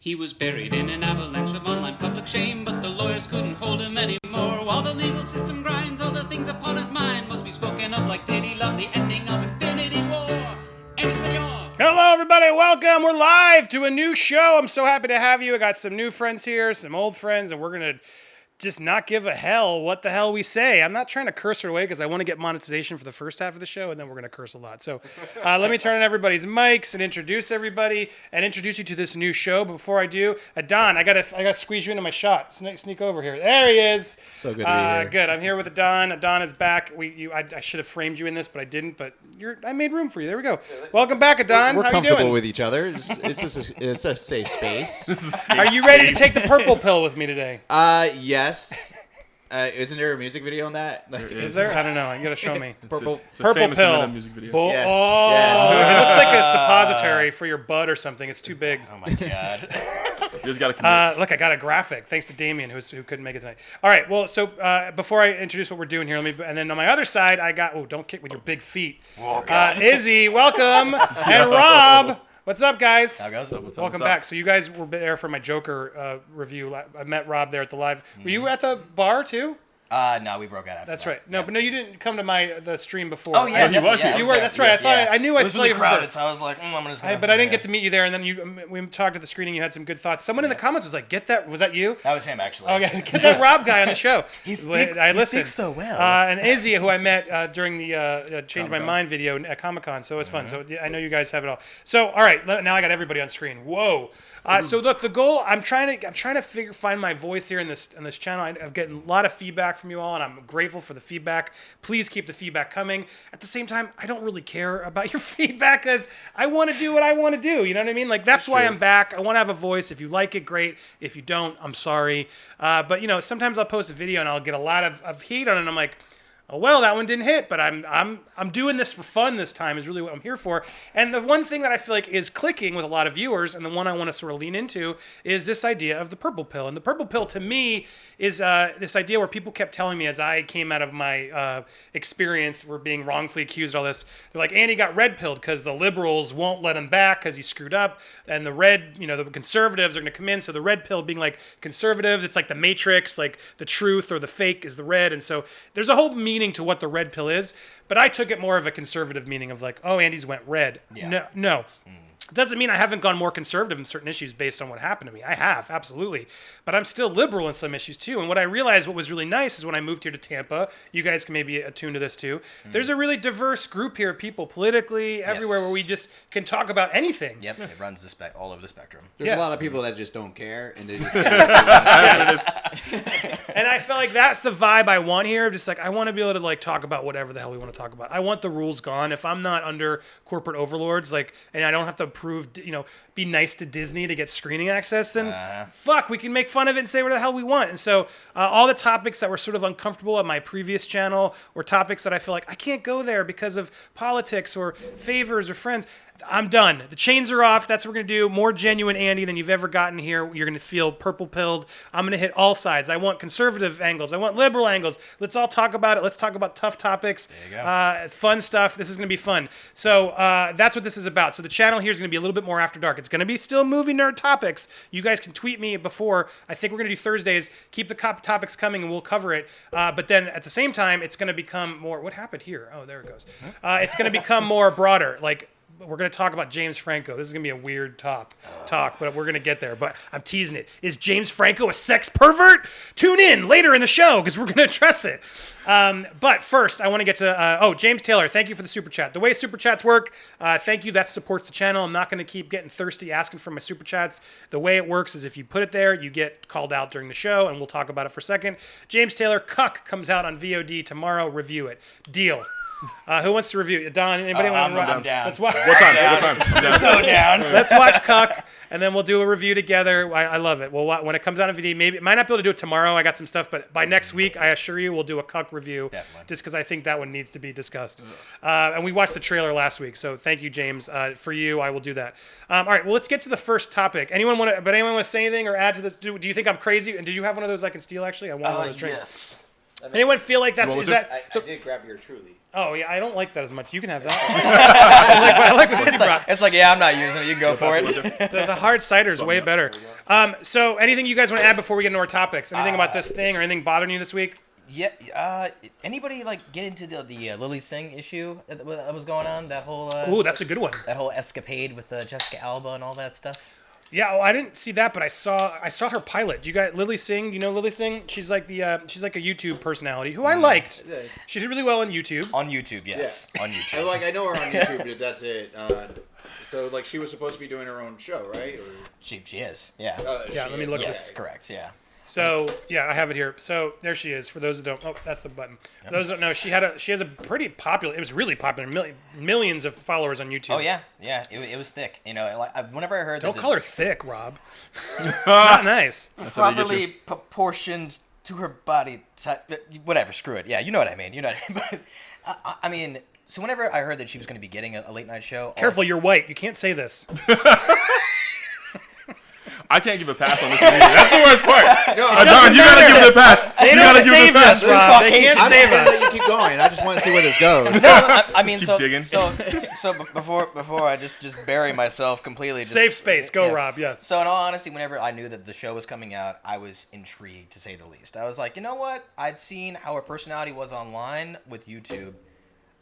He was buried in an avalanche of online public shame, but the lawyers couldn't hold him anymore. While the legal system grinds, all the things upon his mind must be spoken of like did he love the ending of Infinity War. Hello, everybody. Welcome. We're live to a new show. I'm so happy to have you. I got some new friends here, some old friends, and we're going to just not give a hell what the hell we say. I'm not trying to curse it away because I want to get monetization for the first half of the show, and then we're going to curse a lot. So let me turn on everybody's mics and introduce everybody and introduce you to this new show. But before I do, Don, I gotta squeeze you into my shot. Sneak over here. There he is. So good to be here. Good. I'm here with Don. Don is back. I should have framed you in this, but I didn't. But I made room for you. There we go. Welcome back, Don. We're How comfortable you doing? with each other. It's a safe space. Are you ready to take the purple pill with me today? Yes. Isn't there a music video on that? Is there? I don't know. You gotta show me. It's Purple famous pill. music video. Yes. Oh, Yes. It looks like a suppository for your butt or something. It's too big. Oh my god. You just gotta commit. Look, I got a graphic. Thanks to Damien, who couldn't make it tonight. All right. Well, so before I introduce what we're doing here, and then on my other side, I got. Oh, don't kick with your big feet. Oh, God. Izzy, welcome, and Rob. What's up, guys? How goes it? Welcome back. So you guys were there for my Joker review. I met Rob there at the live. Were you at the bar too? No, we broke out after That's that. right. No, Yeah. but no, you didn't come to the stream before. Oh yeah, Oh, he was here. yeah, You were. That's right. I thought I knew I It was saw really you crowded, before. so I was like, I'm just gonna. But I didn't get to meet you there, and then we talked at the screening. You had some good thoughts. Someone in the comments was like, "Get that? Was that you?" That was him actually. Okay, get that Rob guy on the show. I listened. speaks so well. And Izzy, who I met during the Change My Mind video at Comic-Con, so it was fun. So I know you guys have it all. So all right, now I got everybody on screen. Whoa. So look, the goal. I'm trying to find my voice here in this channel. I've gotten a lot of feedback from you all, and I'm grateful for the feedback. Please keep the feedback coming. At the same time, I don't really care about your feedback because I want to do what I want to do. You know what I mean? Like that's why I'm back. I want to have a voice. If you like it, great. If you don't, I'm sorry. But sometimes I'll post a video and I'll get a lot of heat on it. And I'm like, oh well, that one didn't hit, but I'm doing this for fun this time is really what I'm here for. And the one thing that I feel like is clicking with a lot of viewers, and the one I want to sort of lean into, is this idea of the purple pill. And the purple pill to me is this idea where people kept telling me as I came out of my experience, we're being wrongfully accused of all this. They're like, Andy got red pilled because the liberals won't let him back because he screwed up, and the the conservatives are going to come in. So the red pill being like conservatives, it's like the Matrix, like the truth or the fake is the red, and so there's a whole meaning to what the red pill is, but I took it more of a conservative meaning of like, oh, Andy's went red. Yeah. No. It doesn't mean I haven't gone more conservative in certain issues based on what happened to me. I have, absolutely. But I'm still liberal in some issues too. And what I realized what was really nice is when I moved here to Tampa, you guys can maybe attune to this too. There's a really diverse group here of people politically, everywhere, where we just can talk about anything. Yep, it runs all over the spectrum. There's Yeah. a lot of people that just don't care, and they just say what they want to say. And I feel like that's the vibe I want here. Just like I want to be able to like talk about whatever the hell we want to talk about. I want the rules gone. If I'm not under corporate overlords, and I don't have to prove, be nice to Disney to get screening access, then fuck, we can make fun of it and say whatever the hell we want. And so all the topics that were sort of uncomfortable on my previous channel, or topics that I feel like I can't go there because of politics or favors or friends, I'm done. The chains are off. That's what we're going to do. More genuine Andy than you've ever gotten here. You're going to feel purple pilled. I'm going to hit all sides. I want conservative angles. I want liberal angles. Let's all talk about it. Let's talk about tough topics. There you go. Fun stuff. This is going to be fun. So that's what this is about. So the channel here is going to be a little bit more after dark. It's going to be still movie nerd topics. You guys can tweet me before. I think we're going to do Thursdays. Keep the topics coming and we'll cover it. But then at the same time, it's going to become more... What happened here? Oh, there it goes. It's going to become more broader. Like... We're going to talk about James Franco. This is going to be a weird talk, but we're going to get there. But I'm teasing it. Is James Franco a sex pervert? Tune in later in the show because we're going to address it. But first, I want to get to... James Taylor, thank you for the Super Chat. The way Super Chats work, thank you. That supports the channel. I'm not going to keep getting thirsty asking for my Super Chats. The way it works is if you put it there, you get called out during the show, and we'll talk about it for a second. James Taylor, Cuck, comes out on VOD tomorrow. Review it. Deal. Who wants to review it? Don, anybody want to? I'm down. Let's watch. What time? Yeah. So down. Let's watch Cuck, and then we'll do a review together. I love it. Well, when it comes out on VD, maybe I might not be able to do it tomorrow. I got some stuff, but by next week, I assure you, we'll do a Cuck review. Definitely. Just because I think that one needs to be discussed. And we watched the trailer last week, so thank you, James. For you, I will do that. All right. Well, let's get to the first topic. Anyone want to say anything or add to this? Do you think I'm crazy? And did you have one of those I can steal? Actually, I want one of those drinks. Yes. Anyone feel like that's Well, is the- that? I did grab your Truly. Oh yeah, I don't like that as much. You can have that. I like what Izzy brought. It's like, yeah, I'm not using it. You can go for it. The hard cider is way better. So anything you guys want to add before we get into our topics? Anything about this thing or anything bothering you this week? Yeah. Anybody like get into the Lilly Singh issue that was going on? That whole Ooh, that's a good one. that whole escapade with Jessica Alba and all that stuff. Yeah, I didn't see that, but I saw her pilot. You got Lilly Singh? You know Lilly Singh? She's like she's like a YouTube personality who I liked. She did really well on YouTube. On YouTube, yes. Yeah. On YouTube. I know her on YouTube, but that's it. So like she was supposed to be doing her own show, right? Or She is. Yeah. Yeah, let me look Yes, this. correct. Yeah. So yeah, I have it here. So there she is. For those who don't, that's the button. For those who don't know, she has a pretty popular. It was really popular. Millions of followers on YouTube. Oh yeah. It was thick. You know, like whenever I heard Don't that call her thick, Rob. It's not nice. That's how they get properly you. proportioned to her body type. Whatever. Screw it. Yeah, you know what I mean. But I mean, so whenever I heard that she was going to be getting a late night show, Careful, you're white. You can't say this. I can't give a pass on this one either. That's the worst part. no, Don, you gotta give it a pass. They You don't gotta give it save a pass. us, Rob. They can't I'm save just gonna us. let you keep going. I just want to see where this goes. I mean, keep so digging. so before I just bury myself completely. Safe space. Go, Rob. Yes. So in all honesty, whenever I knew that the show was coming out, I was intrigued to say the least. I was like, you know what? I'd seen how her personality was online with YouTube.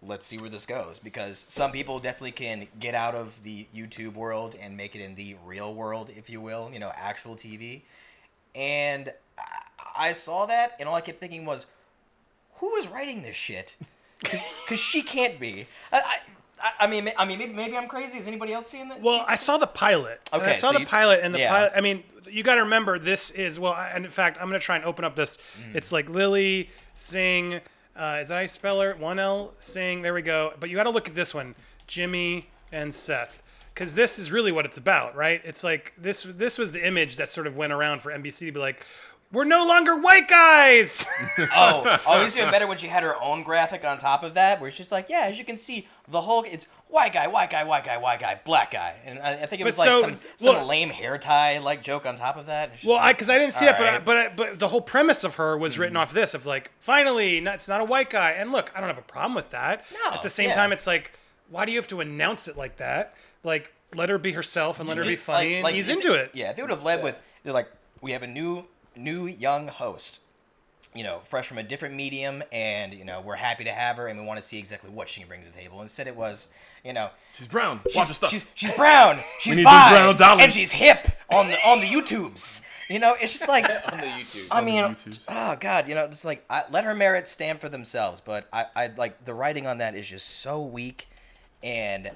Let's see where this goes, because some people definitely can get out of the YouTube world and make it in the real world, if you will, you know, actual TV. And I saw that, and all I kept thinking was, who is writing this shit? Because she can't be. I mean, maybe I'm crazy. Is anybody else seeing that? Well, I saw the pilot. And Okay, I saw so the pilot, and the yeah. pilot. I mean, you got to remember this is and in fact, I'm gonna try and open up this. It's like Lilly Singh. Is that how you spell her? 1L Singh. There we go. But you got to look at this one, Jimmy and Seth, because this is really what it's about, right? It's like this was the image that sort of went around for NBC to be like, we're no longer white guys. It's even better when she had her own graphic on top of that, where she's like, yeah, as you can see, the whole it's white guy, white guy, white guy, white guy, black guy, and I think it was But like so, some lame hair tie like joke on top of that. Well, because I didn't see All it, right. but the whole premise of her was written off this of like, finally, it's not a white guy. And look, I don't have a problem with that. No, At the same yeah. time, it's like, why do you have to announce it like that? Like, let her be herself and let her be funny, and he's into it. Yeah, they would have led with, they're like, we have a new young host, you know, fresh from a different medium, and you know, we're happy to have her, and we want to see exactly what she can bring to the table. Instead, it was, you know, She's brown. Watch her stuff. she's brown, she's need bi, them brown dollars. and she's hip on the YouTubes. You know, it's just like on the YouTube. I mean, YouTubes. oh god, you know, it's like let her merits stand for themselves. But I like the writing on that is just so weak, and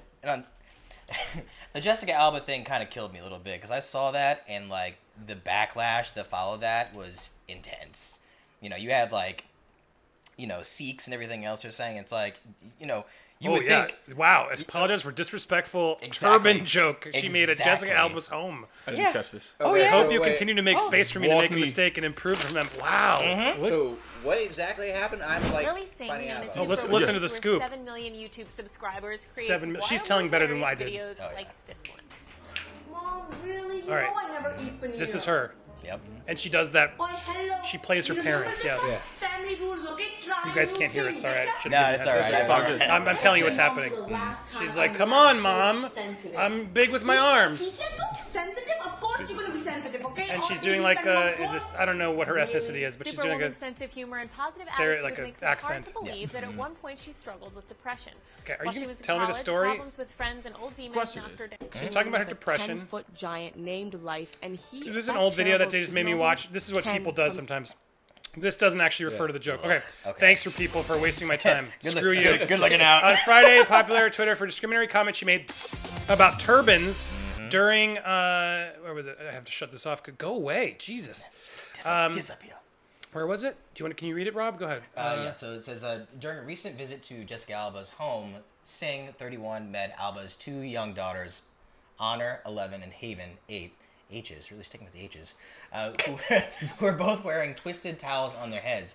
the Jessica Alba thing kind of killed me a little bit because I saw that and like the backlash that followed that was intense. You know, you have like, you know, Sikhs and everything else are saying it's like, you know, you would think. Wow. Apologize for disrespectful Exactly. turban joke she made at Jessica Exactly. Alba's home. I didn't Yeah. catch this. Oh, Okay, yeah. I hope so you wait. continue to make space for me to Walk make a me. mistake and improve from them. Wow. So what exactly happened? I'm like Lilly Singh, finding out known about. as let's Super listen Rich, to the with scoop. 7 million YouTube subscribers. creates 7 mil- she's wild telling better than what I hilarious did. Videos like this one. Mom, really? You All right. know I never eat paneer. This is her. Yep. And she does that. Why, hello. She plays her You remember parents, the yes. Family rules, okay? Try You guys new can't hear it. things, Sorry, I okay? should No, have it's all right. It's all good. I'm telling you what's happening. She's like, come on, Mom. I'm big with my arms. Sensitive? Of course you're going to be sensitive, okay? And she's Or doing you like, can is this, I don't know what her ethnicity is, but she's doing a, Superwoman's sense of humor and positive stereo- attitude like a makes it accent. hard to believe that at one point she struggled with depression. okay, are While you she going was to in tell me the college, story? Problems with friends and old demons Question knocked is- her down. She's talking about her depression. 10-foot giant named Life, and he. Is this an that old video that terrible they just made me movie watch? This is what can people does come- sometimes. This doesn't actually refer to the joke. Okay. Okay. Thanks for people for wasting my time. Screw you. Good looking out. On Friday, popular Twitter for discriminatory comment she made about turbans during where was it? I have to shut this off. Go away, Jesus. Disappear. Where was it? Can you read it, Rob? Go ahead. Yeah, so it says, during a recent visit to Jessica Alba's home, Singh, 31, met Alba's two young daughters, Honor, 11, and Haven, 8. H's, really sticking with the H's, who are both wearing twisted towels on their heads.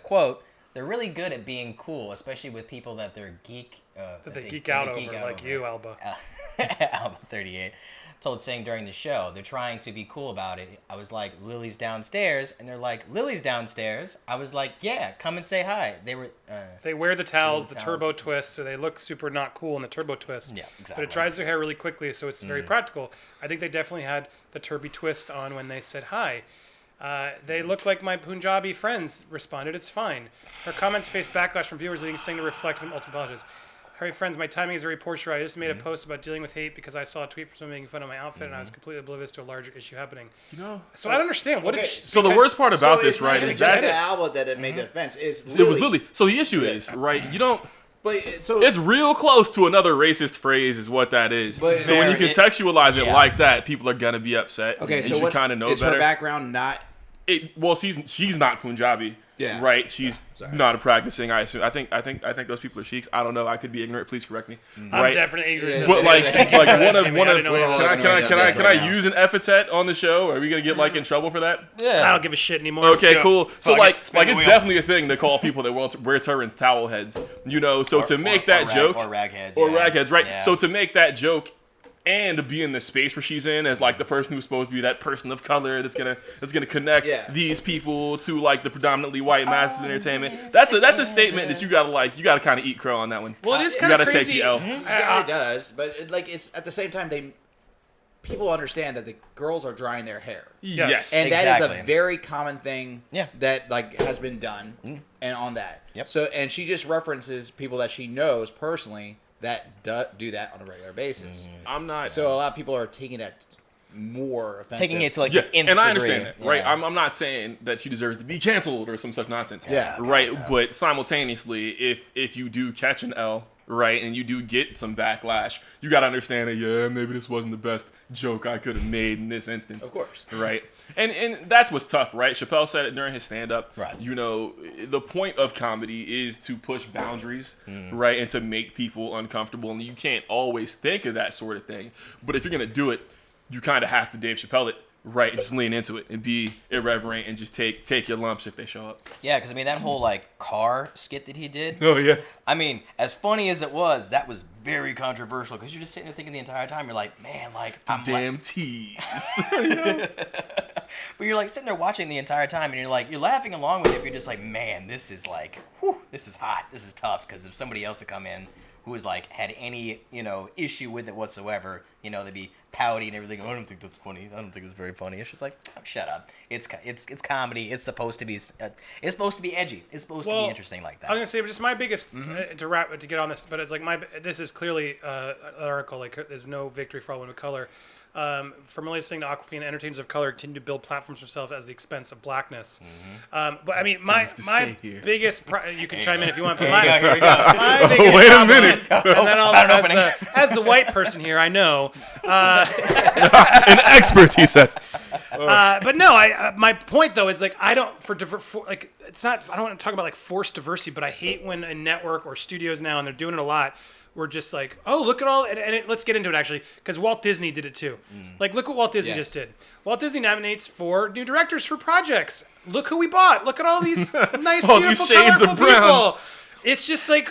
Quote, they're really good at being cool, especially with people that they're That they geek out over, like you, Alba. Alba 38. told Singh during the show, they're trying to be cool about it. I was like, Lily's downstairs, and they're like, Lily's downstairs. I was like, yeah, come and say hi. They were. They wear the towels, the towels. turbo twist, so they look super not cool in the turbo twist. Yeah, exactly. But it dries their hair really quickly, so it's very practical. I think they definitely had the turby twists on when they said hi. They look like my Punjabi friends responded. It's fine. Her comments faced backlash from viewers, leading Singh to reflect on multiple apologies. Hey friends, my timing is very poor. I just made a post about dealing with hate because I saw a tweet from someone making fun of my outfit, and I was completely oblivious to a larger issue happening. So I don't understand. What Okay, did she, So the worst part about this, right, is is just the that Alba that it made the offense. Is it was Lily. So the issue is, right, you don't. But so It's real close to another racist phrase, is what that is. But- So when you There, it- contextualize it yeah. like that, people are gonna be upset. okay, and so you what's kind of know is better. her background not? Well, she's not Punjabi. Yeah. Right. She's Sorry. not a practicing. I assume. I think those people are sheiks. I don't know. I could be ignorant. Please correct me. I'm Right. definitely ignorant. But like Thank you for one asking of me. one I of didn't know what all it was. this can I use an epithet on the show? Are we gonna get like in trouble for that? Yeah. I don't give a shit anymore. Okay, Go. cool. So Fuck it, spin the it's wheel. definitely a thing to call people that wear turbans towel heads. So to make that joke or ragheads, or yeah. ragheads, right? Yeah. So to make that joke and be in the space where she's in as like the person who's supposed to be that person of color that's gonna connect Yeah. these people to like the predominantly white masculine entertainment. That's a statement that you gotta kind of eat crow on that one. Well, it is You kind of gotta take crazy. the L. Yeah, it does, but it's at the same time people understand that the girls are drying their hair, Yes. and that is a Exactly. very common thing. Yeah. That like has been done, and on that. Yep. So and she just references people that she knows personally that do that on a regular basis. I'm not. So a lot of people are taking that more offensive. Taking it to like Yeah, the nth and I degree. understand that, right? Yeah. I'm not saying that she deserves to be canceled or some such nonsense. Yeah. Right, but simultaneously, if you do catch an L, right, and you do get some backlash, you got to understand that, yeah, maybe this wasn't the best joke I could have made in this instance. Of course. Right? And that's what's tough, right? Chappelle said it during his stand-up. Right. You know, the point of comedy is to push boundaries, right, and to make people uncomfortable, and you can't always think of that sort of thing. But if you're going to do it, you kind of have to Dave Chappelle it, right, and just lean into it and be irreverent and just take your lumps if they show up. Yeah, because I mean that whole like car skit that he did. Oh, yeah. I mean, as funny as it was, that was very controversial because you're just sitting there thinking the entire time, you're like, man, like I'm Damn tease. But you're like sitting there watching the entire time, and you're laughing along with it. But you're just like, man, this is like, whew, this is hot, this is tough. Because if somebody else had come in who was like had any issue with it whatsoever, they'd be pouty and everything. Oh, I don't think that's funny. I don't think it's very funny. It's just like, oh, shut up. It's comedy. It's supposed to be edgy. It's supposed to be interesting like that. I was gonna say, but just my biggest to get on this, but it's like this is clearly an article. Like, there's no victory for all women of color. From Lilly Singh to Aquafina, entertainers of color continue to build platforms for themselves at the expense of blackness. But I mean, my say here. biggest you can chime in if you want. But Here we go. my biggest Wait a problem- minute. And then I'll, Found an as the white person here, I know. An expert, he said. But no, my point though is like I don't it's not. I don't want to talk about like forced diversity, but I hate when a network or studios now, and they're doing it a lot. We're just like, oh, look at all, let's get into it actually, because Walt Disney did it too. Like, look what Walt Disney just did. Walt Disney nominates 4 new directors for projects. Look who we bought. Look at all these nice, All these beautiful, shades of colorful brown. people. It's just like,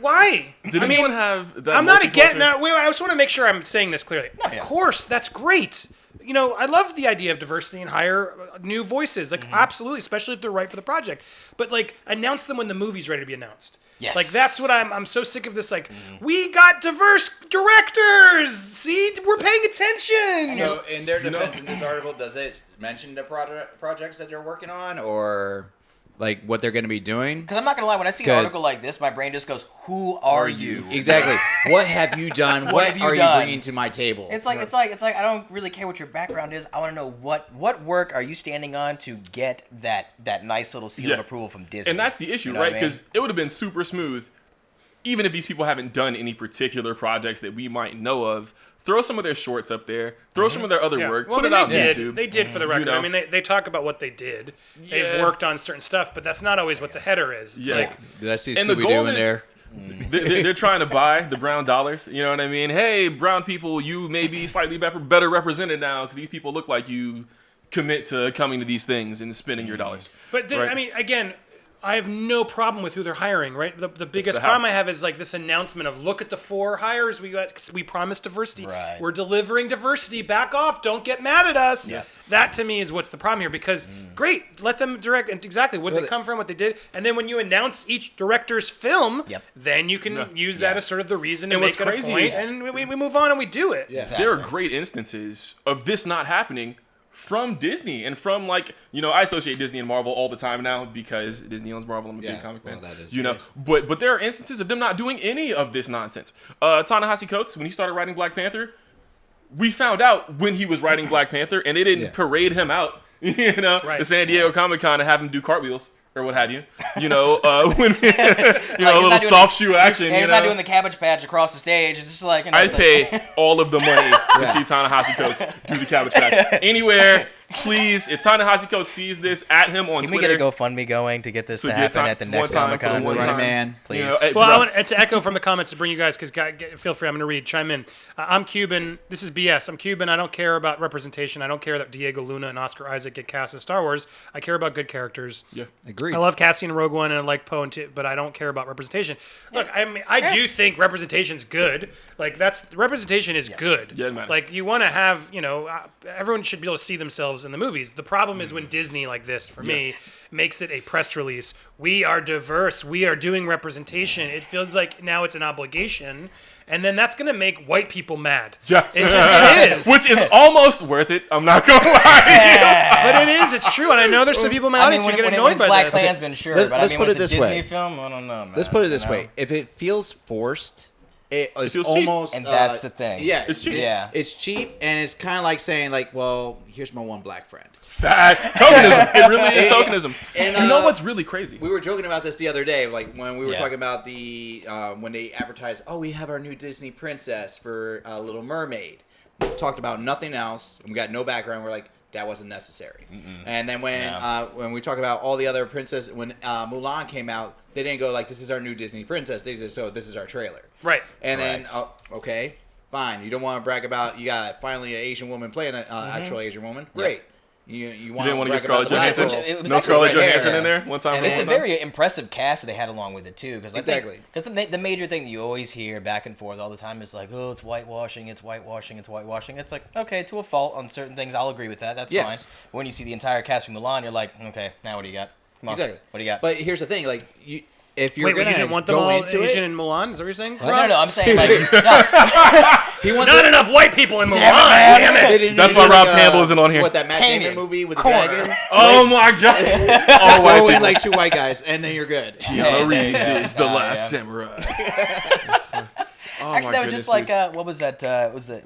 why? Did anyone have that? I'm not against. multicultural- No, wait, I just want to make sure I'm saying this clearly. Of course, that's great. I love the idea of diversity and hire new voices. Like, absolutely, especially if they're right for the project. But like, announce them when the movie's ready to be announced. Yes. Like, that's what I'm so sick of this. Like, we got diverse directors. See, we're paying attention. So, in their defense in this article, does it mention the projects that they're working on, or like what they're going to be doing? Because I'm not gonna lie, when I see an article like this, my brain just goes, "Who are you?" Exactly. What have you done? What have you are done? you bringing to my table? It's like I don't really care what your background is. I want to know what work are you standing on to get that nice little seal of approval from Disney. And that's the issue, You know right? what I mean? Because it would have been super smooth, even if these people haven't done any particular projects that we might know of. Throw some of their shorts up there. Throw some of their other work. Well, put it they out on did. YouTube. They did for the record. know. I mean, they talk about what they did. They've Yeah. worked on certain stuff, but that's not always what the header is. It's like, Did I see And the Scooby-Doo goal in is- there? They're trying to buy the brown dollars. You know what I mean? Hey, brown people, you may be slightly better represented now because these people look like you. Commit to coming to these things and spending your dollars. But right? I mean, again, I have no problem with who they're hiring, right? The biggest problem I have is like this announcement of look at the 4 hires we promised diversity. Right. We're delivering diversity. Back off. Don't get mad at us. Yeah. That to me is what's the problem here because great, let them direct and exactly what they come from, what they did. And then when you announce each director's film, then you can use that as sort of the reason to make it a point. And we move on and we do it. Yeah. Exactly. There are great instances of this not happening from Disney and from like, I associate Disney and Marvel all the time now because Disney owns Marvel. I'm a big comic fan. That is But there are instances of them not doing any of this nonsense. Ta-Nehisi Coates, when he started writing Black Panther, we found out when he was writing Black Panther and they didn't parade him out, to San Diego Comic-Con and have him do cartwheels. Or what have you, when a little soft shoe action. He's not doing the Cabbage Patch across the stage. It's just like I'd pay all of the money to see Ta-Nehisi Coates do the Cabbage Patch anywhere. Please, if Ta-Nehisi Coates sees this, at him on Twitter. Can we get a GoFundMe going to get this to happen at the next Comic-Con? Man. Please. Well, I want to echo from the comments to bring you guys, because feel free, I'm going to read, chime in. I'm Cuban. This is BS. I'm Cuban. I don't care about representation. I don't care that Diego Luna and Oscar Isaac get cast in Star Wars. I care about good characters. Yeah, agreed. I love Cassian and Rogue One, and I like Poe, but I don't care about representation. Look, I mean, I do think representation's good. Like, representation is good. Yeah, it matters. Like, you want to have, everyone should be able to see themselves in the movies. The problem is when Disney, like this, for me, makes it a press release. We are diverse. We are doing representation. It feels like now it's an obligation. And then that's going to make white people mad. Yeah. It is. Which is almost worth it. I'm not going to lie. But it is. It's true. And I know there's some people in my audience who get annoyed by Black this. Klansman, sure. Let's put it this Disney way. Film, I don't know, man. Let's put it this way. If it feels forced, it is feels almost... cheap. And that's the thing. Yeah. It's cheap. It's cheap, and it's kind of like saying, like, well, here's my one black friend. Tokenism. It really is tokenism. And, you know what's really crazy? We were joking about this the other day, like when we were talking about the when they advertised, we have our new Disney princess for Little Mermaid. We talked about nothing else. And we got no background. We're like, that wasn't necessary. And then when we talk about all the other princesses, when Mulan came out, they didn't go like, this is our new Disney princess. They just this is our trailer. Right. And then okay, fine. You don't want to brag about you got finally an Asian woman playing an actual Asian woman. Great. You didn't want to get brag about Scarlett the black Johansson? girl. No Scarlett Johansson in there one time? And It's a very impressive cast that they had along with it, too. Because the major thing that you always hear back and forth all the time is like, it's whitewashing, it's whitewashing, it's whitewashing. It's like, okay, to a fault on certain things, I'll agree with that. That's fine. But when you see the entire cast from Milan, you're like, okay, now what do you got? Come on. Exactly. What do you got? But here's the thing, like, if you're Wait, going you didn't to want them go all into Asian it... in Mulan? Is that what you're saying? No, I'm saying like... He wants Not enough white people in Mulan. Damn it. They didn't That's do why Rob like, Campbell isn't on here. What, that Matt Damon movie with the dragons? Oh my god! All white Throw in people. like 2 white guys, and then you're good. Keanu Reeves is the last samurai. Actually, that was just like what was that? Was it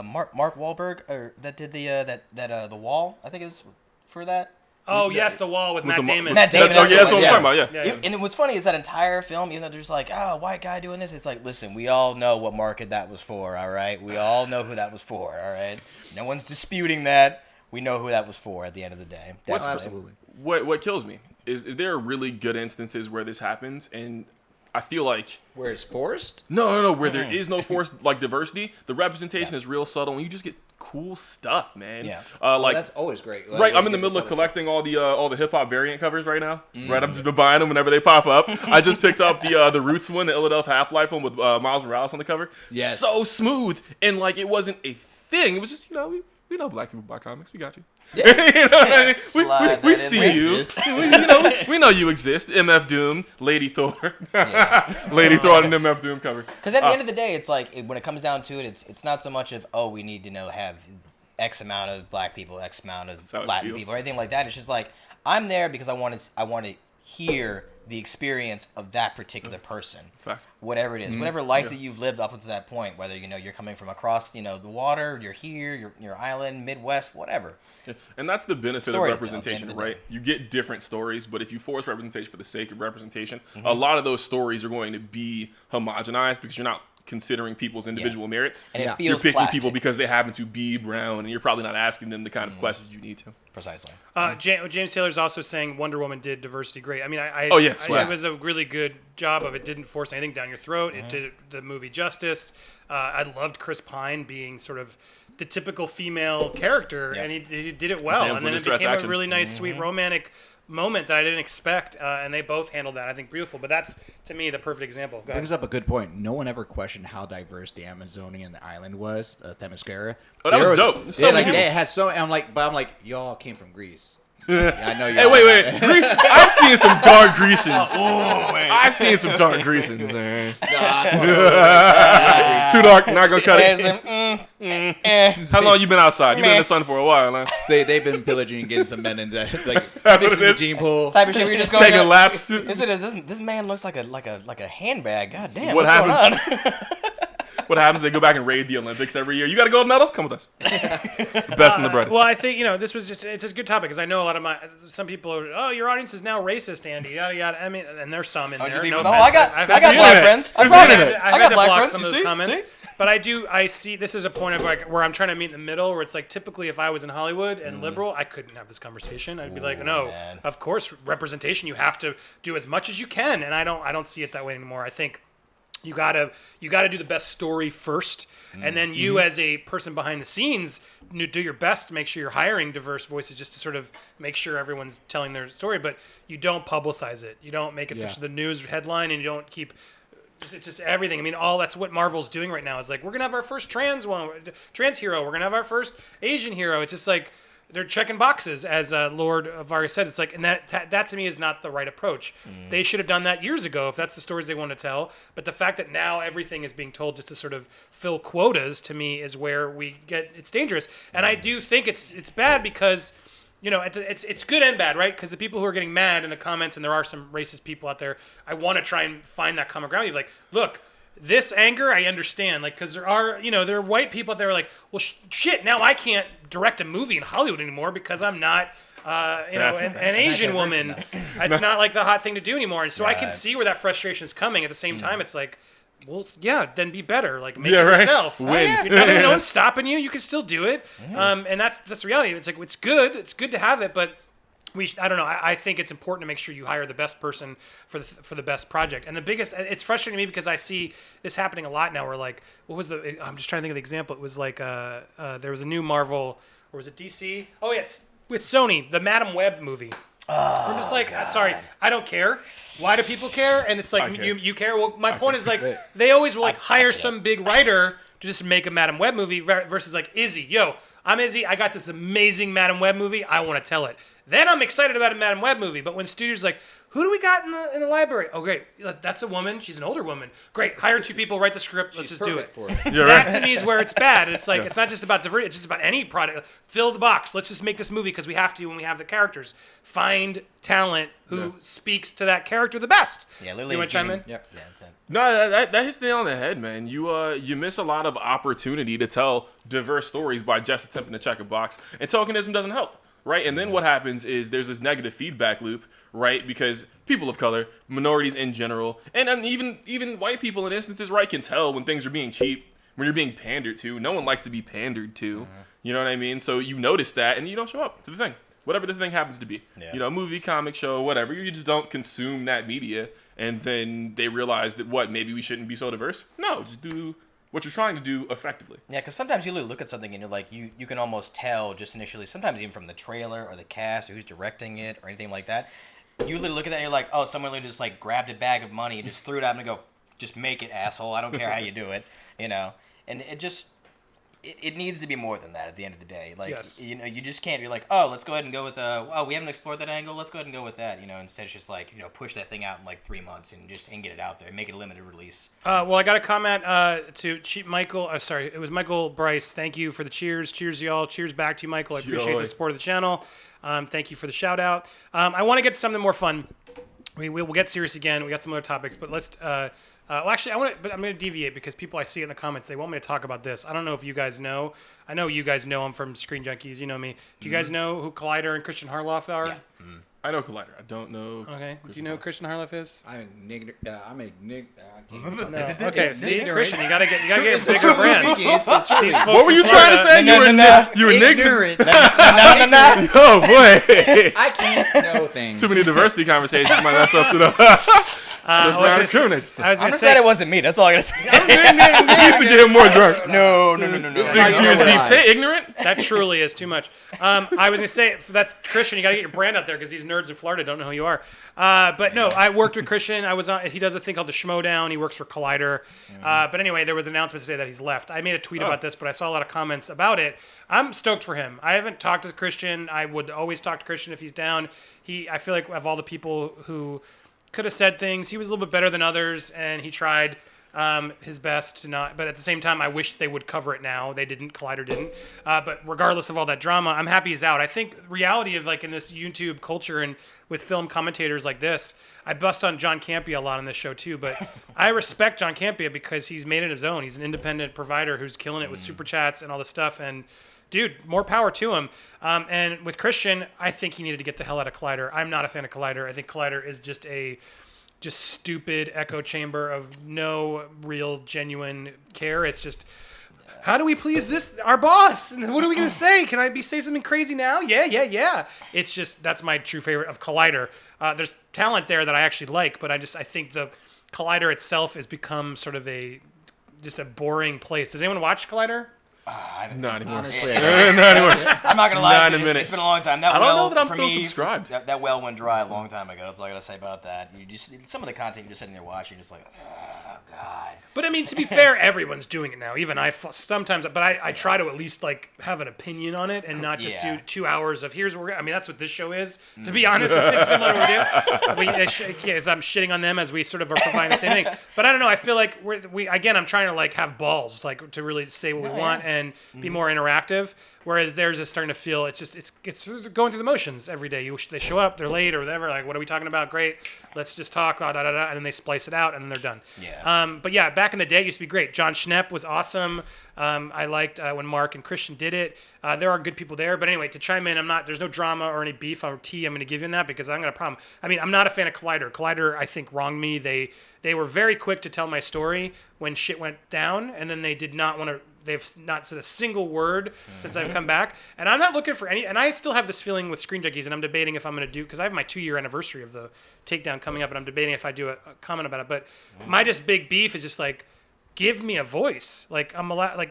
Mark Wahlberg or that did the the Wall? I think it was for that. Oh, yes, The Wall with Matt Damon. Matt Damon. That's what I'm talking about. Yeah. And what's funny is that entire film, even though there's like, white guy doing this, it's like, listen, we all know what market that was for, all right? We all know who that was for, all right? No one's disputing that. We know who that was for at the end of the day. Absolutely. What kills me is there are really good instances where this happens, and I feel like Where it's forced? no, where there is no forced like diversity. The representation is real subtle, and you just get cool stuff, man. Yeah. That's always great. Right, I'm in the middle of collecting all the hip hop variant covers right now. Right, I've just been buying them whenever they pop up. I just picked up the Roots one, the Philadelphia Half-Life one with Miles Morales on the cover. Yes. So smooth, and like it wasn't a thing. It was just we know black people buy comics. We got you. Yeah. You know what I mean? We see there. you. Exist. We know you exist. MF Doom, Lady Thor, Lady Thor on an MF Doom cover. Because at the end of the day, it's like when it comes down to it, it's not so much of we need to have X amount of black people, X amount of Latin people, or anything like that. It's just like I'm there because I want to hear the experience of that particular person, whatever it is, whatever life that you've lived up until that point. Whether you're coming from across the water, you're here, your island, Midwest, whatever. Yeah. And that's the benefit of representation, right? You get different stories, but if you force representation for the sake of representation, a lot of those stories are going to be homogenized because you're not considering people's individual merits. And it feels you're picking plastic. people because they happen to be brown, and you're probably not asking them the kind of questions you need to. Precisely. James Taylor's also saying Wonder Woman did diversity great. I mean, it was a really good job of it. Didn't force anything down your throat. It did the movie justice. I loved Chris Pine being sort of the typical female character, and he did it well. And then it became a really nice, sweet, romantic moment that I didn't expect, and they both handled that, I think, beautiful. But that's, to me, the perfect example. Go ahead. Brings up a good point. No one ever questioned how diverse the Amazonian island was, Themyscira. Oh, that was dope. So many people. They had so. I'm like, y'all came from Greece. Yeah, I know. Hey, wait. Greece, I've seen some dark Grecians. I've seen some dark Grecians, man. Too dark, not gonna cut it. How long you been outside? You been in the sun for a while, huh? They've been pillaging and getting some men in like fixing the gene pool. Type of shit. We're just going taking laps. This man looks like a handbag. God damn. What what's happens? Going on? What happens? They go back and raid the Olympics every year. You got a gold medal? Come with us. The best and the brightest. Well, I think this was it's a good topic because I know a lot of some people are, your audience is now racist, Andy, yada yada. I mean, and there's some in there. No, I got black friends. I've had to block some of those comments. See? But I see this is a point of where I'm trying to meet in the middle, where it's like typically if I was in Hollywood and liberal, I couldn't have this conversation. I'd be like, no, man. Of course, representation. You have to do as much as you can, and I don't see it that way anymore. I think you gotta do the best story first, and then you as a person behind the scenes do your best to make sure you're hiring diverse voices, just to sort of make sure everyone's telling their story. But you don't publicize it. You don't make it such the news headline, and you don't keep. It's just everything. I mean, that's what Marvel's doing right now. Is like we're gonna have our first trans hero. We're gonna have our first Asian hero. It's just like they're checking boxes, as Lord Vargas says. It's like, and that to me is not the right approach. They should have done that years ago if that's the stories they want to tell. But the fact that now everything is being told just to sort of fill quotas, to me, is where it's dangerous. And I do think it's bad because, it's good and bad, right? Because the people who are getting mad in the comments, and there are some racist people out there, I want to try and find that common ground. You're like, look, this anger, I understand, because there are white people out there like, well, shit, now I can't direct a movie in Hollywood anymore because I'm not, an Asian woman. It's not like the hot thing to do anymore. And so I can see where that frustration is coming. At the same time, it's like, well, yeah, then be better. Like, make it yourself. Win. No one's stopping you. You can still do it. And that's the reality. It's like, it's good. It's good to have it, but I don't know. I think it's important to make sure you hire the best person for the best project. And it's frustrating to me because I see this happening a lot now. Where like, I'm just trying to think of the example. It was like, there was a new Marvel, or was it DC? Oh yeah, it's with Sony, the Madam Web movie. I'm just like, sorry, I don't care. Why do people care? And it's like, you care. Well, my point is like, they always will like hire some big writer to just make a Madam Web movie versus like Izzy. I'm Izzy. I got this amazing Madam Web movie. I want to tell it. Then I'm excited about a Madam Web movie. But when studios like, who do we got in the library? Oh, great. That's a woman. She's an older woman. Great. Hire 2 people, write the script. Let's just do it. That to me is where it's bad. It's like, it's not just about diversity. It's just about any product. Fill the box. Let's just make this movie because we have to when we have the characters. Find talent who speaks to that character the best. Yeah, Lilly. You want to chime in? Yep. Yeah, no, that hits the nail on the head, man. You miss a lot of opportunity to tell diverse stories by just attempting to check a box. And tokenism doesn't help. Right, and then what happens is there's this negative feedback loop, right? Because people of color, minorities in general, and even white people in instances, right, can tell when things are being cheap, when you're being pandered to. No one likes to be pandered to. You know what I mean? So you notice that, and you don't show up to the thing, whatever the thing happens to be. Yeah. Movie, comic, show, whatever. You just don't consume that media, and then they realize that maybe we shouldn't be so diverse. No, just do what you're trying to do effectively. Yeah, because sometimes you look at something and you're like, you can almost tell just initially, sometimes even from the trailer or the cast or who's directing it or anything like that. You literally look at that and you're like, oh, someone literally just like grabbed a bag of money and just threw it out and go, just make it, asshole. I don't care how you do it, And it just, it needs to be more than that at the end of the day. Like, you just can't be like, oh, let's go ahead and go with, we haven't explored that angle. Let's go ahead and go with that. Instead it's just like, push that thing out in like 3 months and get it out there and make it a limited release. Well, I got a comment to Michael. Sorry, it was Michael Bryce. Thank you for the cheers. Cheers, y'all. Cheers back to you, Michael. I appreciate the support of the channel. Thank you for the shout out. I want to get to something more fun. We'll get serious again. We got some other topics, but let's. Actually, I'm going to deviate because people I see in the comments, they want me to talk about this. I don't know if you guys know. I know you guys know I'm from Screen Junkies. You know me. Do you guys know who Collider and Kristian Harloff are? Yeah. I know Collider. I don't know. Okay. Do you know who Kristian Harloff is? Okay. See, Kristian, you gotta get a bigger brand. What were you trying to say? You were ignorant. Oh boy. I can't know things. Too many diversity conversations might mess up. I was I'm gonna just say, glad it wasn't me. That's all I gotta say. You need to get him more drunk. No. 6 years deep. Say ignorant. that truly is too much. I was gonna say that's Kristian. You gotta get your brand out there because these nerds in Florida don't know who you are. But no, I worked with Kristian. I was on. He does a thing called the Schmodown. He works for Collider. But anyway, there was an announcement today that he's left. I made a tweet about this, but I saw a lot of comments about it. I'm stoked for him. I haven't talked to Kristian. I would always talk to Kristian if he's down. I feel like of all the people who could have said things, he was a little bit better than others, and he tried his best to not. But at the same time, I wish they would cover it now. They didn't. Collider didn't. But regardless of all that drama, I'm happy he's out. I think the reality of like in this YouTube culture and with film commentators like this, I bust on John Campea a lot on this show too. But I respect John Campea because he's made it his own. He's an independent provider who's killing it with super chats and all this stuff. And dude, more power to him. And with Kristian, I think he needed to get the hell out of Collider. I'm not a fan of Collider. I think Collider is just stupid echo chamber of no real genuine care. It's just, how do we please our boss? And what are we going to say? Can I say something crazy now? Yeah. It's just, that's my true favorite of Collider. There's talent there that I actually like, but I think the Collider itself has become sort of just a boring place. Does anyone watch Collider? Not anymore. Honestly, I'm not gonna lie. Not in a minute. It's been a long time. I don't know that I'm still subscribed. That well went dry a long time ago. That's all I gotta say about that. You just some of the content you're just sitting there watching, you're just like, oh god. But I mean, to be fair, everyone's doing it now. Even I sometimes, but I try to at least like have an opinion on it and not just do 2 hours of here's where I mean, that's what this show is. To be honest, it's similar to what we do. I'm shitting on them as we sort of are providing the same thing. But I don't know. I feel like I'm trying to like have balls, like to really say what we want and be more interactive. Whereas theirs is starting to feel it's going through the motions every day. They show up, they're late or whatever. Like, what are we talking about? Great, let's just talk. And then they splice it out and then they're done. Yeah. But yeah, back in the day, it used to be great. John Schnepp was awesome. I liked when Mark and Kristian did it. There are good people there. But anyway, to chime in, there's no drama or any beef or tea I'm going to give you in that because I'm going to problem. I mean, I'm not a fan of Collider. Collider, I think, wronged me. They were very quick to tell my story when shit went down, and then they did not want to. They've not said a single word since I've come back. And I'm not looking for any, and I still have this feeling with Screen Junkies, and I'm debating if I'm going to do, because I have my 2-year anniversary of the takedown coming up, and I'm debating if I do a comment about it. But my just big beef is just like, give me a voice. Like,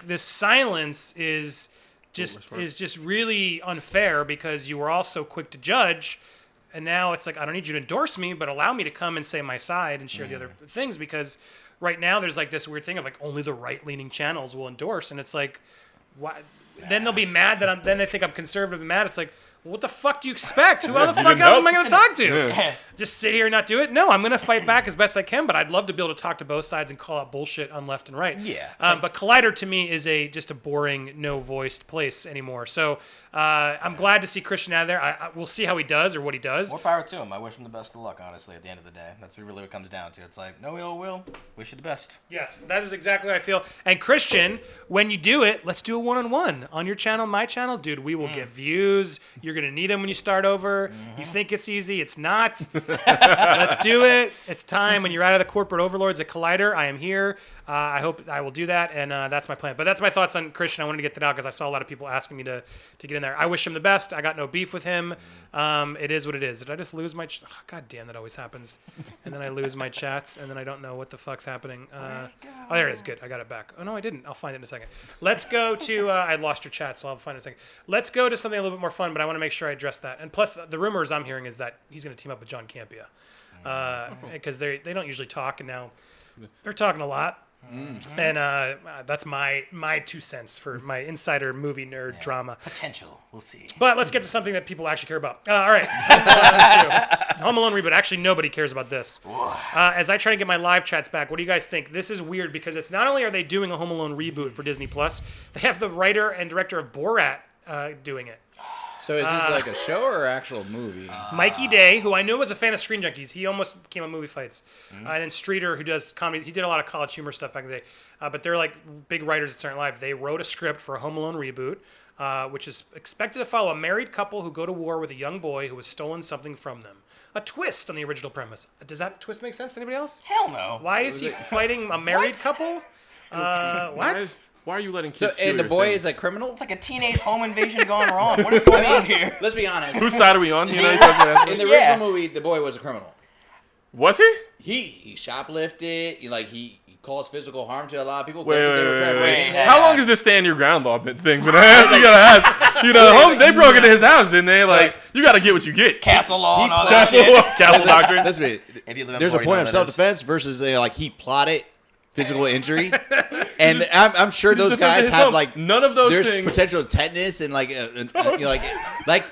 this silence is just really unfair because you were all so quick to judge. And now it's like, I don't need you to endorse me, but allow me to come and say my side and share the other things because right now there's like this weird thing of like only the right-leaning channels will endorse. And it's like, why? Then they'll be mad that then they think I'm conservative and mad. It's like, well, what the fuck do you expect? Who the fuck else am I going to talk to? Just sit here and not do it? No, I'm going to fight back as best I can, but I'd love to be able to talk to both sides and call out bullshit on left and right. Yeah. But Collider to me is just a boring, no-voiced place anymore. So I'm glad to see Kristian out of there. We'll see how he does or what he does. More power to him. I wish him the best of luck, honestly, at the end of the day. That's really what it comes down to. It's like, no ill will. Wish you the best. Yes, that is exactly what I feel. And Kristian, when you do it, let's do a one-on-one on your channel, my channel. Dude, we will get views. You're going to need them when you start over. You think it's easy. It's not. Let's do it. It's time. When you're out of the corporate overlords at Collider, I am here. I hope I will do that, and that's my plan. But that's my thoughts on Kristian. I wanted to get that out because I saw a lot of people asking me to get in there. I wish him the best. I got no beef with him. It is what it is. Did I just lose my... God damn, that always happens. And then I lose my chats, and then I don't know what the fuck's happening. Oh, there it is. Good. I got it back. Oh, no, I didn't. I'll find it in a second. Let's go to... I lost your chat, so I'll find it in a second. Let's go to something a little bit more fun, but I want to make sure I address that. And plus, the rumors I'm hearing is that he's going to team up with John Campea. Because they don't usually talk, and now they're talking a lot. And that's my 2 cents for my insider movie nerd drama. Potential. We'll see. But let's get to something that people actually care about. All right. Home Alone Reboot. Actually, nobody cares about this. As I try to get my live chats back, what do you guys think? This is weird because it's not only are they doing a Home Alone Reboot for Disney+, they have the writer and director of Borat doing it. So is this like a show or an actual movie? Mikey Day, who I know was a fan of Screen Junkies. He almost became on Movie Fights. And then Streeter, who does comedy. He did a lot of college humor stuff back in the day. But they're like big writers at Saturday Night Live. They wrote a script for a Home Alone Reboot, which is expected to follow a married couple who go to war with a young boy who has stolen something from them. A twist on the original premise. Does that twist make sense to anybody else? Hell no. Why is he fighting a married couple? What? Why are you letting kids So, steal and the your boy things? is a criminal? It's like a teenage home invasion gone wrong. What is going on here? Let's be honest. Whose side are we on? You know, you're talking about In the original movie, the boy was a criminal. Was he? He shoplifted. He caused physical harm to a lot of people. Wait. Break How long is this stand your ground law thing? But you gotta ask. They broke into his house, didn't they? You gotta get what you get. Castle law and all plotted- that shit. Castle doctrine. Listen to me. If you live in There's a Florida, point you of know what that is. self-defense versus he plotted physical injury, and I'm sure those guys have none of those there's things. potential tetanus and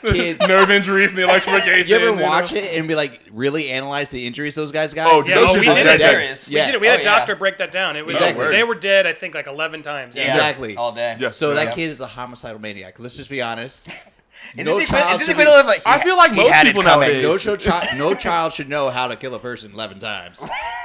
kid. Nerve injury from the electrification. You ever watch it and be really analyze the injuries those guys got? Oh, Yeah, those we shits are did dead. it. Serious. We did it. We had a doctor break that down. It was Exactly. they were dead. I think 11 times. Yeah. Exactly. All day. Yeah. So Yeah. that kid is a homicidal maniac. Let's just be honest. Is No this child should be- equivalent of I feel like he most had it people coming. nowadays. No child should know how to kill a person 11 times.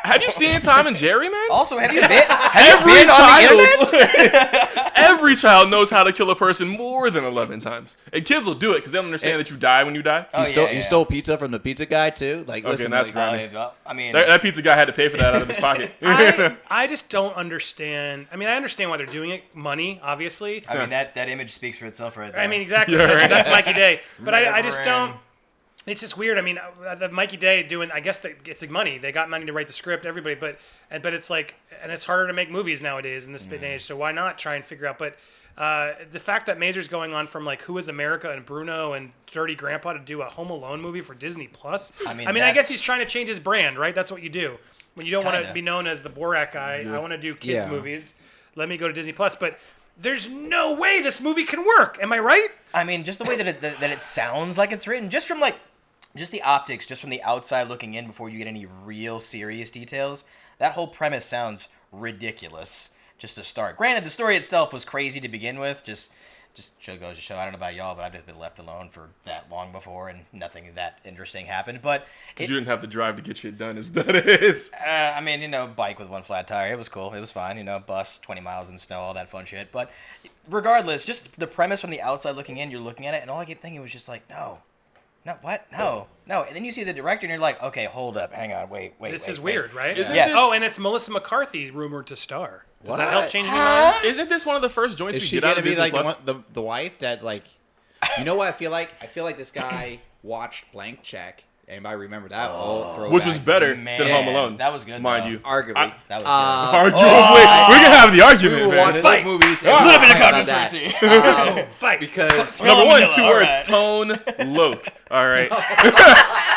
Have you seen Tom and Jerry, man? Also, have you been Every on the internet? child, every child knows how to kill a person more than 11 times, and kids will do it because they don't understand that you die when you die. Oh, He stole pizza from the pizza guy too. Listen, that's like, grimy. I mean, That pizza guy had to pay for that out of his pocket. I just don't understand. I mean, I understand why they're doing it. Money, obviously. I mean that image speaks for itself right there. I mean, exactly. Yeah, right. That's Mikey Day. But I just Never don't. end. It's just weird. I mean, the Mikey Day doing. I guess it's money. They got money to write the script. Everybody, but it's and it's harder to make movies nowadays in this day and age. So why not try and figure out? But the fact that Mazur's going on from Who Is America and Bruno and Dirty Grandpa to do a Home Alone movie for Disney Plus. I mean, I guess he's trying to change his brand, right? That's what you do when you don't want to Kinda. be known as the Borat guy. I want to do kids Yeah. movies. Let me go to Disney Plus, but. There's no way this movie can work. Am I right? I mean, just the way that it sounds like it's written, just from just the optics, just from the outside looking in before you get any real serious details, that whole premise sounds ridiculous just to start. Granted, the story itself was crazy to begin with, just goes to show, I don't know about y'all, but I've just been left alone for that long before and nothing that interesting happened. But You didn't have the drive to get shit done, is what that is. I mean, bike with one flat tire. It was cool. It was fine. Bus 20 miles in snow, all that fun shit. But regardless, just the premise from the outside looking in, you're looking at it, and all I kept thinking was just like, no, what? No. And then you see the director, and you're like, okay, hold up, hang on, wait. This is weird, right? Isn't Yeah. this, Oh, and it's Melissa McCarthy rumored to star. Does that What? help change any minds? Isn't this one of the first joints Is we she get out gonna of be Disney like Plus? the wife that's you know what I feel like? I feel like this guy watched Blank Check. Anybody remember that? Which was better Man, than Home Alone. that was good, mind though. you. Arguably. That was Arguably, we can have the we argument, will man. watch both movies. And A little bit of fight about that. controversy. Fight. Because Number one, Vanilla, two all words: right. tone loc. All right,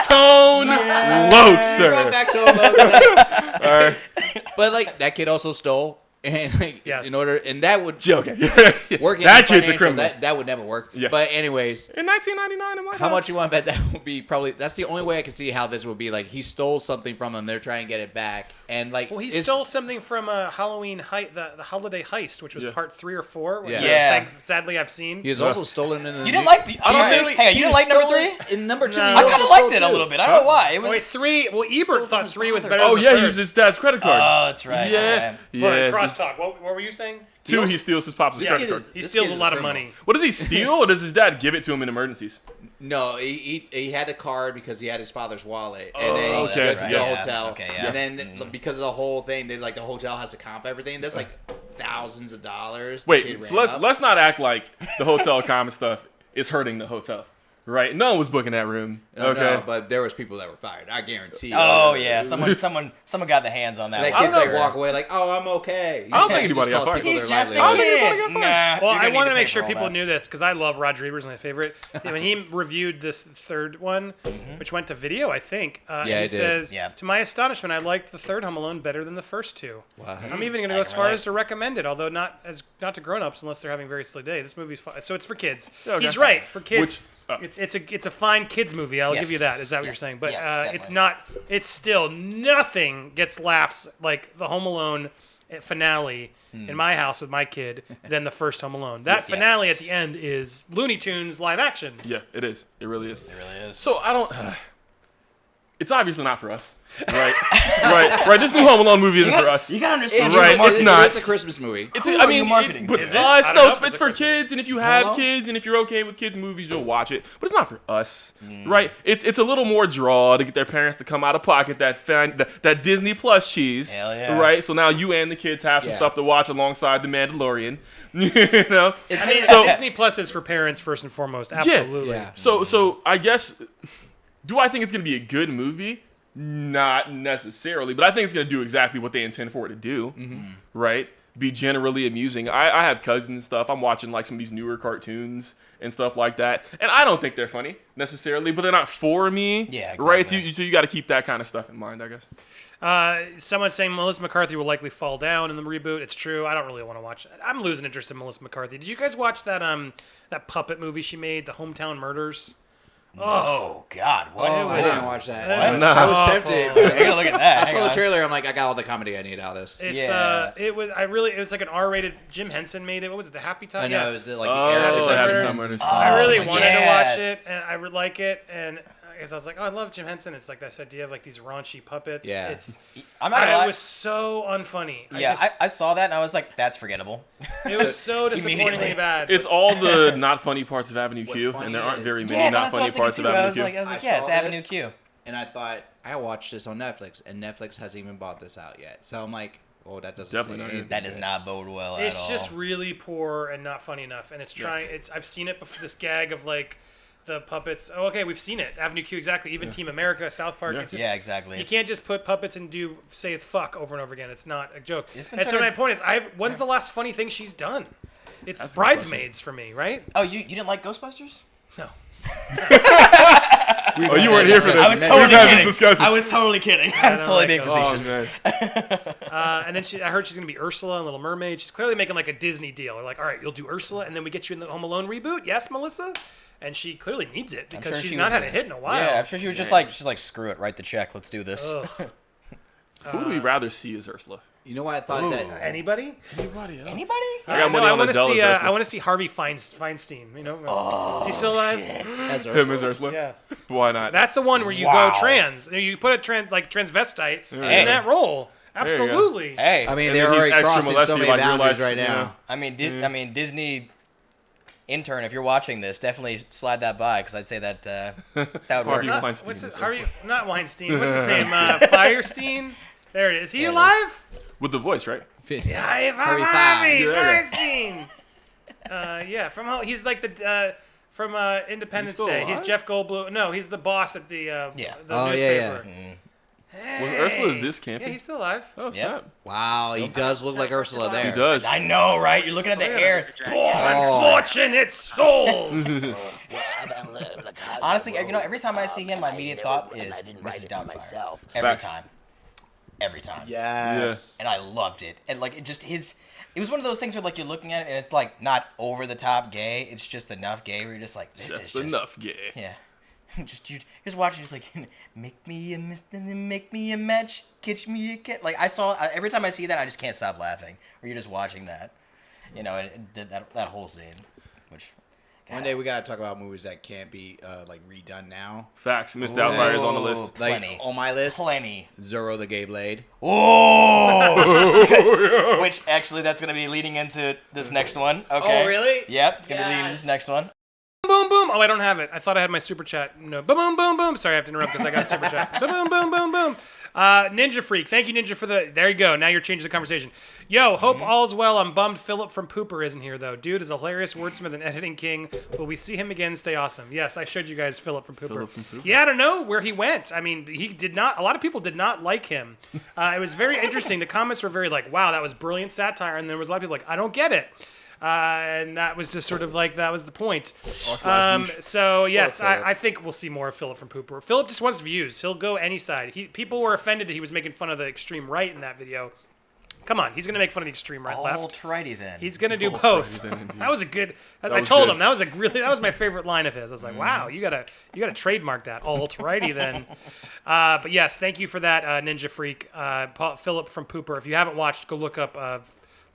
tone loc, Going sir. back to Logan. All right, But that kid also stole, and Yes. in order, and that would joking. work. That in kid's a financial, criminal. That would never work. Yeah. But anyways, In 1999, in my how house. much you want to bet that would be? Probably that's the only way I can see how this would be. He stole something from them. They're trying to get it back, and Well, he it's- stole something from Halloween the Holiday Heist, which was Yeah. part 3 or 4. Which Yeah. sadly I've seen. He was also stolen in the. You didn't like the... He literally- Hang on, he you didn't was like number stolen 3? In number 2, No. he I also kind of stole liked it a too. little bit. I don't know why. It was... Wait, 3. Well, Ebert thought 3 was father. better Oh than yeah, the he used first. his dad's credit card. Oh, that's right. yeah, Hold on, yeah. crosstalk. What were you saying? 2, he steals his pops' This credit kid card. is- He this steals kid a is lot of criminal. money. What does he steal, or does his dad give it to him in emergencies? No, he had a card because he had his father's wallet, and then he okay. went to the Yeah. hotel, Okay, yeah. and then because of the whole thing, they the hotel has to comp everything. That's thousands of dollars. The kid Wait, so ran let's up. let's not act like the hotel common stuff is hurting the hotel, right? No one was booking that room. No, Okay. no, but there was people that were fired. I guarantee. Oh, yeah. Someone got the hands on that That one. kid's walk away oh, I'm okay. I don't think He anybody just got calls fired. people He's their just a livelihood. kid. Nah. Well, You're I gonna want need to make pay sure for all people that. knew this because I love Roger Ebert's my favorite. When he reviewed this third one, which went to video, I think, Yeah, he it did. says, Yeah. to my astonishment, I liked the third Home Alone better than the first 2. What? I'm even going to go as far as to recommend it, although not to grown-ups unless they're having a very silly day. This movie's fun. So it's for kids. Okay. He's right, for kids. Which, It's a fine kids movie. I'll Yes. give you that. Is that what Yeah. you're saying? But Yes, it's definitely. not. It's still nothing gets laughs like the Home Alone finale in my house with my kid than the first Home Alone. That Yes. finale at the end is Looney Tunes live action. yeah, it is. It really is. It really is. So I don't. It's obviously not for us, right? right. This new Home Alone movie isn't for us. You gotta understand. Right, you're it's marketing- not. It's a Christmas movie. It's, Who I are mean, you marketing but to? Is it? us, I don't no, know it's, if it's it's for a Christmas- kids, and if you have Alone? kids, and if you're okay with kids' movies, you'll watch it. But it's not for us, right? It's a little more draw to get their parents to come out of pocket that Disney Plus cheese, Hell yeah. right? So now you and the kids have some Yeah. stuff to watch alongside The Mandalorian, you know? I mean, So- Disney Plus is for parents first and foremost. Absolutely. Yeah. So I guess, do I think it's gonna be a good movie? Not necessarily, but I think it's going to do exactly what they intend for it to do, right? Be generally amusing. I have cousins and stuff. I'm watching like some of these newer cartoons and stuff like that, and I don't think they're funny necessarily, but they're not for me. Yeah, right. exactly. So you got to keep that kind of stuff in mind, I guess. Someone's saying Melissa McCarthy will likely fall down in the reboot. It's true. I don't really want to watch it. I'm losing interest in Melissa McCarthy. Did you guys watch that that puppet movie she made, The Hometown Murders? Oh God! What? I didn't watch that. What? I was tempted. I gotta look at that. I saw the trailer. I'm like, I got all the comedy I need out of this. It's it was like an R-rated. Jim Henson made it. What was it? The Happy Time. I know. Yeah. It was like Oh, the era. It was like Happy Jim Time Henson's Murders. son. I really Oh, wanted to yeah. watch it, and I would like it, and I guess I was like, oh, I love Jim Henson. It's like this idea of like these raunchy puppets. Yeah. I'm not gonna lie. It was so unfunny. Yeah, I saw that and I was like, that's forgettable. It was so disappointingly Immediately. bad. It's all the not funny parts of Avenue What's Q, funny and there aren't is- very many Yeah, no, not that's what I funny was parts of thinking, too. Avenue Q. I was like, I yeah, saw it's Avenue this, Q. And I thought, I watched this on Netflix, and Netflix hasn't even bought this out yet. So I'm like, oh, that doesn't Definitely say not. anything That does good. not bode well at all. It's just really poor and not funny enough, and it's trying. I've seen it before. This gag of like the puppets. Oh, okay, we've seen it. Avenue Q, exactly. Even Team America, South Park. Yeah. It's just, Yeah, exactly. You can't just put puppets and say fuck over and over again. It's not a joke. It's been And so sort my of- point is, when's the last funny thing she's done? It's That's a good Bridesmaids for me, right? Oh, you didn't like Ghostbusters? No. Oh, you weren't here for this. I was We've totally had this kidding. discussion. I was totally kidding. I was don't totally like being those. facetious. Oh, man. And then I heard she's gonna be Ursula in Little Mermaid. She's clearly making like a Disney deal. They're like, all right, you'll do Ursula, and then we get you in the Home Alone reboot. Yes, Melissa. And she clearly needs it because sure she's she not was had a hit in a while. Yeah, I'm sure she was just like, she's like, screw it, write the check, let's do this. Ugh. Who would we rather see as Ursula? You know what I thought that? Anybody? Anybody else? Anybody? I got No, money I on want to Adele see. as Ursula. I want to see Harvey Feinstein. You know, is he still alive? As Him Ursula? as Ursula? Yeah, Why not? that's the one where you Wow. go trans. You put a transvestite in Hey. that role. you go. Absolutely. Hey, I mean, And they're then he's already extra crossing so molested many like real boundaries life, right you now. know? I mean, Disney intern, if you're watching this, definitely slide that by because I'd say that that would Harvey work. Weinstein What's it? is Harvey? Not Weinstein. What's his name? Firestein. There it is. Is he alive? With the voice, right? Yeah, Harvey Harvey Fein. Feinstein. Yeah, he's like the from Independence He's still Day. He's alive? Jeff Goldblum. No, he's the boss at the Yeah. the Oh, yeah, newspaper. Was Ursula this campy? Yeah, he's still alive. Oh, Yeah. snap. Wow, he does look like Ursula there. He does. I know, right? You're looking at the hair. Poor unfortunate souls. Honestly, every time I see him, my immediate thought is Mrs. Doubtfire. Facts. Every time. Yes. And I loved it. And like it was one of those things where like you're looking at it and it's like not over the top gay. It's just enough gay where you're just like, this is Just just enough gay. Yeah. You're just watching, just like, make me a mister, make me a match, catch me a cat. Like every time I see that, I just can't stop laughing. Or you're just watching that, and that whole scene, which. One day we gotta talk about movies that can't be like redone now. Facts. Miss Doubtfire is on the list. Like Plenty. on my list, Plenty. Zorro the Gay Blade. Oh! Which actually, that's gonna be leading into this next one. Okay. Oh, really? Yep, it's gonna be leading into Yes. this next one. Boom, boom. Oh, I don't have it. I thought I had my super chat. No. Boom, boom, boom, boom. Sorry, I have to interrupt because I got a super chat. Boom, boom, boom, boom, boom. Ninja Freak. Thank you, Ninja, for the... There you go. Now you're changing the conversation. Yo, hope all's well. I'm bummed Philip from Pooper isn't here, though. Dude is a hilarious wordsmith and editing king. Will we see him again? Stay awesome. Yes, I showed you guys Philip from Pooper. Philip from Pooper. Yeah, I don't know where he went. I mean, he did not... A lot of people did not like him. It was very interesting. The comments were very like, wow, that was brilliant satire. And there was a lot of people like, I don't get it. And that was just sort of like, that was the point. So, yes, I think we'll see more of Philip from Pooper. Philip just wants views. He'll go any side. People were offended that he was making fun of the extreme right in that video. Come on, he's going to make fun of the extreme right left. Alrighty then. He's going to do both. That was a good... I was told good. him, that was my favorite line of his. I was like, wow, you gotta trademark that. Alrighty then. But yes, thank you for that, Ninja Freak. Philip from Pooper. If you haven't watched, go look up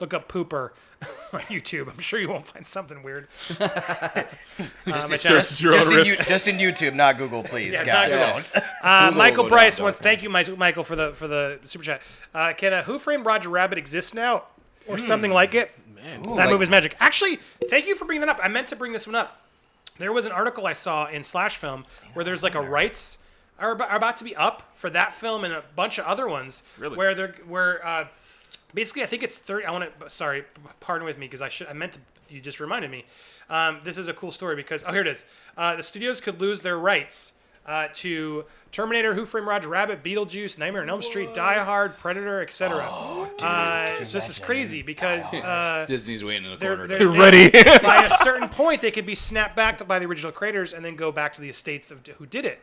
Pooper on YouTube. I'm sure you won't find something weird. Search your own risk. Just in YouTube, not Google, please. Yeah, God, not don't. Michael go Bryce down wants. dark Thank you, Michael, for the super chat. Can a Who Framed Roger Rabbit exist now, or something like it? That movie is magic. Actually, thank you for bringing that up. I meant to bring this one up. There was an article I saw in Slash Film where there's like a rights are about to be up for that film and a bunch of other ones. Really? Where basically I think it's 30. Sorry, pardon with me because I meant to. You just reminded me. This is a cool story because here it is. The studios could lose their rights to Terminator, Who Framed Roger Rabbit, Beetlejuice, Nightmare on Elm Street, Die Hard, Predator, etc. So this is crazy because Disney's waiting in the corner. they're Ready. by a certain point, they could be snapped back by the original creators and then go back to the estates of who did it.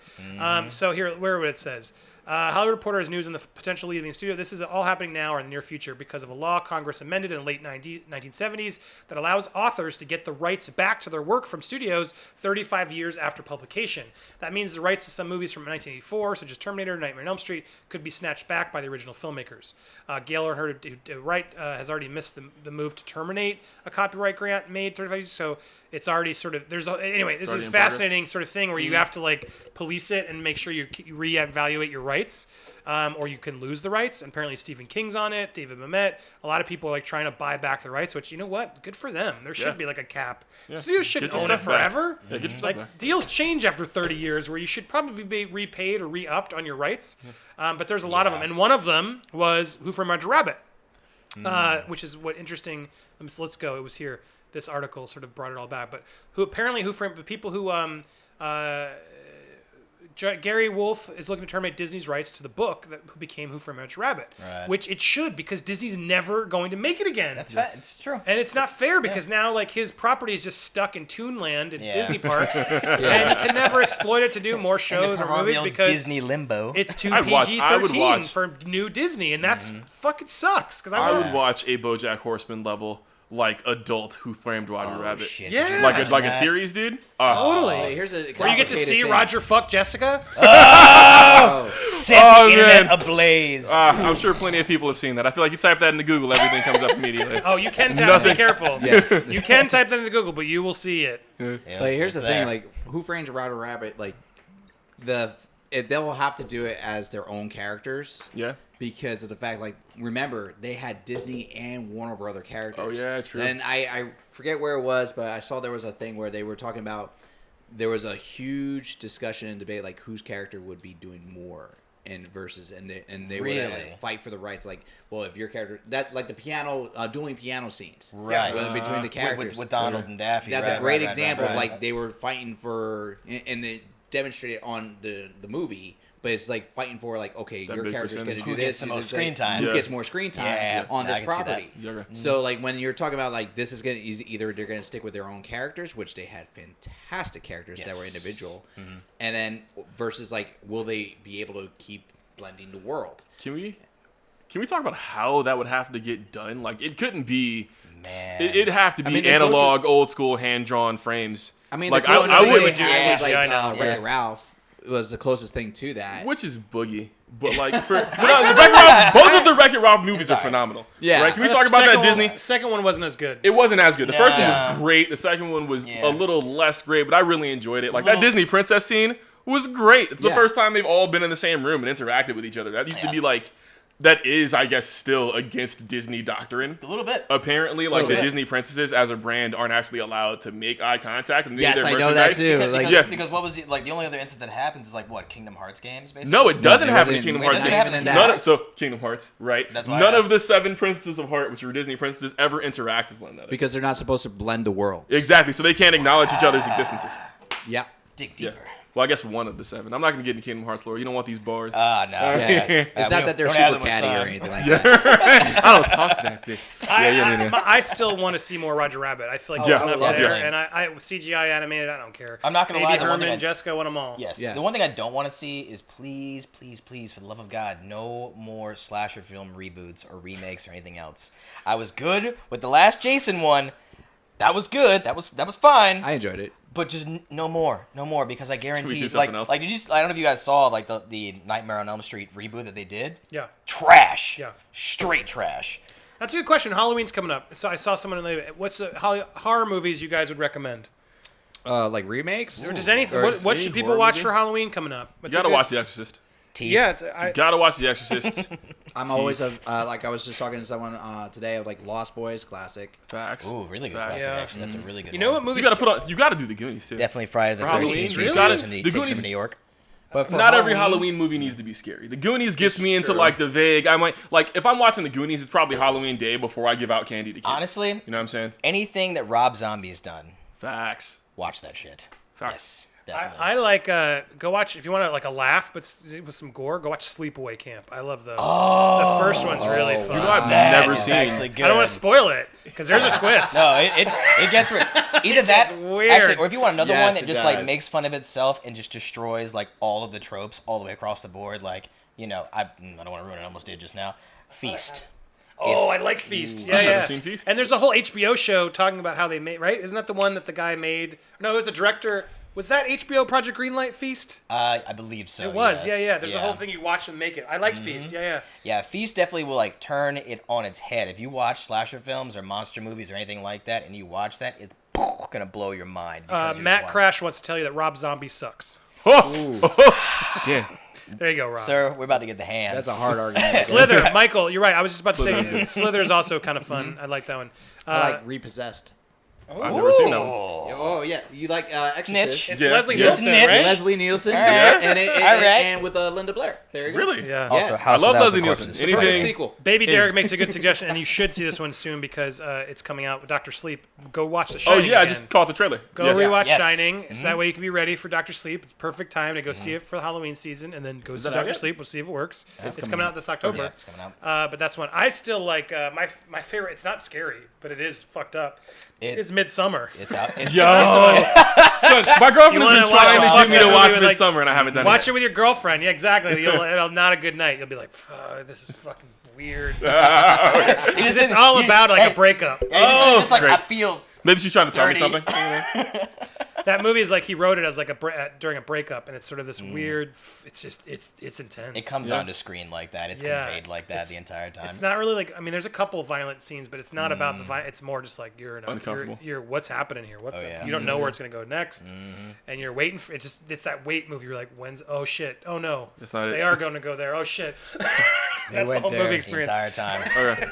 So here, where it says. Hollywood Reporter has news on the potential leaving the studio. This is all happening now or in the near future because of a law Congress amended in the late 1970s that allows authors to get the rights back to their work from studios 35 years after publication. That means the rights to some movies from 1984, such as Terminator, Nightmare on Elm Street, could be snatched back by the original filmmakers. Gail Earnhardt, who has already missed the move to terminate a copyright grant made 35 years. So it's already sort of anyway. This is a fascinating sort of thing where you have to like police it and make sure you reevaluate your rights, or you can lose the rights. And apparently Stephen King's on it, David Mamet. A lot of people are like trying to buy back the rights, which you know what, good for them. There should be like a cap. Studios shouldn't Get your own it stuff back. forever. Yeah, get your stuff Like back. deals change after 30 years, where you should probably be repaid or re-upped on your rights. But there's a lot of them, and one of them was Who Framed Roger Rabbit, which is what interesting. Let's go. It was here. This article sort of brought it all back. But Who Framed the people who Gary Wolf is looking to terminate Disney's rights to the book that became Who Framed Roger Rabbit, which it should, because Disney's never going to make it again. That's it's true. And it's not fair because now like his property is just stuck in Toonland in Disney parks, and he can never exploit it to do more shows or movies because Disney limbo. it's too I would PG-13 watch. for new Disney, and that's fucking sucks. Because I would watch a BoJack Horseman level like adult Who Framed Roger Rabbit. Shit. Yeah. Like a series, dude. Totally. Wait, here's a Where you get to see complicated thing. Roger fuck Jessica. Set Oh, the internet man. ablaze. I'm sure plenty of people have seen that. I feel like you type that into Google, everything comes up immediately. Oh, you can type. Nothing. Be careful. Yes. You can type that into Google, but you will see it. Yeah, Like here's the it's there. thing, like Who Framed Roger Rabbit, like they'll have to do it as their own characters. Yeah. Because of the fact, like, remember, they had Disney and Warner Brother characters. Oh, yeah, true. And I forget where it was, but I saw there was a thing where they were talking about, there was a huge discussion and debate, like, whose character would be doing more in versus, and they would Really? fight for the rights. Like, well, if your character, that, like the piano, dueling piano scenes. Right. Between the characters. With Donald and Daffy. That's right, a great right, example. right, right. Like, they were fighting for, and it demonstrated on the movie. But it's like fighting for, like, okay, That your big character's going to percentage. do Who this. gets the who most does screen that, time. Who Yeah. gets more screen time Yeah, on I this can see that. property. Yeah. So, like, when you're talking about, like, this is going to either they're going to stick with their own characters, which they had fantastic characters that were individual, and then versus, like, will they be able to keep blending the world? Can we talk about how that would have to get done? Like, it couldn't be. Man. It'd have to be I mean, the analog, old school, hand drawn frames. I mean, like the closest I thing would they do had was, like, CGI now. Wreck-It Ralph was the closest thing to that. which is boogie. But like for both of the Wreck-It Ralph movies are phenomenal. Yeah. Right? Can we The talk about that second Disney? Second one wasn't as good. It wasn't as good. The first one No. was great. The second one was Yeah. a little less great, but I really enjoyed it. Like that Disney princess scene was great. It's the Yeah. first time they've all been in the same room and interacted with each other. That used to be like, that is, I guess, still against Disney doctrine. A little bit. Apparently, like the bit. Disney princesses as a brand aren't actually allowed to make eye contact. And Yes, their I know that merchandise. too. Because, Like, because, Yeah. because what was like the only other incident that happens is like what Kingdom Hearts games basically. No, it doesn't it happen in wasn't- Kingdom wait, Hearts. not games. even in None that. So Kingdom Hearts, right? That's why I None of asked. the 7 princesses of Heart, which were Disney princesses, ever interact with one another. Because they're not supposed to blend the worlds. Exactly, so they can't acknowledge each other's existences. Yeah. Dig Yeah. deeper. Well, I guess one of the 7. I'm not gonna get into Kingdom Hearts lore. You don't want these bars. No. Yeah. It's we not don't- that they're don't have super that much catty or time. anything like that. I don't talk to that bitch. Yeah. I still want to see more Roger Rabbit. I feel like Yeah. there's enough I would there, love and I CGI animated. I don't care. I'm not gonna Baby lie, the one Herman, thing I- Jessica, I want them all. Yes. Yes. The one thing I don't want to see is please, for the love of God, no more slasher film reboots or remakes or anything else. I was good with the last Jason one. That was good. That was fine. I enjoyed it. But just no more, because I guarantee, do like, something else? like did you? I don't know if you guys saw like the Nightmare on Elm Street reboot that they did. Yeah. Trash. Yeah. Straight trash. That's a good question. Halloween's coming up. So I saw someone in the. What's the horror movies you guys would recommend? Like remakes? Or does anything? Or What is should any people horror watch movie? for Halloween coming up? You gotta watch The Exorcist. Teeth. Yeah, You gotta watch The Exorcist. I'm always like I was just talking to someone today of like Lost Boys classic. Facts. Ooh, really good Facts. classic. Yeah. Actually, that's a really good. you know what one. movie? You gotta put on. You gotta do the Goonies too. Definitely Friday the For Halloween, 13th. you Takes gotta- them to the takes them Goonies- to New York. But for Not every Halloween- Halloween movie needs to be scary. The Goonies gets me into true. like the vague. I might like if I'm watching the Goonies, it's probably Halloween day before I give out candy to kids. Honestly, you know what I'm saying? anything that Rob Zombie's done, Facts. watch that shit. Facts. Definitely. I like go watch if you want to like a laugh, but with some gore. Go watch Sleepaway Camp. I love those. The first one's really fun. You know, I've That never is seen. actually good. I don't want to spoil it because there's a twist. No, it gets either that weird. actually, or if you want another Yes, one that it just does. like makes fun of itself and just destroys like all of the tropes all the way across the board. Like I don't want to ruin it. I almost did just now. Feast. Oh, I like Feast. Yeah, I've never yeah. seen Feast. And there's a whole HBO show talking about how they made. Right? Isn't that the one that the guy made? No, it was the director. Was that HBO Project Greenlight Feast? I believe so. It was. yes. Yeah. There's a whole thing you watch and make it. I like Feast. Yeah. Yeah, Feast definitely will like turn it on its head. If you watch slasher films or monster movies or anything like that, and you watch that, it's gonna blow your mind. because you're Matt just Crash wants to tell you that Rob Zombie sucks. Damn. There you go, Rob. Sir, we're about to get the hands. That's a hard argument. Slither, Michael, you're right. I was just about to say Slither is also kind of fun. I like that one. I like Repossessed. I've never seen that one. Oh yeah, you like Exorcist? It's Yeah. Leslie Yeah. Nielsen, Snitch. right? Leslie Nielsen, All right. and with Linda Blair. There you go. Really? Yeah. Also, Yes. House I love of Leslie 1,000 Nielsen. Corpses. Anything- Perfect sequel. Baby Derek makes a good suggestion, and you should see this one soon because it's coming out with Dr. Sleep. Go watch The Oh Shining yeah, I again. just caught the trailer. Go yeah. rewatch Yes. Shining, so that way you can be ready for Dr. Sleep. It's perfect time to go see it for the Halloween season, and then go see that out Dr. yet? Sleep. We'll see if it works. It's coming coming out. out this October. Yeah, it's coming out. But that's one I still like. My favorite. It's not scary, but it is fucked up. It- It's Midsummer. It's out. It's Yo, son, my girlfriend You has wanna been watch trying a to fucking get me to movie watch with, like, Midsummer, and I haven't done Watch it. it with your girlfriend. Yeah, exactly. It'll not a good night. You'll be like, this is fucking weird. It Because it's all about like a breakup. Oh, just like great. I feel. Maybe she's trying to tell me Dirty. something. That movie is like he wrote it as like during a breakup, and it's sort of this weird. It's just it's intense. It comes Yeah. onto screen like that. It's Yeah. conveyed like that the entire time. It's not really like there's a couple violent scenes, but it's not about the violence. It's more just like you're Uncomfortable. you're what's happening here. What's Oh, up? yeah. You don't know where it's gonna go next, and you're waiting for it. It's that wait movie. You're like, when's oh shit, oh no, That's not they it. are going to go there. Oh shit, that's the went whole there. movie The experience. the entire time. Okay.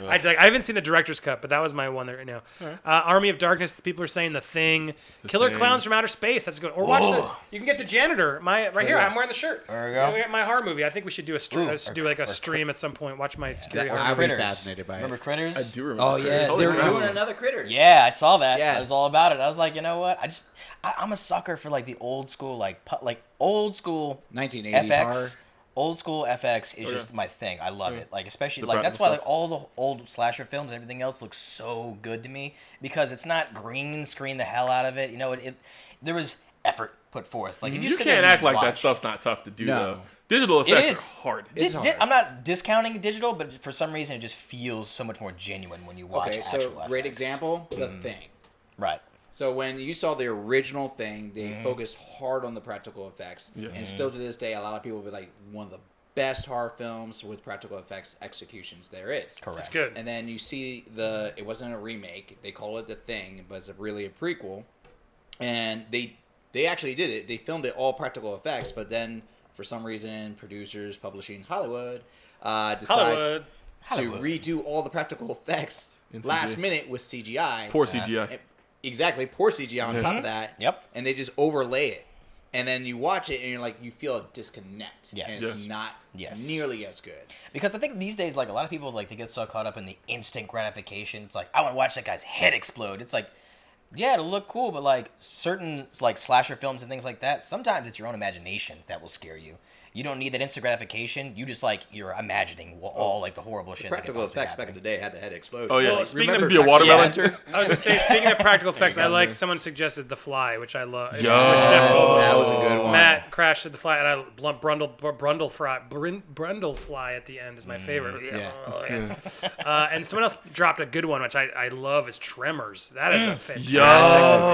I haven't seen the director's cut, but that was my one there. Army of Darkness. People are saying The Thing, Killer Thing. Clowns from Outer Space. That's good. Or watch you can get The Janitor. Right here. I'm wearing the shirt. There we go. Yeah, my horror movie. I think we should do Ooh, do like a stream at some point. Watch my scary horror. I'd be Critters. fascinated by Remember it. Critters? I do remember. Oh yeah, Critters. they were Holy doing crap. another Critters. Yeah, I saw that. I Yes. was all about it. I was like, you know what? I'm a sucker for like the old school, like old school 1980s FX. horror. Old school FX is Okay. just my thing. I love it. Like especially The like that's why practical like all the old slasher films and everything else looks so good to me because it's not green screen the hell out of it. You know, there was effort put forth. Like if You sit there can't and act like that watch- stuff's not tough to do No. though. Digital effects is. are hard. It's hard. I'm not discounting digital, but for some reason it just feels so much more genuine when you watch. Okay, so actual great FX. example, The Thing. Right. So when you saw the original Thing, they focused hard on the practical effects, Yeah. and still to this day, a lot of people will be like one of the best horror films with practical effects executions there is. Correct. It's good. And then you see it wasn't a remake. They call it The Thing, but it's really a prequel. And they actually did it. They filmed it all practical effects, but then for some reason, producers, publishing Hollywood, decides Hollywood. to redo all the practical effects In last CGI. minute with CGI. Poor CGI. And- Exactly, poor CGI on top of that. Yep. And they just overlay it. And then you watch it and you're like, you feel a disconnect. Yes. And it's Yes. not Yes. nearly as good. Because I think these days, like a lot of people, like they get so caught up in the instant gratification. It's like I want to watch that guy's head explode. It's like, yeah, it'll look cool, but like certain like slasher films and things like that, sometimes it's your own imagination that will scare you. You don't need that instant gratification. You just like you're imagining all like the horrible shit. Practical that can effects back in the day had the head explode. Oh, yeah. Well, speaking remember of Be a Texas watermelon? Ranger? I was gonna say, speaking of practical effects, I go, like man. someone suggested The Fly, which I love. Yo. Yes, that was a good one. Matt crashed at The Fly, and I Brundle Fly at the end is my favorite. Yeah. And someone else dropped a good one, which I love, is Tremors. That is a fantastic Yo.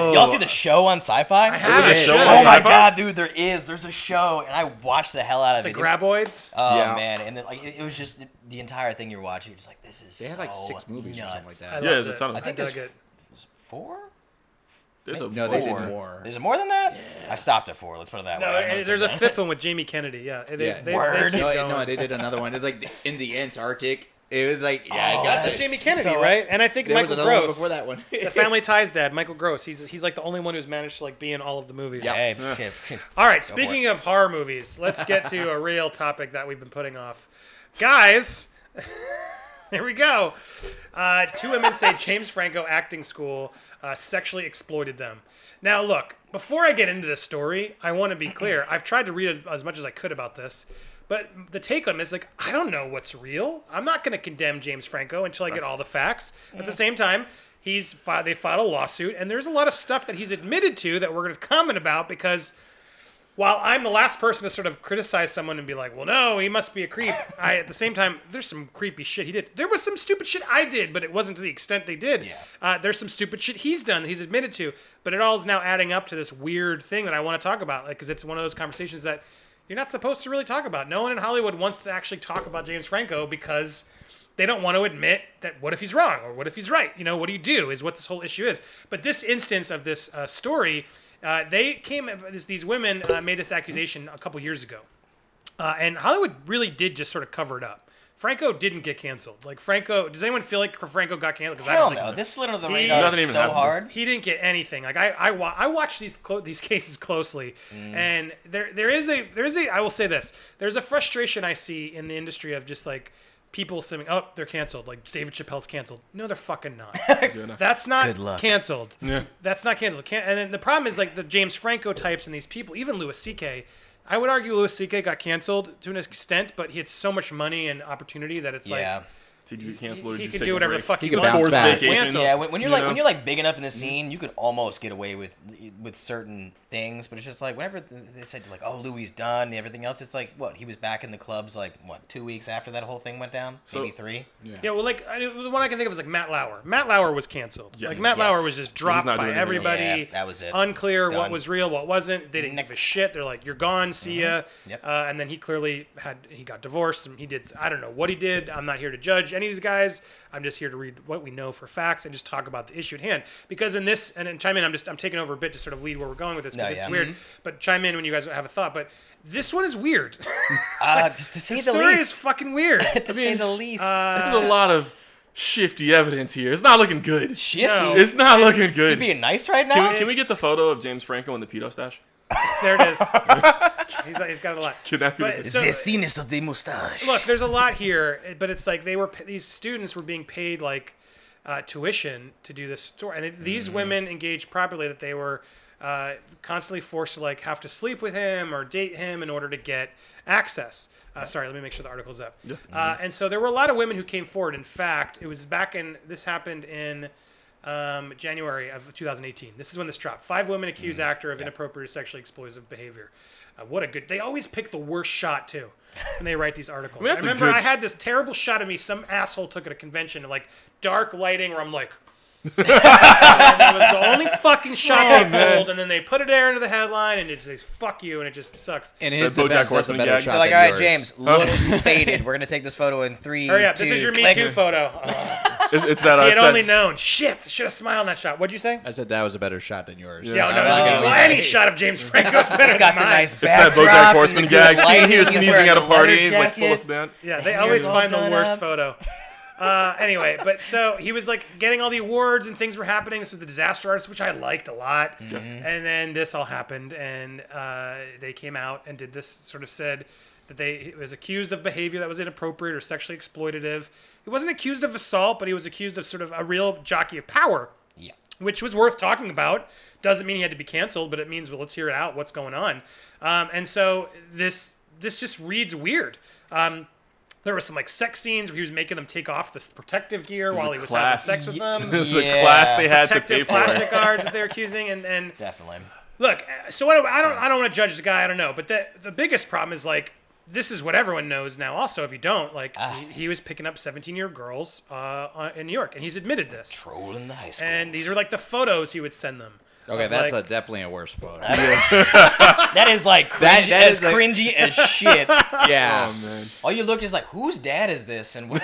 movie. Y'all see the show on Sci-Fi? I have There's it. a show Shit. on Oh my Sci-Fi? god, dude, there's a show, and I watched the hell out of The it. Graboids. Oh Yeah. man, and then like it was just the entire thing you're watching. You're just like, this is. They had like so 6 movies or something like nuts. that. I Yeah, loved there's a it. ton of I think I there's dug it. 4. There's a No, they did Four. more. There's more than that. I stopped at 4. Let's put it that No, way. I know and it's there's a something. fifth one with Jamie Kennedy. Yeah, they Word. keep going. No, they did another one. It's like in the Antarctic. It was like, yeah, I got That's this. Jamie Kennedy, So- right? And I think There was Michael another one Gross, before that one. the Family Ties dad, Michael Gross. He's like the only one who's managed to like be in all of the movies. Yeah. Hey, All right, for speaking of horror movies, let's get to a real topic that we've been putting off. Guys, here we go. 2 women say James Franco acting school sexually exploited them. Now, look, before I get into this story, I want to be clear. I've tried to read as much as I could about this, but the take on it is like, I don't know what's real. I'm not going to condemn James Franco until I get all the facts. At the same time, they filed a lawsuit, and there's a lot of stuff that he's admitted to that we're going to comment about because while I'm the last person to sort of criticize someone and be like, well, no, he must be a creep, at the same time, there's some creepy shit he did. There was some stupid shit I did, but it wasn't to the extent they did. Yeah. There's some stupid shit he's done that he's admitted to, but it all is now adding up to this weird thing that I want to talk about, because it's one of those conversations that you're not supposed to really talk about. No one in Hollywood wants to actually talk about James Franco because they don't want to admit that what if he's wrong or what if he's right? What do you do is what this whole issue is. But this instance of this story, these women made this accusation a couple years ago. And Hollywood really did just sort of cover it up. Franco didn't get canceled. Like Franco, does anyone feel like Franco got canceled? Because I don't think this slid under the radar so hard. He didn't get anything. Like I watch these cases closely, and there is a I will say this. There's a frustration I see in the industry of just like people saying, oh, they're canceled. Like David Chappelle's canceled. No, they're fucking not. That's not canceled. Yeah. That's not canceled. And then the problem is like the James Franco types and these people, even Louis C.K., I would argue Louis C.K. got canceled to an extent, but he had so much money and opportunity that it's like Did you cancel or he did can you do whatever the fuck He he can wants. bounce back. Yeah, when you're like big enough in the scene, you could almost get away with certain things, but it's just like whenever they said like, oh, Louis done and everything else, it's like what, he was back in the clubs like what, 2 weeks after that whole thing went down, maybe 3. Yeah, well, like the one I can think of is like Matt Lauer. Matt Lauer was canceled. Yes. Like Matt Lauer was just dropped by everybody. Yeah, that was it. Unclear Done. what was real, what wasn't. They didn't give a shit. They're like, you're gone. See ya. Yep. And then he clearly he got divorced and he did. I don't know what he did. I'm not here to judge any of these guys. I'm just here to read what we know for facts and just talk about the issue at hand. Because in this, and then chime in, I'm taking over a bit to sort of lead where we're going with this because it's weird. But chime in when you guys have a thought. But this one is weird. To say the the story least. is fucking weird. To say the least. There's a lot of shifty evidence here. It's not looking good. Shifty? No. It's not looking You good. being nice right now? Can we get the photo of James Franco in the pedo stash? There it is. He's got a lot. Can that be But, the- so, The thinness of the mustache. look, there's a lot here, but it's like these students were being paid like tuition to do this story, and these women engaged properly that they were constantly forced to like have to sleep with him or date him in order to get access. Sorry, let me make sure the article's up. Yeah. And so there were a lot of women who came forward. In fact, it was this happened in January of 2018. This is when this dropped. 5 women accuse actor of inappropriate sexually exploitive behavior. They always pick the worst shot too when they write these articles. I remember I had this terrible shot of me some asshole took at a convention, like dark lighting where I'm like, and it was the only fucking shot they pulled, and then they put it there into the headline, and it says "fuck you," and it just sucks. In his The BoJack defense, that's a Horseman better gag. shot So like, than all right, yours. James, look faded. We're gonna take this photo in 3. Hurry up! This 2, is your Me click. Too photo. It's that. He had it's only that known. Shit! Should have smiled on that shot. What'd you say? I said that was a better shot than yours. Yeah, I'm no, not gonna lie. any shot of James Franco's better He's got than the mine. nice it's that backdrop. BoJack and Horseman the gag. good See him lighting. here He's sneezing wearing at a the party. leather He's like full jacket. of that. Yeah, they always all find the done worst up. photo. Anyway, but so he was like getting all the awards and things were happening. This was the Disaster Artist, which I liked a lot. And then this all happened, and they came out and did this. Sort of said that he was accused of behavior that was inappropriate or sexually exploitative. He wasn't accused of assault, but he was accused of sort of a real jockey of power. Yeah. Which was worth talking about. Doesn't mean he had to be canceled, but it means, well, let's hear it out. What's going on? And so this just reads weird. There were some like sex scenes where he was making them take off this protective gear while he was having sex with them. This is a class they had to pay Protective for. plastic guards that they're accusing, and Definitely. look. So I don't want to judge the guy. I don't know, but the biggest problem is like this is what everyone knows now. Also, if you don't, like he was picking up 17-year-old girls in New York, and he's admitted this. Trolling the high school. And these are like the photos he would send them. Okay, of, that's like, definitely a worse photo. That is like cringy, That is like- cringy as shit. Yeah. Oh man. All you look is like, whose dad is this? And Is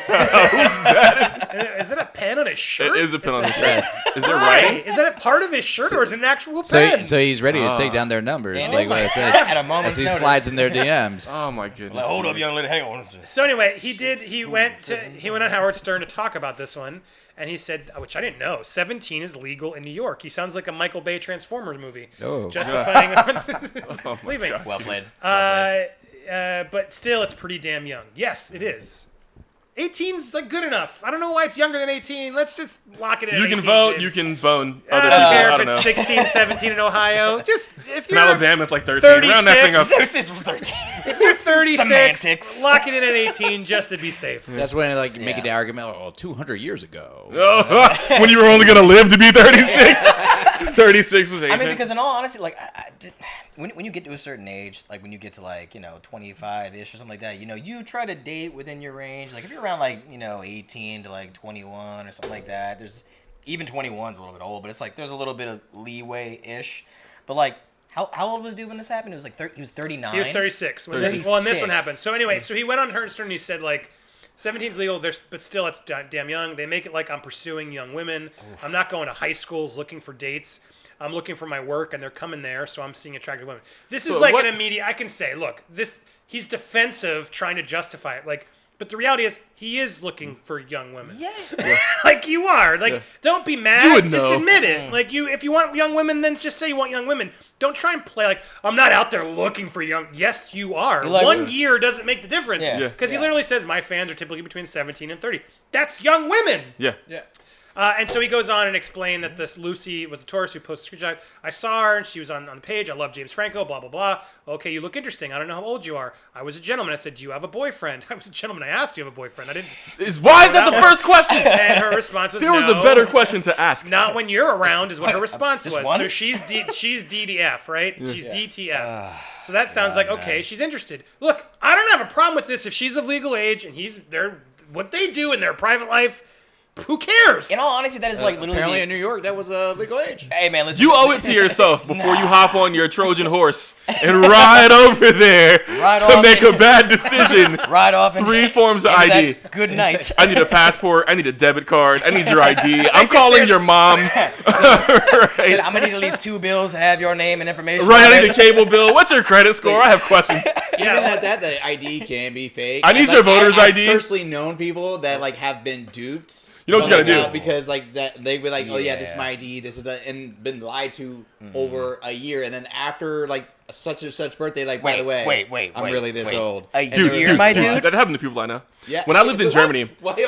it a pen on his shirt? It is a pen on the shirt. Yes. Is there Why? writing? Is that a part of his shirt or is it an actual pen? So he's ready to take down their numbers, Damn like it. what it At says a moment's as he notice. slides in their DMs. Oh my goodness. like, hold up, young lady, hang on. So anyway, he went on Howard Stern to talk about this one, and he said, which I didn't know, 17 is legal in New York. He sounds like a Michael Bay Transformers movie, Oh. justifying Oh my sleeping. God. Well played. But still, it's pretty damn young. Yes, it is. 18's like good enough. I don't know why it's younger than 18. Let's just lock it in. You at can 18, vote. James. You can bone I other don't people. care I if don't know. it's 16, 17 in Ohio. Just if In you're Alabama, it's like 13. Round that thing up. if you're 36, Semantics. lock it in at 18 just to be safe. That's when like making the argument. Oh, 200 years ago. When you were only gonna live to be 36. 36 was 18. I mean, because in all honesty, like, when you get to a certain age, like when you get to like 25-ish or something like that, you try to date within your range. Like if you're around like 18 to like 21 or something like that, there's even 21's a little bit old, but it's like there's a little bit of leeway-ish. But like, how old was dude when this happened? It was like he was 39. He was 36 when this one happened. So anyway, so he went on Hurt and Stern and he said like 17's legal, but still it's damn young. They make it like I'm pursuing young women. Oof. I'm not going to high schools looking for dates. I'm looking for my work, and they're coming there, so I'm seeing attractive women. This is like an immediate. I can say, look, he's defensive, trying to justify it. Like, but the reality is, he is looking for young women. Yeah. Like you are. Like, don't be mad. You would just know. admit it. Like if you want young women, then just say you want young women. Don't try and play like I'm not out there looking for young. Yes, you are. Like, 1 year doesn't make the difference. Yeah. Because he literally says my fans are typically between 17 and 30. That's young women. Yeah. And so he goes on and explained that this Lucy was a tourist who posted a screenshot. I saw her and she was on the page. I love James Franco, blah, blah, blah. Okay, you look interesting. I don't know how old you are. I was a gentleman. I said, do you have a boyfriend? I was a gentleman. I asked, do you have a boyfriend? I didn't. Why is that the first question? And her response was There was no. a better question to ask. Not when you're around is what her response was. one? So she's DDF, right? She's DTF. So that sounds like, okay, she's interested. Look, I don't have a problem with this if she's of legal age and what they do in their private life. Who cares? In all honesty, that is like literally. Apparently in New York, that was legal age. Hey man, listen. You owe it to yourself before you hop on your Trojan horse and ride over there to make a bad decision. Ride off. 3 forms of ID. Good night. I need a passport. I need a debit card. I need your ID. I'm calling your mom. Said, Right. I'm gonna need at least 2 bills, have your name and information. Right, I need a cable bill. What's your credit score? I have questions. Even at that, the ID can be fake. I need your voter's I've ID. personally known people that like have been duped. You know what you gotta do. Because like that they were like, oh yeah, this is my ID, this is that, and been lied to over a year, and then after like such and such birthday, like by the way, wait, I'm really this old. A Dude, year, my dude. that happened to people I know. Yeah. When I lived in Germany. What?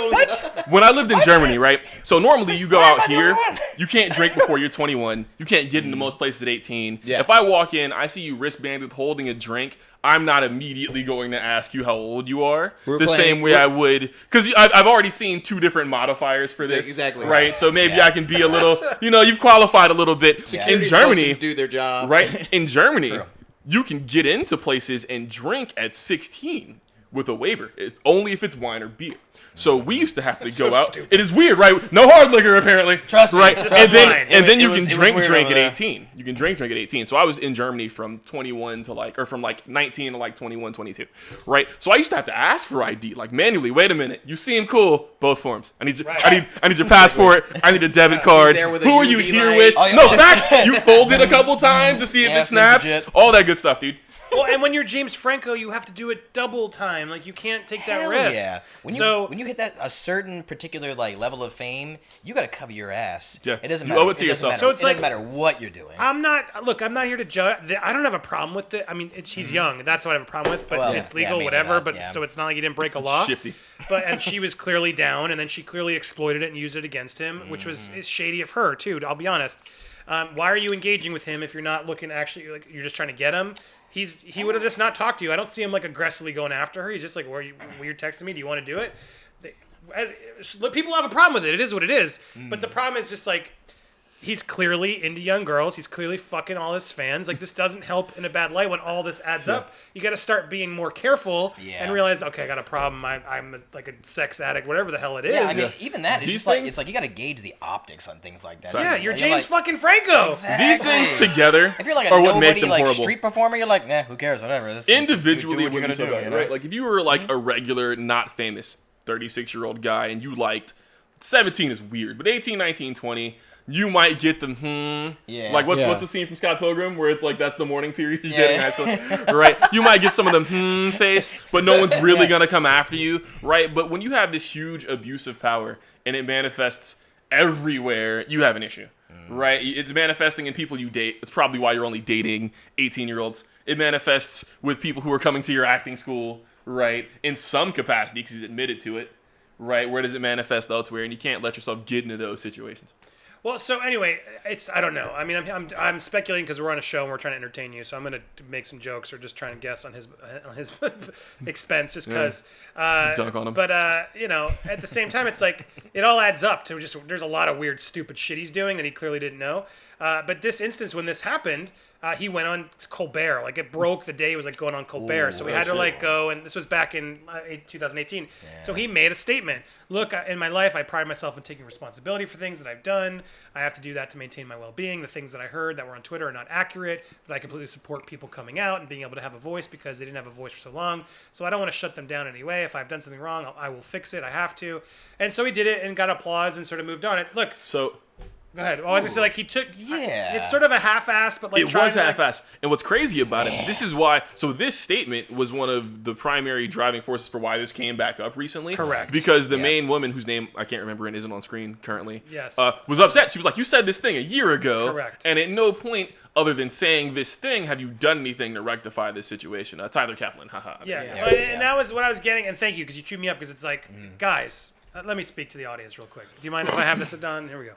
When I lived in Germany, right? So normally you go out here, you can't drink before you're 21. You can't get into most places at 18. Yeah. If I walk in, I see you wristbanded holding a drink, I'm not immediately going to ask you how old you are. Same way I would, because I've already seen 2 different modifiers for this. Exactly. Right? So maybe I can be a little, you've qualified a little bit. Security's In Germany, supposed to do their job. right? In Germany, you can get into places and drink at 16 with a waiver, only if it's wine or beer. So we used to have to go out. stupid. It is weird, right? No hard liquor, apparently. Trust me, right? just And then, wine. and then you It can was drink weird at over there. 18. You can drink at 18. So I was in Germany from 21 to or from 19 to 21, 22, right? So I used to have to ask for ID, like manually. Wait a minute, you seem cool. Both forms. I need your, I need your passport. I need a debit card. there with a Who are you UV here light. with? Oh, yeah. No facts. You folded a couple times to see if Yeah, it snaps. legit. All that good stuff, dude. Well, and when you're James Franco, you have to do it double time. Like you can't take that Hell risk. yeah. When you hit a certain particular like level of fame, you gotta cover your ass. Yeah. It doesn't You matter. owe it to yourself. Matter. So it's it like- doesn't matter what you're doing. I'm not here to judge. I don't have a problem with it. I mean, he's young. That's what I have a problem with. But Well, it's yeah, legal, maybe whatever. that, But yeah. so it's not like he didn't break a law. Shifty. And she was clearly down, and then she clearly exploited it and used it against him, which was is shady of her too. I'll be honest. Why are you engaging with him if you're not looking actually like you're just trying to get him? He would have just not talked to you. I don't see him like aggressively going after her. He's just like, "Were you texting me? Do you want to do it?" People have a problem with it. It is what it is. But the problem is just like he's clearly into young girls. He's clearly fucking all his fans. Like this doesn't help in a bad light when all this adds up. You got to start being more careful and realize, okay, I got a problem. I'm like a sex addict, whatever the hell it is. Yeah, I mean, even that is These just like things- it's like you gotta gauge the optics on things like that. Yeah, you're Like, James fucking Franco. Exactly. These things together If you're like a are what make nobody them like horrible. street performer, you're like, who cares, whatever. This, Individually, do it what you wouldn't be gotta so do, bad, you know? right? Like if you were like a regular, not famous 36-year-old guy and you liked 17 is weird, but 18, 19, 20, you might get the Yeah. Like what's the scene from Scott Pilgrim where it's like that's the morning period you're dating high school, right? You might get some of the face, but no one's really gonna come after you, right? But when you have this huge abuse of power and it manifests everywhere, you have an issue, right? It's manifesting in people you date. It's probably why you're only dating 18-year-olds. It manifests with people who are coming to your acting school, right? In some capacity, because he's admitted to it. right? Where does it manifest elsewhere? And you can't let yourself get into those situations. Well, so anyway, I don't know. I mean, I'm speculating because we're on a show and we're trying to entertain you. So I'm gonna make some jokes or just try and guess on his expense, just because. Dunk on him. But at the same time, it's like it all adds up to just there's a lot of weird, stupid shit he's doing that he clearly didn't know. But this instance, when this happened, he went on Colbert. Like it broke the day he was like going on Colbert. So we had to like go, and this was back in 2018. Yeah. So he made a statement. Look, in my life, I pride myself in taking responsibility for things that I've done. I have to do that to maintain my well-being. The things that I heard that were on Twitter are not accurate, but I completely support people coming out and being able to have a voice because they didn't have a voice for so long. So I don't want to shut them down anyway. If I've done something wrong, I will fix it. I have to. And so he did it and got applause and sort of moved on. It. Look. So. Go ahead. Well, I was gonna say, like, he took. Yeah. It's sort of a half-ass, but like. It was half-ass. And what's crazy about it, this is why. So this statement was one of the primary driving forces for why this came back up recently. Correct. Because the main woman, whose name I can't remember and isn't on screen currently, yes, was upset. She was like, "You said this thing a year ago." Correct. And at no point, other than saying this thing, have you done anything to rectify this situation? Tyler Kaplan, haha. Yeah. And that was what I was getting. And thank you, because you chewed me up, because it's like, guys. Let me speak to the audience real quick. Do you mind if I have this done? Here we go.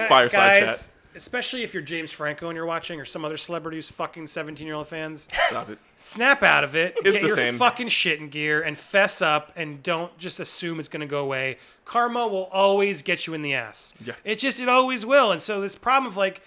Fireside guys, chat. Especially if you're James Franco and you're watching, or some other celebrity who's fucking 17-year-old fans. Stop it. Snap out of it. It's get the your same. fucking shit in gear and fess up, and don't just assume it's going to go away. Karma will always get you in the ass. Yeah. It always will. And so this problem of like,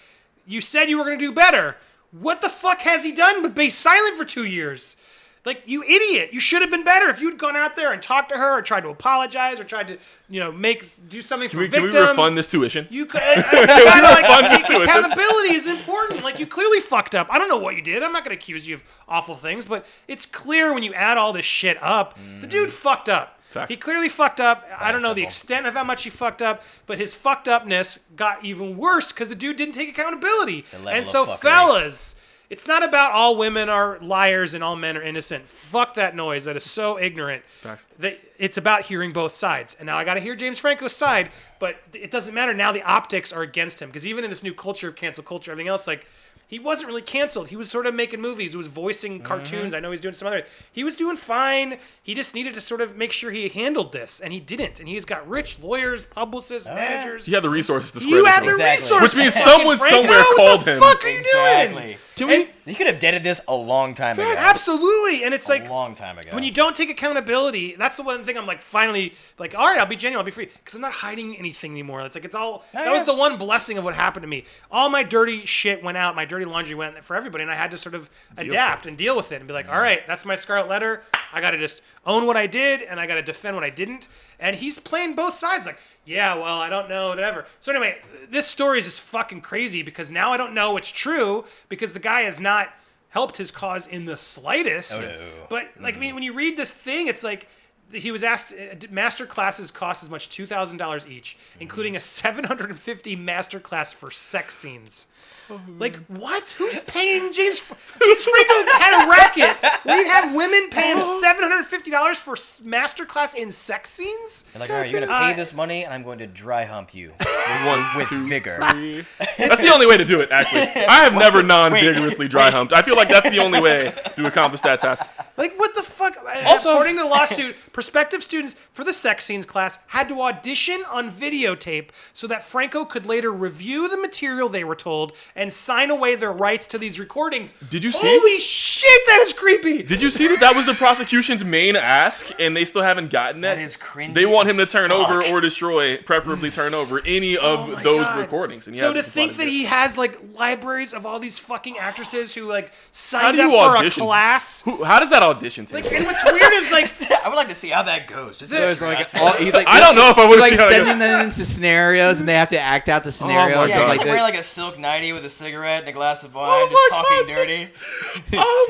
you said you were going to do better. What the fuck has he done but be silent for 2 years? Like, you idiot. You should have been better if you'd gone out there and talked to her or tried to apologize or tried to, do something for victims. Can we refund this tuition? You gotta, take accountability is important. Like, you clearly fucked up. I don't know what you did. I'm not going to accuse you of awful things, but it's clear when you add all this shit up, the dude fucked up. Fact. He clearly fucked up. I don't know the extent of how much he fucked up, but his fucked upness got even worse because the dude didn't take accountability. And so, fellas... It's not about all women are liars and all men are innocent. Fuck that noise. That is so ignorant. It's about hearing both sides. And now I got to hear James Franco's side, but it doesn't matter. Now the optics are against him, because even in this new culture of cancel culture, everything else, like, he wasn't really canceled. He was sort of making movies. He was voicing cartoons. I know he's doing some other. He was doing fine. He just needed to sort of make sure he handled this, and he didn't. And he's got rich lawyers, publicists, managers. He had the resources to spread You had the the resources. Which means someone somewhere called him. What the fuck are you doing? Can we? He could have deaded this a long time ago. Absolutely. And it's like a long time ago. When you don't take accountability, that's the one thing I'm like finally like, all right, I'll be genuine, I'll be free, because I'm not hiding anything anymore. It's like it's all that was the one blessing of what happened to me. All my dirty shit went out, my dirty laundry went for everybody, and I had to sort of adapt and deal with it and be like, all right, that's my scarlet letter. I got to just own what I did, and I got to defend what I didn't. And he's playing both sides, like, yeah, well, I don't know, whatever. So anyway, this story is just fucking crazy, because now I don't know it's true, because the guy has not helped his cause in the slightest. Oh, no. But like, I mean, when you read this thing, it's like he was asked, master classes cost as much $2,000 each, including a $750 master class for sex scenes. Like, what? Who's paying James Franco had a racket where he'd have women pay him $750 for masterclass in sex scenes? You're like, all right, you're going to pay this money, and I'm going to dry hump you with vigor. That's the only way to do it, actually. I have never non-vigorously dry humped. I feel like that's the only way to accomplish that task. Like, what the fuck? Also, according to the lawsuit, prospective students for the sex scenes class had to audition on videotape so that Franco could later review the material they were told and sign away their rights to these recordings. Did you see? Holy shit, that is creepy. Did you see that was the prosecution's main ask, and they still haven't gotten that? That is cringy. They want him to turn over or destroy, preferably turn over, any of those recordings. And so to think that he has, like, libraries of all these fucking actresses who, like, signed how do you up audition? For a class. How does that audition take? Like, and what's weird is, like... I would like to see how that goes. Just so it's like, he's like, I don't know if I would like see how sending them into scenarios, and they have to act out the scenario. Yeah, like he's wearing like a silk nightie with a cigarette and a glass of wine, just talking dirty.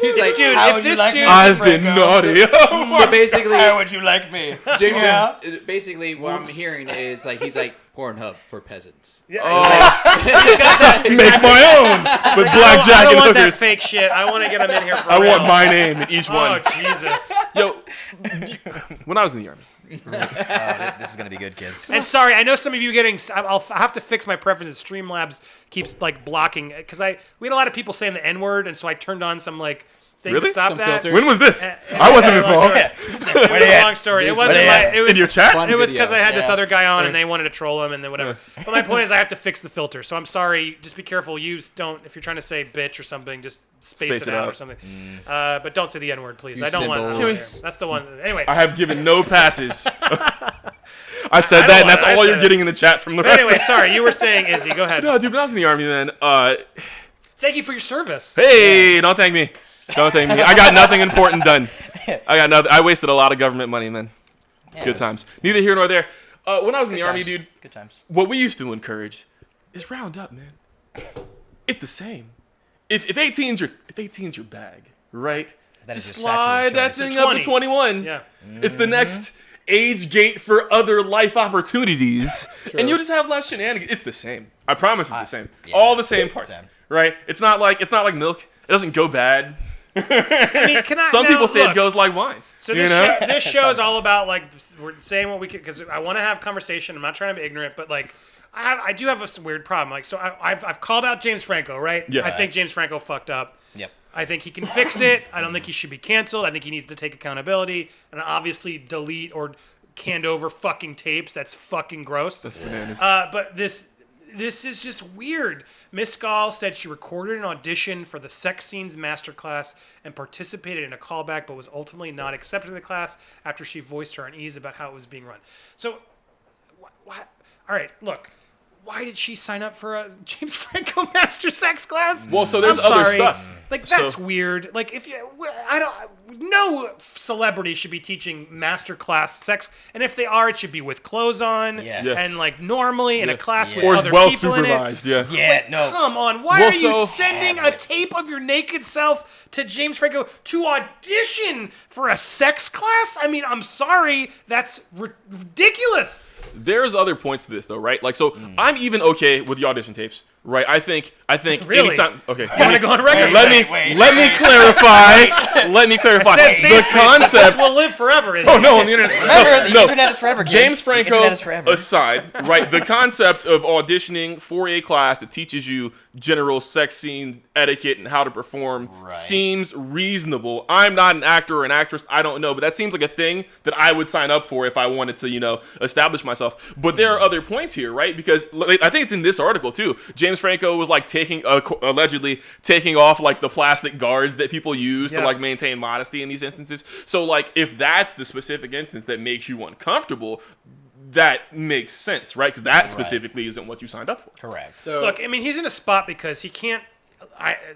He's like, dude, how if this like dude, I've been naughty. So basically, how would you like me? James, basically, what I'm hearing is like he's like Pornhub for peasants. Yeah. Make my own with blackjack I don't and want that hookers. fake shit. I want to get him in here for I real. want my name in each one. Oh, Jesus. Yo, when I was in the army. This is gonna be good, kids. And sorry, I know some of you getting. I'll have to fix my preferences. Streamlabs keeps like blocking because we had a lot of people saying the N word, and so I turned on some like thing Really? to stop Some that. filters. When was this? I wasn't involved. This is Long story. It wasn't it was in your chat. Fun It was video. because I had this other guy on and they wanted to troll him and then whatever. But my point is I have to fix the filter. So I'm sorry. Just be careful. Don't if you're trying to say bitch or something, just space it out or something. But don't say the N word, please. I don't want symbols. That's the one. Anyway. I have given no passes. I said that, and that's all you're getting in the chat from the rest. Anyway, sorry. You were saying, Izzy. Go ahead. No, dude, when I was in the Army, man, Thank you for your service. hey, don't thank me. Don't thank me. I got nothing important done. I wasted a lot of government money, man. It's good times. Neither here nor there. When I was in the Army, dude, Good times. what we used to encourage is round up, man. It's the same. If 18's your bag, right? That is Just your satchel of slide that choice. thing up to 21. Yeah. It's the next age gate for other life opportunities, and you'll just have less shenanigans. It's the same. I promise it's the same. yeah. All the same parts, Same. right? It's not like milk. It doesn't go bad. I mean, can I? Some now, people say look, it goes like wine. So you this, know? this show is all about like we're saying what we could because I want to have conversation. I'm not trying to be ignorant, but like I do have a weird problem. Like so I've called out James Franco, right? Yeah. I think James Franco fucked up. Yep. I think he can fix it. I don't think he should be canceled. I think he needs to take accountability and obviously delete or canned over fucking tapes. That's fucking gross. That's bananas. But this is just weird. Miss Gall said she recorded an audition for the sex scenes masterclass and participated in a callback, but was ultimately not accepted in the class after she voiced her unease about how it was being run. So, what? All right, look. Why did she sign up for a James Franco master sex class? Well, so there's I'm other sorry. stuff. Like that's So- weird. Like if you, no celebrity should be teaching master class sex, and if they are, it should be with clothes on Yes. and like normally in a class with Or other well people in it. supervised, yeah. Yeah, no. Come on, why Well, are you so- sending a tape of your naked self to James Franco to audition for a sex class? I mean, I'm sorry, that's ridiculous. There's other points to this though, right? Like, so I'm even okay with the audition tapes, right? I think Really? anytime. Okay, You want to go on record? let me clarify. Let me clarify. I said safe The space, but this concept. will live forever. Isn't Oh it? no, on the internet. Remember, the No. internet is forever. James The Franco internet is forever. aside, right? The concept of auditioning for a class that teaches you general sex scene etiquette and how to perform seems reasonable. I'm not an actor or an actress. I don't know, but that seems like a thing that I would sign up for if I wanted to, establish myself. But there are other points here, right? Because I think it's in this article too. James Franco was like allegedly taking off like the plastic guards that people use to like maintain modesty in these instances. So like if that's the specific instance that makes you uncomfortable, that makes sense, right? Because that specifically isn't what you signed up for. Correct. So Look, I mean, he's in a spot because he can't.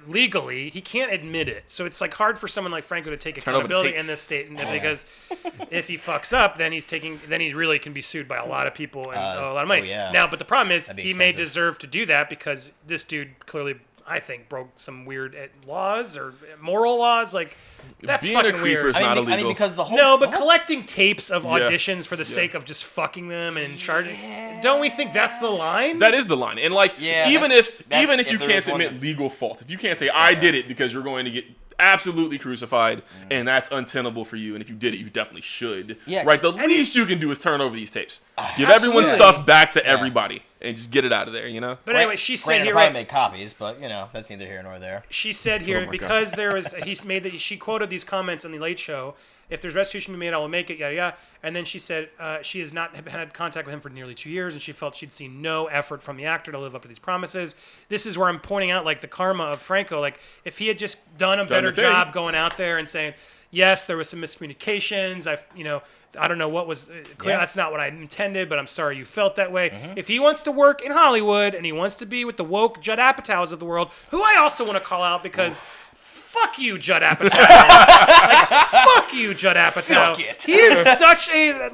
Legally, he can't admit it. So it's like hard for someone like Franco to take Turn over the accountability tapes. in this state, because if he fucks up, then he really can be sued by a lot of people and a lot of money. yeah. Now, but the problem is That'd be he may extensive. deserve to do that because this dude clearly, I think, broke some weird laws or moral laws. Like that's Being a fucking creeper weird. is not I mean, illegal. because the whole No, but the whole- collecting tapes of auditions for the sake of just fucking them and charging, don't we think that's the line? That is the line, and like Yeah, even that's- if that- even if if you there can't is one admit that's- legal fault, if you can't say I did it because you're going to get absolutely crucified, and that's untenable for you, and if you did it, you definitely should. Yeah, right. The and least you can do is turn over these tapes. Give everyone's absolutely. stuff back to everybody, and just get it out of there. But anyway, she said Granted, here. probably make copies, but that's neither here nor there. She said here Oh my because there was she quoted these comments on the Late Show. If there's restitution to be made, I will make it. Yada yada. And then she said she has not had contact with him for nearly 2 years, and she felt she'd seen no effort from the actor to live up to these promises. This is where I'm pointing out like the karma of Franco. Like if he had just done a better the thing. job going out there and saying, yes, there was some miscommunications. I don't know what was clear. Yeah. That's not what I intended, but I'm sorry you felt that way. If he wants to work in Hollywood and he wants to be with the woke Judd Apatows of the world, who I also want to call out because fuck you, Judd Apatow. Fuck you, Judd Apatow. Suck it. He is such a,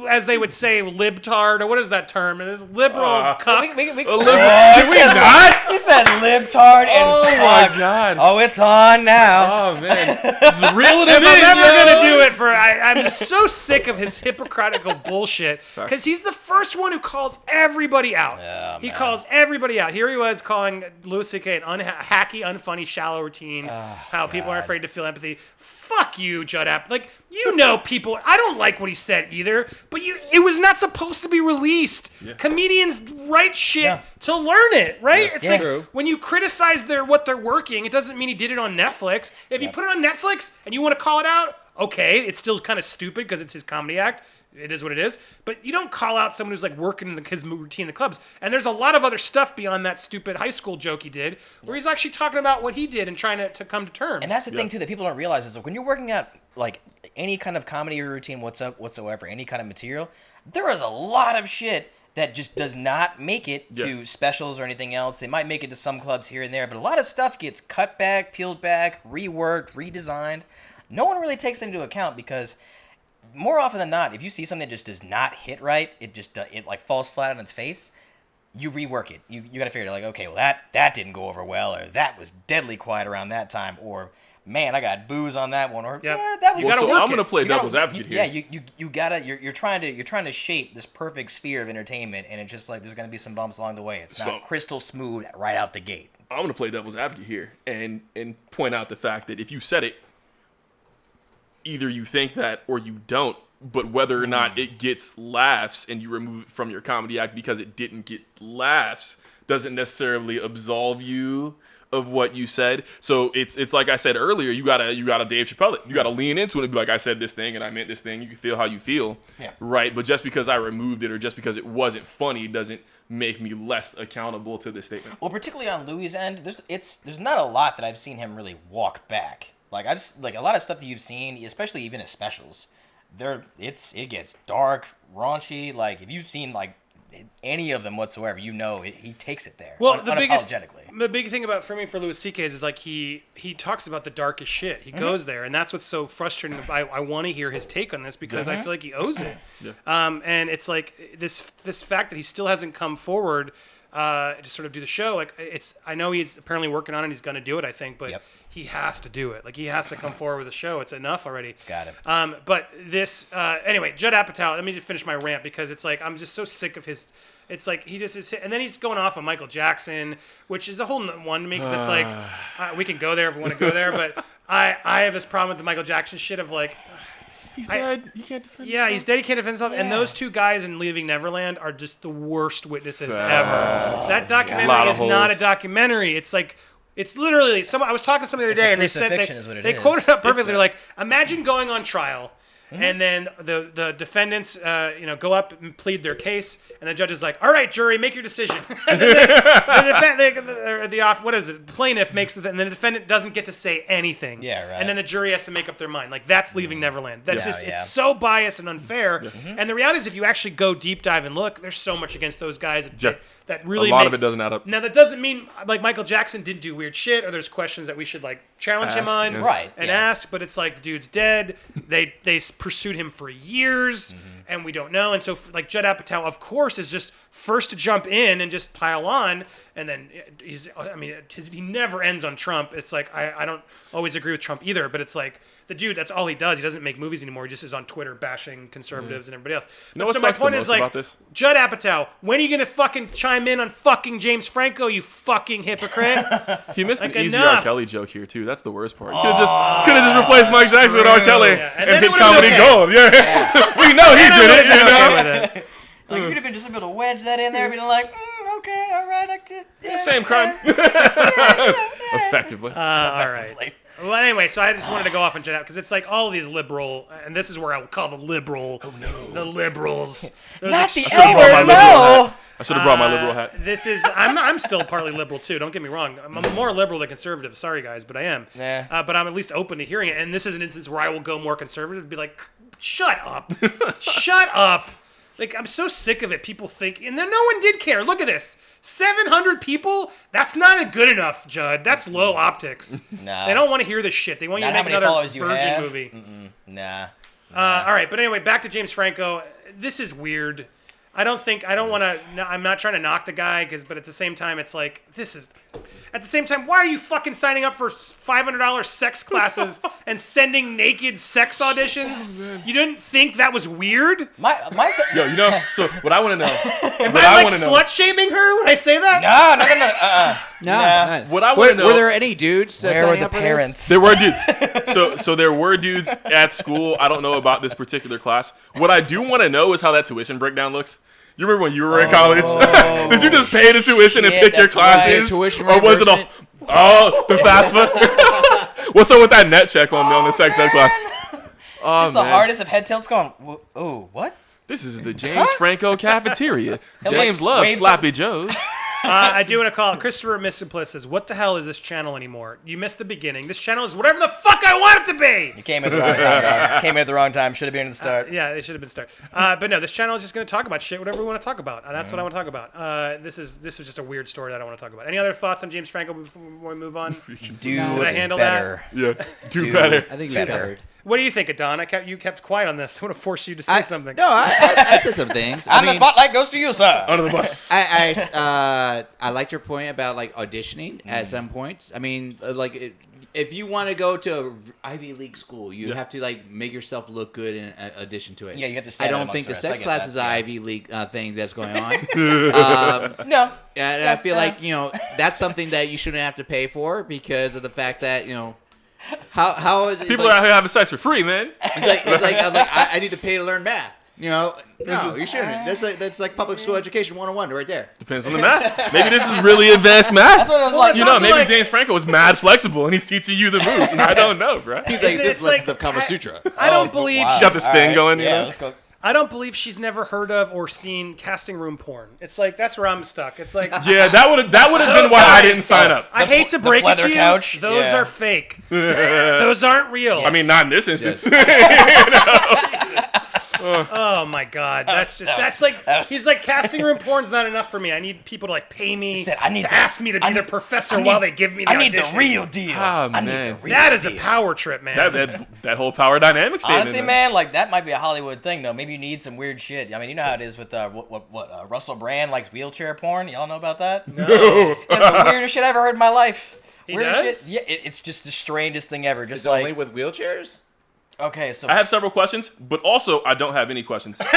as they would say, libtard, or what is that term? It is liberal cuck. We, Can we said, not? He said libtard and Oh cuck. my god. Oh, it's on now. Oh man, this is real If I'm ever gonna do it I'm just so sick of his hypocritical bullshit because he's the first one who calls everybody out. He calls everybody out. Here he was calling Louis C.K. an hacky, unfunny, shallow routine. How people are afraid to feel empathy. Fuck you, Judd Apatow. People. I don't like what he said either, but it was not supposed to be released. Yeah. Comedians write shit to learn it, right? It's like True. when you criticize what they're working, it doesn't mean he did it on Netflix. If you put it on Netflix and you want to call it out, okay, it's still kind of stupid because it's his comedy act. It is what it is. But you don't call out someone who's like working in his routine in the clubs. And there's a lot of other stuff beyond that stupid high school joke he did where he's actually talking about what he did and trying to come to terms. And that's the thing, too, that people don't realize is like when you're working out like any kind of comedy routine whatsoever, any kind of material, there is a lot of shit that just does not make it to specials or anything else. They might make it to some clubs here and there, but a lot of stuff gets cut back, peeled back, reworked, redesigned. No one really takes them into account because more often than not, if you see something that just does not hit right, it like falls flat on its face, you rework it. You got to figure it like, okay, well that didn't go over well, or that was deadly quiet around that time, or man, I got booze on that one, or that was. So I'm gonna play devil's advocate here. Yeah, you gotta you're trying to shape this perfect sphere of entertainment, and it's just like there's gonna be some bumps along the way. It's not crystal smooth right out the gate. I'm gonna play devil's advocate here and point out the fact that if you said it, either you think that or you don't. But whether or not it gets laughs and you remove it from your comedy act because it didn't get laughs doesn't necessarily absolve you of what you said. So it's like I said earlier, you gotta Dave Chappelle it. You gotta lean into it and be like, I said this thing and I meant this thing. You can feel how you feel, right? But just because I removed it or just because it wasn't funny doesn't make me less accountable to the statement. Well, particularly on Louis' end, there's not a lot that I've seen him really walk back. Like a lot of stuff that you've seen, especially even his specials, it gets dark, raunchy. Like if you've seen like any of them whatsoever, he takes it there. Well, unapologetically. The big thing about for Louis C.K. is like he talks about the darkest shit. He goes there, and that's what's so frustrating. I want to hear his take on this because I feel like he owes it. And it's like this fact that he still hasn't come forward to sort of do the show. Like I know he's apparently working on it. He's going to do it, I think, but he has to do it. Like he has to come forward with a show. It's enough already. Got it. But this anyway, Judd Apatow. Let me just finish my rant because it's like I'm just so sick of his. It's like he just is, and then he's going off on Michael Jackson, which is a whole one to me because it's like we can go there if we want to go there, but I have this problem with the Michael Jackson shit of like. He's dead. He can't defend himself. Yeah, he's dead. He can't defend himself. Yeah. And those two guys in Leaving Neverland are just the worst witnesses ever. That documentary is not a documentary. It's like, it's literally, I was talking to somebody the other day, and they said, they quoted it up perfectly. They're like, imagine going on trial, and then the defendants, go up and plead their case, and the judge is like, all right, jury, make your decision. And then the plaintiff makes it, and the defendant doesn't get to say anything. Yeah, right. And then the jury has to make up their mind. Like, that's Leaving Neverland. That's it's so biased and unfair. And the reality is, if you actually go deep dive and look, there's so much against those guys that really a lot of it doesn't add up. Now, that doesn't mean, like, Michael Jackson didn't do weird shit, or there's questions that we should, like, challenge him on and ask, but it's like, the dude's dead. They pursued him for years, and we don't know. And so, like, Judd Apatow, of course, is just first to jump in and just pile on, and then he never ends on Trump. It's like, I don't always agree with Trump either, but it's like, the dude, that's all he does. He doesn't make movies anymore. He just is on Twitter bashing conservatives and everybody else. So my point is, like, Judd Apatow, when are you going to fucking chime in on fucking James Franco, you fucking hypocrite? He missed an easy R. Kelly joke here, too. That's the worst part. He could have just replaced Mike Jackson with R. Kelly and hit comedy gold. Yeah. We know he did it, you know? Like, you'd have been just able to wedge that in there, being like, okay, all right. Same crime. Effectively. All right. Well, anyway, so I just wanted to go off on Judd Apatow because it's like all of these liberal, and this is where I would call the liberals. Not the elder, no. I should have brought my liberal hat. I'm still partly liberal too. Don't get me wrong. I'm more liberal than conservative. Sorry, guys, but I am. Yeah. But I'm at least open to hearing it. And this is an instance where I will go more conservative and be like, shut up, shut up. Like, I'm so sick of it. People think, and then no one did care. Look at this. 700 people? That's not good enough, Judd. That's low optics. No. They don't want to hear this shit. They want you to make another Virgin movie. Nah. All right, but anyway, back to James Franco. This is weird. I'm not trying to knock the guy, but at the same time, it's like, at the same time, why are you fucking signing up for $500 sex classes and sending naked sex auditions? You didn't think that was weird? So what I want to know. Am I like slut-shaming her when I say that? No. What I want to know. Were there any dudes signing up for this? There were dudes. So there were dudes at school. I don't know about this particular class. What I do want to know is how that tuition breakdown looks. You remember when you were in college? Did you just pay the tuition and pick your classes? Right. Or was it the FAFSA? What's up with that net check on the sex ed class? Oh, Just the man. hardest of head tilts going, oh, what? This is the James Franco cafeteria. James loves waves Sloppy Joes. I do want to call it. Christopher Missimplis says, "What the hell is this channel anymore? You missed the beginning. This channel is whatever the fuck I want it to be." You came at the wrong time, dog. Came at the wrong time. Should have been in the start. Yeah, it should have been start. But no, this channel is just going to talk about shit, whatever we want to talk about. That's what I want to talk about. This is just a weird story that I want to talk about. Any other thoughts on James Franco before we move on? Do Did I handle better. Yeah, do better. I think we Better. covered. What do you think, Adon? You kept quiet on this. I want to force you to say something. No, I said some things. I And the mean, spotlight goes to you, sir. Under the bus. I liked your point about like auditioning at some points. I mean, if you want to go to an Ivy League school, you have to like make yourself look good in addition to it. Yeah, you have to I stand don't amongst think the the rest. I sex get class that, is an yeah. Ivy League thing that's going on. No. And I feel like that's something that you shouldn't have to pay for because of the fact that how is it? People are out here having sex for free, man. It's like I need to pay to learn math. No, you shouldn't. That's like public school education 101 right there. Depends on the math. Maybe this is really advanced math. That's what I was like. it's You know, also maybe like- James Franco was mad flexible and he's teaching you the moves. I don't know, bro. He's like, It's this lesson like- of Kama Sutra. I don't believe wow. Got this All thing right. going, you Yeah, know? let's go. I don't believe she's never heard of or seen casting room porn. It's like that's where I'm stuck. It's like Yeah, that would have been why I didn't sign up. I hate to break it leather to you. couch? Those Yeah. are fake. Those aren't real. I mean, not in this instance. Oh my god, that's like he's like casting room porn's not enough for me. I need people to like pay me said, I need to the- ask me to be their professor while they give me the I need audition. the real deal. Oh, I need man. the real That is a deal. power trip, man. that whole power dynamic statement. Honestly, man, like that might be a Hollywood thing, though. Maybe you need some weird shit. I mean, you know how it is with Russell Brand likes wheelchair porn. Y'all know about that? No. That's the weirdest shit I ever heard in my life. He Weirdest does? Shit. Yeah, it's just the strangest thing ever. Just It's like only with wheelchairs. okay, so I have several questions, but also I don't have any questions. Because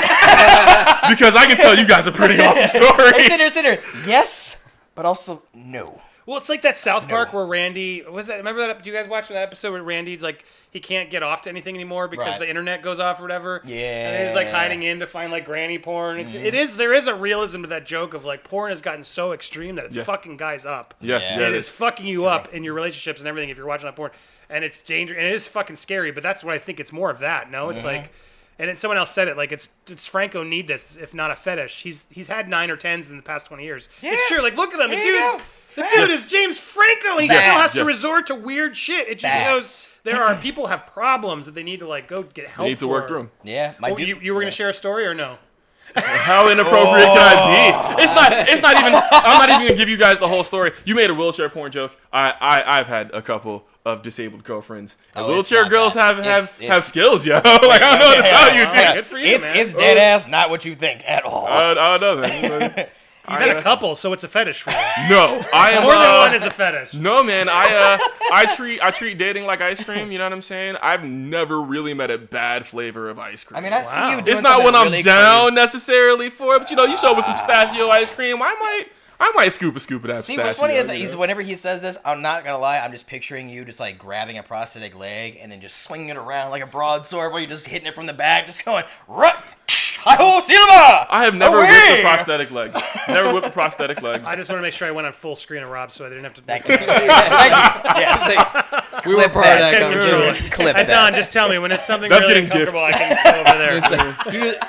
I can tell you guys a pretty awesome story. Hey, sit here. Yes, but also no. Well, it's like that South Park where Randy was that. Remember that? Do you guys watch that episode where Randy's like he can't get off to anything anymore because Right. the internet goes off or whatever? and he's like Yeah. hiding in to find like granny porn. There is a realism to that joke of like porn has gotten so extreme that it's Yeah. fucking guys up. Yeah, Yeah. yeah, It is fucking you up in your relationships and everything if you're watching that porn, and it's dangerous and it is fucking scary. But that's what I think. It's more of that. No, it's like. And then someone else said it like it's Franco need this if not a fetish. He's had 9 or 10s in the past 20 years. It's true. Like look at him, the dude is James Franco, and he still has to Yes. resort to weird shit. It just Facts. shows there are people have problems that they need to like go get help. You need to work through 'em. Yeah, my Oh, dude. you were gonna share a story or no? How inappropriate can I be? It's not even. I'm not even gonna give you guys the whole story. You made a wheelchair porn joke. I've had a couple of disabled girlfriends. And Oh, it's wheelchair not girls that. have skills, yo. Like I don't know what to tell you, dude. Good for you, man. It's dead ass, not what you think at all. I don't know, man. You've had a couple, so it's a fetish for you. No, I am More than one is a fetish. No, man. I treat dating like ice cream. You know what I'm saying? I've never really met a bad flavor of ice cream. I mean, I see you doing it's not what something I'm really down necessarily for, but you show with some pistachio ice cream, I might scoop of that. See, what's funny is that you know? whenever he saes this, I'm not gonna lie, I'm just picturing you just like grabbing a prosthetic leg and then just swinging it around like a broadsword, where you're just hitting it from the back, just going run. Hi-ho, Silva! I have never Away! whipped a prosthetic leg. Never whipped a prosthetic leg. I just want to make sure I went on full screen of Rob, so I didn't have to. Thank you. Thank you. Yes. We were part of that Can't control conversation. it. Clip Hey, that. Don, just tell me when it's something That's really getting uncomfortable. I can go over there. It's like,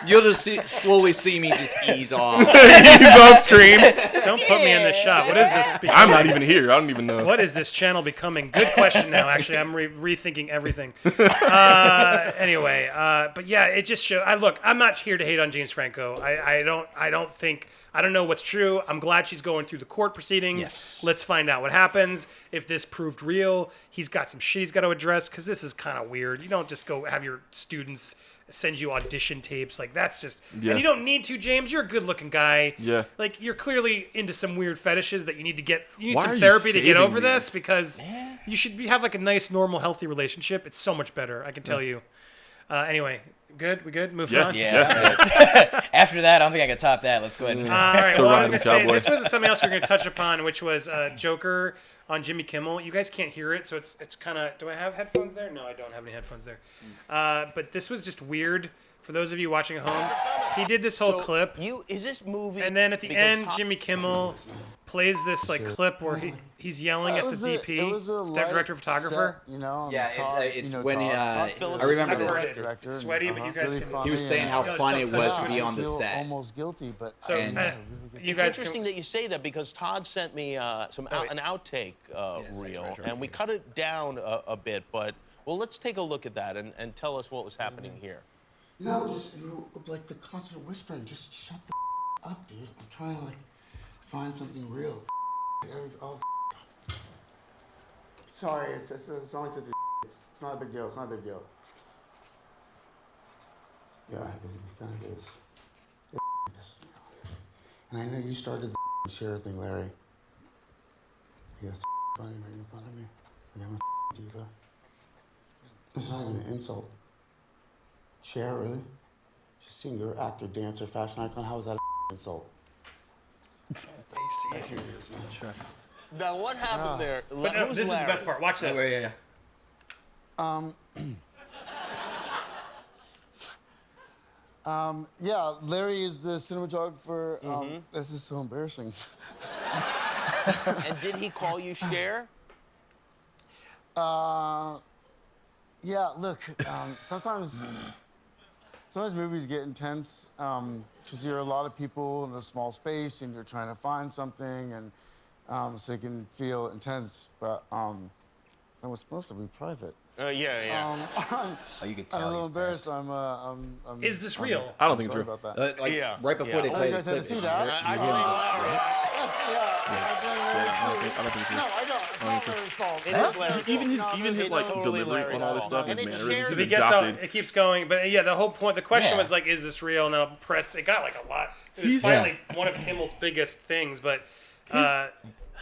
you'll just slowly see me just ease off. He's off screen. Don't put me in this shot. What is this? I'm not even here. I don't even know. What is this channel becoming? Good question now, actually. I'm rethinking everything. Anyway, but yeah, it just shows. Look, I'm not here to hate on James Franco. I don't know what's true. I'm glad she's going through the court proceedings. Yes. Let's find out what happens. If this proved real, he's got some shit he's got to address, because this is kind of weird. You don't just go have your students send you audition tapes. Like, that's just... Yeah. And you don't need to, James. You're a good-looking guy. Yeah. Like, you're clearly into some weird fetishes that you need to get... You need Why are some you therapy to get saving over these? this, because you should have, like, a nice, normal, healthy relationship. It's so much better, I can tell you. Anyway, good? We good? Moving on? Yeah. After that, I don't think I can top that. Let's go ahead and... All right. The Well, I was Rhyme going to say, Cowboy. this was something else we were going to touch upon, which was Joker on Jimmy Kimmel. You guys can't hear it, so it's kind of... Do I have headphones there? No, I don't have any headphones there. But this was just weird for those of you watching at home. He did this whole clip. Is this movie? And then at the end, Jimmy Kimmel plays this like clip where he's yelling at the DP, director of photographer. Set, it's when I remember this. Sweaty, but you guys can. He was saying how fun it was to be on the set. Almost guilty, but so it's interesting that you say that because Todd sent me an outtake reel, and we cut it down a bit. But let's take a look at that and tell us what was happening here. No, just like the constant whispering. Just shut the up, dude. I'm trying to find something real. Oh, sorry, it's only such a. It's not a big deal. It's not a big deal. Yeah, it kind of is. And I know you started the share thing, Larry. Yeah, it's funny making fun of me. Like I'm a diva. It's not even an insult. Cher, really? She's a singer, actor, dancer, fashion icon. How is that an insult? I hear this, man. Now, what happened there? But no, this is the best part. Watch this. Yeah, Larry is the cinematographer. This is so embarrassing. And did he call you Cher? Yeah, look, sometimes movies get intense because you're a lot of people in a small space and you're trying to find something, and so it can feel intense. But it was supposed to be private. Yeah. You can tell. I'm a little embarrassed. Is this real? I don't think it's sorry real. about that. Right before they Oh, played you guys the had to clip. see that? I don't think it's real. No, I don't. It's not Larry's fault. It is Larry's Even fault. his like totally delivery Larry's on all this fault. stuff, his And it's mannerisms, shared. his He gets out, adopted. it keeps going, but yeah, the whole point. The question Yeah. was like, is this real? And then I'll press. It got like a lot. It was finally one of Kimmel's biggest things, but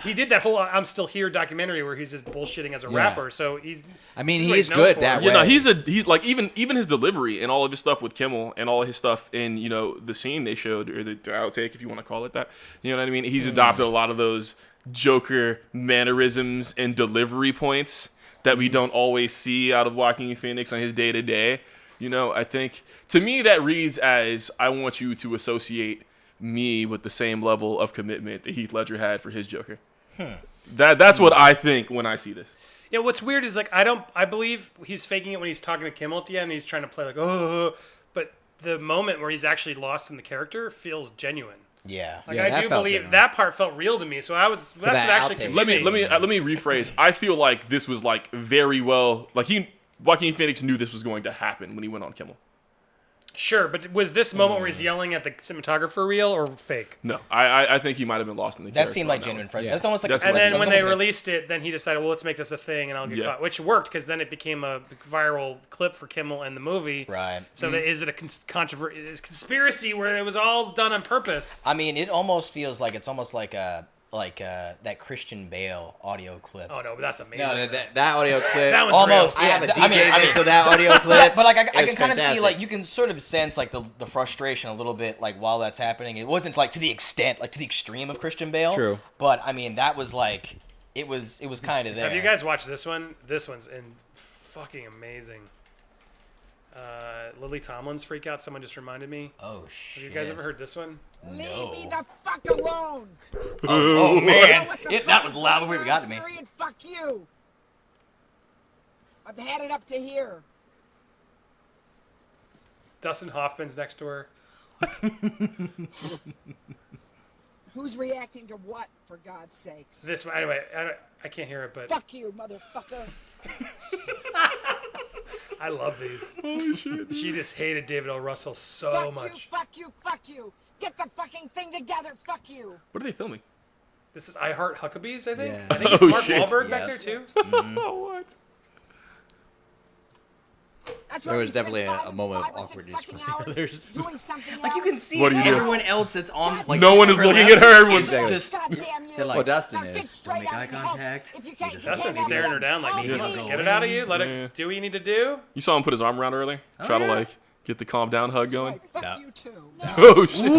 he did that whole "I'm Still Here" documentary where he's just bullshitting as a rapper. So he's. I mean, this is what he's known good for. that way. Yeah, no, he's like even his delivery and all of his stuff with Kimmel and all of his stuff in the scene they showed or the outtake, if you want to call it that. You know what I mean? He's adopted a lot of those Joker mannerisms and delivery points that we don't always see out of Joaquin Phoenix on his day to day. I think to me that reads as I want you to associate me with the same level of commitment that Heath Ledger had for his Joker. That's what I think when I see this. Yeah, what's weird is I believe he's faking it when he's talking to Kimmel at the end. And he's trying to play like but the moment where he's actually lost in the character feels genuine. Yeah. Like Yeah, I that do felt believe genuine. that part felt real to me. So that's what actually outtake. confused me. Let me rephrase. I feel like this was like very well Joaquin Phoenix knew this was going to happen when he went on Kimmel. Sure, but was this moment where he's yelling at the cinematographer real or fake? No, I think he might have been lost in the character. That seemed like on genuine one. friendship. Yeah. That's almost like. That's And then when they almost like- released it, then he decided, well, let's make this a thing, and I'll get Yeah. caught, which worked because then it became a viral clip for Kimmel and the movie. Right. So is it a conspiracy where it was all done on purpose? I mean, it almost feels like it's almost like that Christian Bale audio clip. Oh no, but that's amazing. No, that audio clip. That one's Almost. real. I have a Yeah, DJ I mean- mix of that audio clip. But like I It can was kind of see fantastic. like you can sort of sense like the frustration a little bit like while that's happening. It wasn't like to the extent like to the extreme of Christian Bale. True. But I mean that was like it was kind of there. Have you guys watched this one? This one's fucking amazing. Lily Tomlin's Freak Out. Someone just reminded me. Oh Have shit. you guys ever heard this one? No. Leave me the fuck alone. Oh man, What the that fuck was is loud going before it got to on, me. Period. Fuck you. I've had it up to here. Dustin Hoffman's next door. Who's reacting to what, for God's sakes? This one. Anyway, I can't hear it, but Fuck you, motherfucker. I love these. Holy shit. She just hated David O. Russell so Fuck much. you, fuck you, fuck you. Get the fucking thing together. Fuck you. What are they filming? This is I Heart Huckabees, I think. Yeah. I think it's Oh, Mark shit. Wahlberg back Yeah. there too. What? That's There why was we spent definitely a 5 moment of 5 or 6 awkwardness fucking for the hours others. doing something Like you else. can see What are you doing? everyone else that's on. Like No one is to her looking left at her. Everyone's Exactly. just Goddamn you. they're like, Well, Dustin Now get is. straight make out eye and help. contact. If you can't, You you just- Dustin's can't staring help her down like, help you me. get it out of you. Let Yeah. it do what you need to do. You saw him put his arm around her earlier? Try to yeah. like get the calm down hug going. Fuck you too. Oh shit.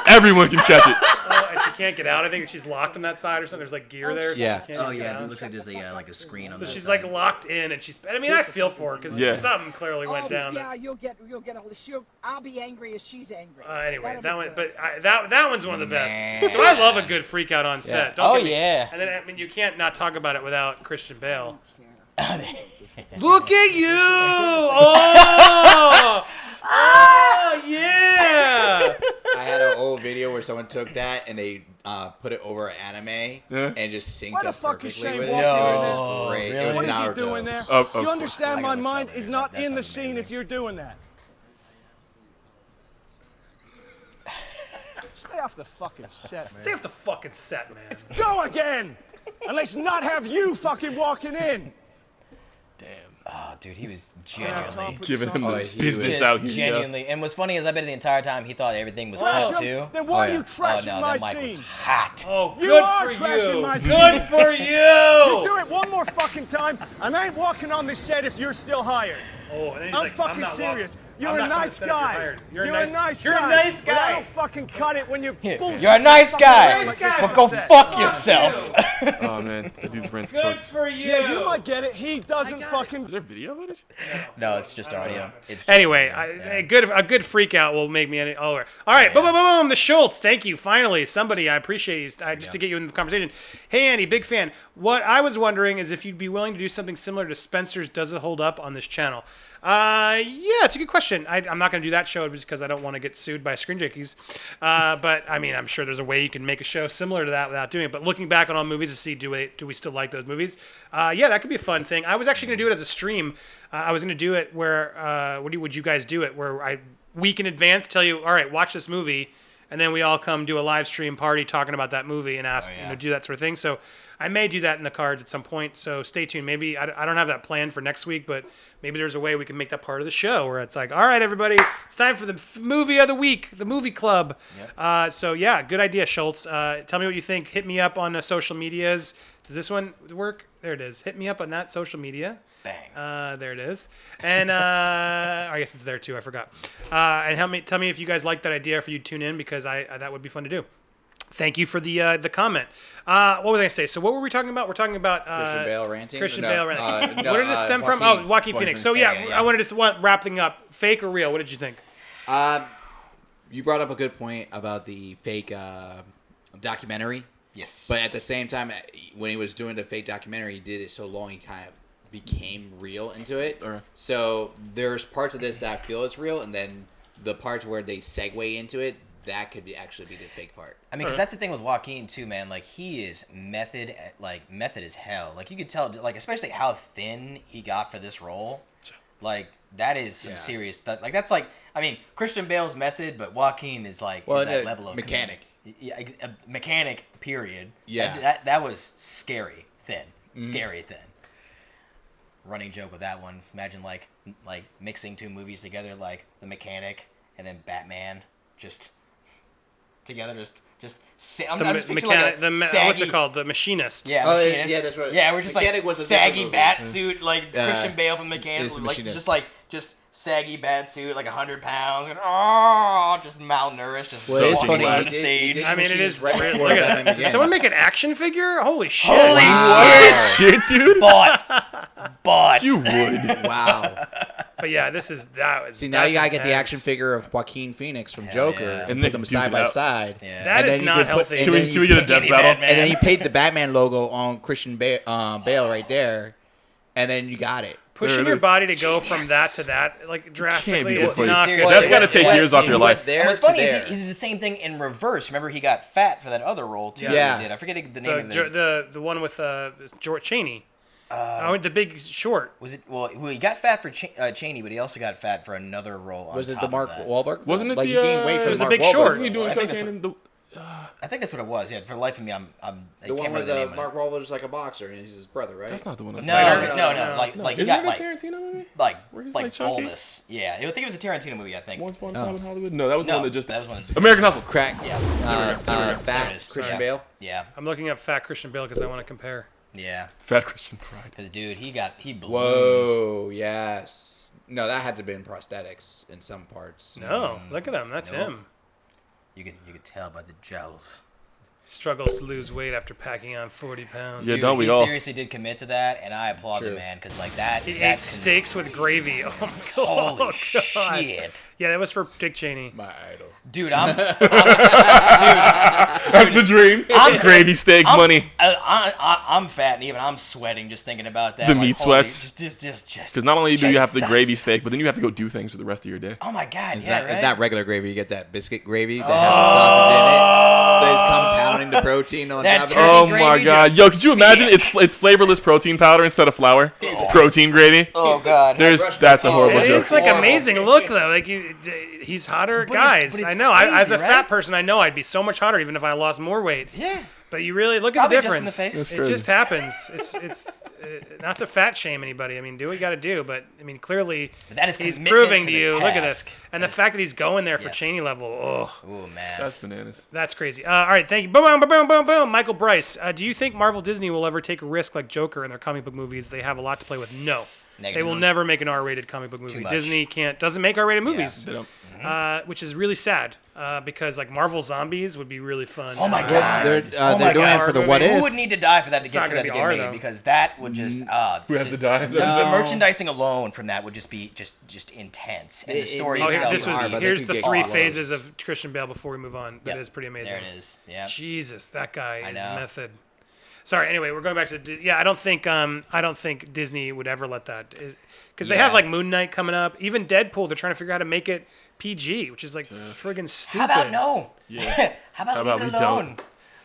Everyone can catch it. Oh, and she can't get out. I think she's locked on that side or something. There's like gear there. So Yeah. She can't Oh get yeah, out. it looks like there's a screen on. So that she's side. like locked in, and she's. I mean, I feel for her because something clearly went down. Yeah, you'll get all this. I'll be angry as she's angry. Anyway, That'll that be one, good. but that one's one of the best. So I love a good freak out on set. Don't get me- yeah. And then I mean, you can't not talk about it without Christian Bale. Look at you! Oh, yeah! I had an old video where someone took that and they put it over an anime and just synced up perfectly with it. It was just great. It was What is he Naruto. doing there? You understand my mind is not in the scene if you're doing that. Stay off the fucking set, man. Stay off the fucking set, man. Let's go again! And let's not have you fucking walking in. Oh, dude, he was genuinely giving him the he business was out here. genuinely. And what's funny is I bet the entire time he thought everything was cut too. Then why are you Oh trashing no, my that mic was scene? hot. Oh, You good are for trashing you. my Good scene. for you. Do it one more fucking time, and I ain't walking on this set if you're still hired. Oh, and then he's I'm like, fucking not serious. walking- You're I'm a not coming nice to set if you're guy. hired. You're a a nice nice You're guy. a nice But I guy. don't fucking cut it when you bullshit. You're a nice guy. Nice guy. But go fuck yourself. Oh man, that dude's brand's Good torch. for you. Yeah, you might get it. He doesn't fucking. Is there video footage? No, it's just audio. It's just Anyway, audio, a good freak out will make me all over. All right, boom, boom, boom, boom. The Schultz. Thank you. Finally, somebody. I appreciate you. Just to get you in the conversation. Hey, Andy, big fan. What I was wondering is if you'd be willing to do something similar to Spencer's Does It Hold Up on this channel. Yeah, it's a good question. I'm not going to do that show just because I don't want to get sued by Screen Junkies. But I mean, I'm sure there's a way you can make a show similar to that without doing it. But looking back on all movies to see do we still like those movies? Yeah, that could be a fun thing. I was actually going to do it as a stream. I was going to do it where would you guys do it? Where I week in advance tell you, all right, watch this movie, and then we all come do a live stream party talking about that movie and ask do that sort of thing. So I may do that in the cards at some point. So stay tuned. Maybe I don't have that planned for next week, but maybe there's a way we can make that part of the show where it's like, all right, everybody, it's time for the movie of the week, the movie club. Yep. So yeah, good idea, Schultz. Tell me what you think. Hit me up on the social medias. Does this one work? There it is. Hit me up on that social media. Bang. There it is. And I guess it's there too. I forgot. And tell me if you guys like that idea for you to tune in because that would be fun to do. Thank you for the comment. What was I going to say? So what were we talking about? We're talking about Christian Bale ranting. Bale ranting. Where did this stem from? Oh, Joaquin Phoenix. So yeah, I wanted to wrap things up. Fake or real? What did you think? You brought up a good point about the fake documentary. Yes. But at the same time, when he was doing the fake documentary, he did it so long he kind of became real into it. So there's parts of this that I feel is real, and then the parts where they segue into it, that could actually be the fake part. I mean, because that's the thing with Joaquin too, man. Like he is method as hell. Like you could tell, like especially how thin he got for this role. Like that is some serious stuff. Like that's like, I mean, Christian Bale's method, but Joaquin is like that level of mechanic. Yeah, a mechanic. Period. Yeah. That was scary thin. Scary thin. Running joke with that one. Imagine like mixing two movies together, like The Mechanic and then Batman, just together, just. I'm just picturing saggy, what's it called? The Machinist. Yeah, Machinist. Yeah, that's right. Yeah, we're just Mechanic like was a saggy different bat movie. suit, like Christian Bale from Mechanic, It's The like Machinist. just saggy bat suit, like 100 pounds, and just malnourished, just Well, it's walking funny. around He the did- stage. he did I mean, it is. Right Look before at Batman that. Did Begins. someone make an action figure? Holy shit! Holy Shit, dude. But You would. Wow. But yeah, that was. See, now you gotta get the intense. action figure of Joaquin Phoenix from Hell Joker yeah. and And put then them duke side it by out. side. Yeah. That And is then you not can put- healthy. and Can then we you- get a death Skinny battle? Batman. And then he paid the Batman logo on Christian Bale right there, and then you got it. Pushing There it your is. body to go from that to that, like drastically, this is way. not Seriously. good. That's got to take Well, years off your life. There And what's to funny is there. he did the same thing in reverse. Remember, he got fat for that other role too. Yeah. He did. I forget the name of it. The one with George Cheney. The Big Short. Was it? Well, he got fat for Cheney, but he also got fat for another role. Was on it top the Mark of that. Wahlberg? Wasn't it like the, he gained weight it for was Mark The Big Wahlberg. Short. Wasn't he doing I think cocaine in the? I think that's what it was. Yeah, for the life of me, I The can't one remember with name of it. Mark Wahlberg's like a boxer, and he's his brother, right? That's not the one. No, That's no. Like he Isn't got it like a Tarantino movie? like Where he's like chunky? fullness. Yeah, I think it was a Tarantino movie. I think. Once Upon a Time in Hollywood. No, that was the No, one that just. that was one. American Hustle. Crack. Yeah. There Fat it is. Christian Yeah. Bale. Yeah. I'm looking up fat Christian Bale because I want to compare. Yeah. Fat Christian Pride. Because dude, he ballooned. Whoa, yes. No, that had to be in prosthetics in some parts. No, look at him. That's Nope. him. You could tell by the jowls. Struggles to lose weight after packing on 40 pounds. Yeah, Dude, don't we he all? seriously did commit to that, and I applaud the man because like that. He ate that's steaks with gravy. Oh my god! Holy shit! Yeah, that was for Dick Cheney. My idol. Dude, I'm That's the dream. Gravy steak money. I'm fat and even I'm sweating just thinking about that. The like, meat holy- sweats. Just. Because not only do you have the Jesus. gravy steak, but then you have to go do things for the rest of your day. Oh my god! It's yeah, not, right? it's not regular gravy. You get that biscuit gravy that has the sausage in it. So he's compounding the protein on That top of it. turkey Oh my gravy god. just- Yo, could you imagine it's flavorless protein powder instead of flour? Protein gravy. Oh god! That's a horrible joke. It's like amazing look though. Like he's hotter, But guys. it's I know. As a crazy, fat right? person, I know I'd be so much hotter even if I lost more weight. Yeah. But you really look at the Probably just in difference. the It just happens. It's not to fat shame anybody. I mean, do what you got to do. But I mean, clearly But that is he's commitment proving to to the you. Look at this, task. and the fact that he's going there for Yes. Cheney level. Oh, Oh man. That's bananas. that's crazy. All right, thank you. Boom, boom, boom, boom, boom. Michael Bryce, do you think Marvel Disney will ever take a risk like Joker in their comic book movies? They have a lot to play with. No. Negative. They will never make an R-rated comic book movie. much. Disney doesn't make R-rated movies, They don't. which is really sad because like Marvel Zombies would be really fun. Oh my god! They're Oh my doing God. it for the what Who if. would need to die for that to It's get, not for gonna that to be get R, made? though. Because that would just Who has to die? the merchandising alone from that would just be just intense, and the story Oh, itself. this was are, but they here's could the get three close. phases of Christian Bale before we move on. That Yep. is pretty amazing. There it is. Yeah. Jesus, that guy I is know. method. Sorry. Anyway, we're going back to yeah. I don't think Disney would ever let that because they have Yeah. like Moon Knight coming up. Even Deadpool, they're trying to figure out how to make it PG, which is like friggin' stupid. How about no? Yeah. How about How about leave we it don't? alone?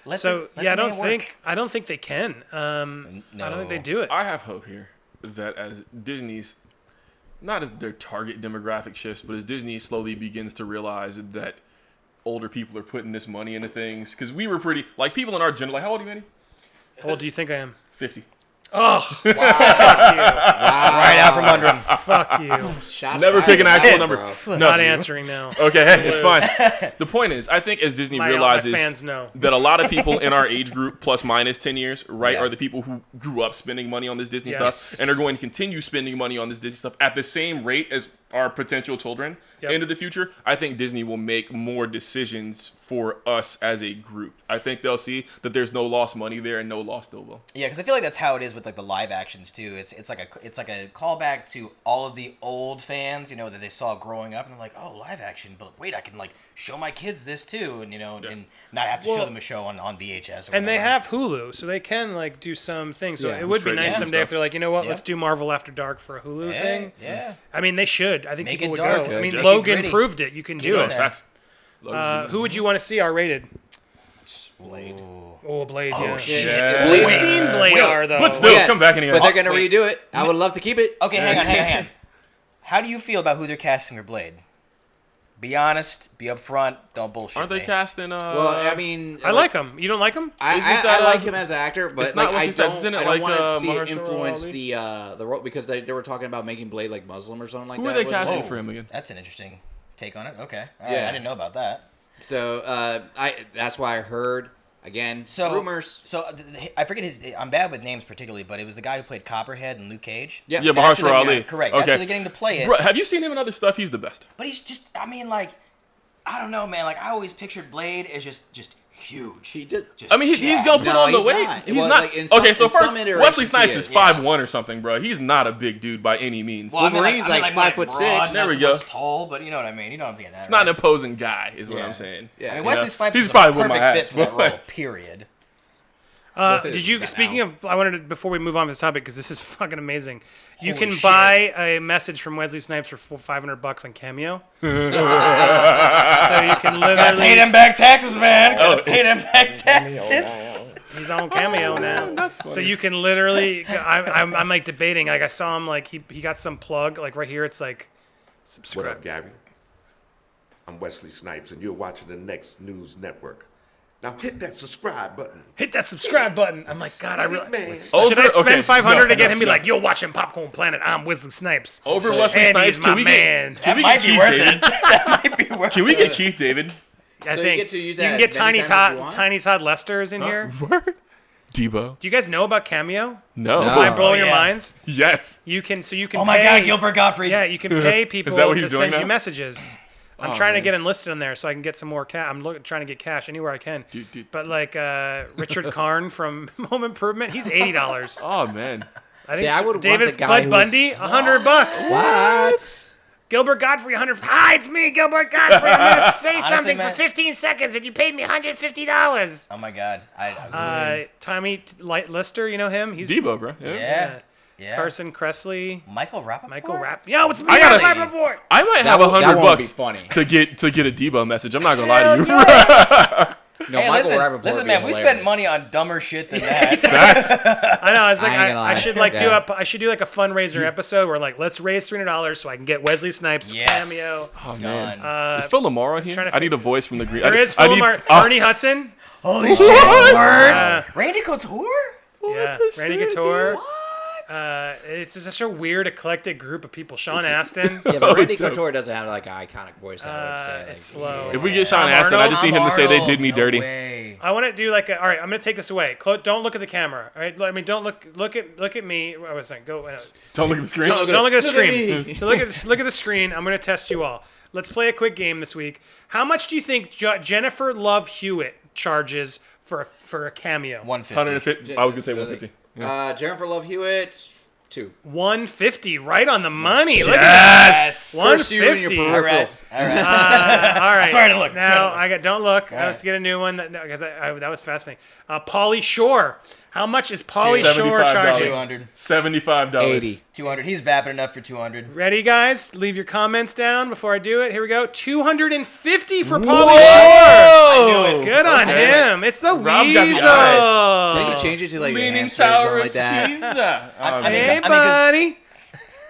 Let So the yeah, man work. I don't think they can. I don't think they do it. I have hope here that as Disney's, not as their target demographic shifts, but as Disney slowly begins to realize that older people are putting this money into things. Because we were pretty, like people in our general, like how old are you, Manny? How old do you think I am? 50. Oh, fuck you. Right out from under him. Fuck you. Shots Never fired pick an at actual that, number. bro. No. Not answering now. Okay, hey, it's fine. The point is, I think as Disney My realizes fans know. that a lot of people in our age group, plus minus 10 years, right, Yeah. are the people who grew up spending money on this Disney Yes. stuff and are going to continue spending money on this Disney stuff at the same rate as our potential children Yep. into the future. I think Disney will make more decisions for us as a group. I think they'll see that there's no lost money there and no lost goodwill. Yeah, because I feel like that's how it is with like the live actions too. It's like a callback to all of the old fans, you know, that they saw growing up, and they're like, oh, live action, but wait, I can like show my kids this too, and you know, and not have to show them a show on VHS. Or And they whatever. have Hulu, so they can like do some things. So Yeah. it would be Straight nice in someday if stuff. they're like, you know what, Yeah. let's do Marvel After Dark for a Hulu Yeah, thing. yeah. I mean, they should. I think Make people it would dark. go. Yeah, I mean, make it Logan gritty. proved it. You can do Yeah. it. Facts. Who would you want to see R-rated? Blade. Oh, Blade. Yeah. shit. We've Wait, seen Blade wait. R though. But still, Yes, come back in here. But they're gonna wait. redo it. I would love to keep it. Okay, hang on. How do you feel about who they're casting for Blade? Be honest. Be upfront. Don't bullshit. Aren't they me. casting? Well, I mean, I like him. You don't like him? I Isn't that, like him as an actor, but it's not like I Wesley Snipes, don't, isn't it I don't like, want to see it Mahershala influence Ali? the role because they were talking about making Blade like Muslim or something like Who that. are they wasn't it? casting for him again? That's an interesting take on it. Okay. Yeah. I didn't know about that. So that's why I heard again So rumors. So I forget his. I'm bad with names particularly, but it was the guy who played Copperhead in Luke Cage. Yeah, Yeah, that's Mahershala the Ali. guy. Correct. Okay. Actually getting to play it. Bro, have you seen him in other stuff? He's the best. But he's just. I mean, like, I don't know, man. Like, I always pictured Blade as just huge. He did. Just I mean, he's gonna put No, on the he's weight. not. He's Well, not. like, in some- Okay, so in some first, iterations Wesley he Snipes is. is 5'1" or something, bro. He's not a big dude by any means. Well, I mean, Wolverine's like more 5'6". broad, There not we so go. much Tall, but you know what I mean. You know what I'm getting at. He's not an right? imposing guy, is what Yeah. I'm saying. Yeah. I mean, You Wesley know? Snipes He's is a probably with perfect my fit ass, for that but- role. Period. Did you? Speaking of, I wanted to before we move on to the topic because this is fucking amazing. You Holy can shit. buy a message from Wesley Snipes for $500 on Cameo. So you can Gotta pay literally. them back taxes, man. Gotta pay them back taxes. He's on Cameo now. That's funny. So you can literally. I'm like debating. Like I saw him like he got some plug like right here. It's like What subscribe. up, Gary? I'm Wesley Snipes, and you're watching the Next News Network. Now hit that subscribe button. Hit that subscribe button. I'm like, God, I really. Man. Should I spend Okay, $500 to get no, him? Be no. like, yo, watching Popcorn Planet. I'm Wesley Snipes. Over Wesley And Snipes, he's can my we man. get? Can we That get might be Keith worth David? it. That might be worth Can we it. get Keith David? I So you think get to use you that can as get many Tiny times as you Todd. want? Tiny Todd Lester's in here. Word. Debo. Do you guys know about Cameo? No. No. I'm blowing your yeah. minds. Yes. You can. So you can. Oh my pay, God, Gilbert Gottfried. Yeah, you can pay people that what to he's send doing you now? messages. I'm trying to get enlisted in there so I can get some more cash. I'm trying to get cash anywhere I can. But like Richard Karn from Home Improvement, he's $80. Oh man. I think David Bud Bundy, $100. What? Gilbert Godfrey, 100. Hi, it's me, Gilbert Godfrey. I'm going to say something for 15 seconds, and you paid me $150. Oh my God. Tommy Lister, you know him? He's Debo, bro. Yeah. Carson Kressley. Michael Rappaport. Yo, it's me, Rappaport. I might have $100 to get a Debo message. I'm not gonna lie to you. No, hey, listen, man, we spent money on dumber shit than that. Facts. I know. It's like I should do like a fundraiser episode where like let's raise $300 so I can get Wesley Snipes cameo. Oh man, is Phil Lamar on here? I need a voice from the Green. There is Phil Lamar. Ernie Hudson. Holy shit! Randy Couture. Yeah, Randy Couture. It's just such a weird, eclectic group of people. Sean Astin. Yeah, but Randy Couture doesn't have like an iconic voice. It's slow. If we get Sean Astin, I just need him to say they did me dirty. I want to do like all right, I'm gonna take this away. Don't look at the camera. All right, I mean, don't look at me. I was saying, go. Don't look at the screen. Don't look at the screen. So look at the screen. I'm gonna test you all. Let's play a quick game this week. How much do you think Jennifer Love Hewitt charges for a cameo? 150. I was gonna say 150. Jennifer Love Hewitt, 2. 150, right on the money. Look at that. 150. All right. All right. Sorry to look. Now don't look. Let's get a new one. Because that was fascinating. Pauly Shore. How much is Pauly Shore charging? $200. $75. 80. 200. He's vapid enough for 200. Ready, guys? Leave your comments down before I do it. Here we go. 250 for Pauly Shore. Good on him. It's the Weasel. Did he change it to like a hamster or something like that? Hey, buddy.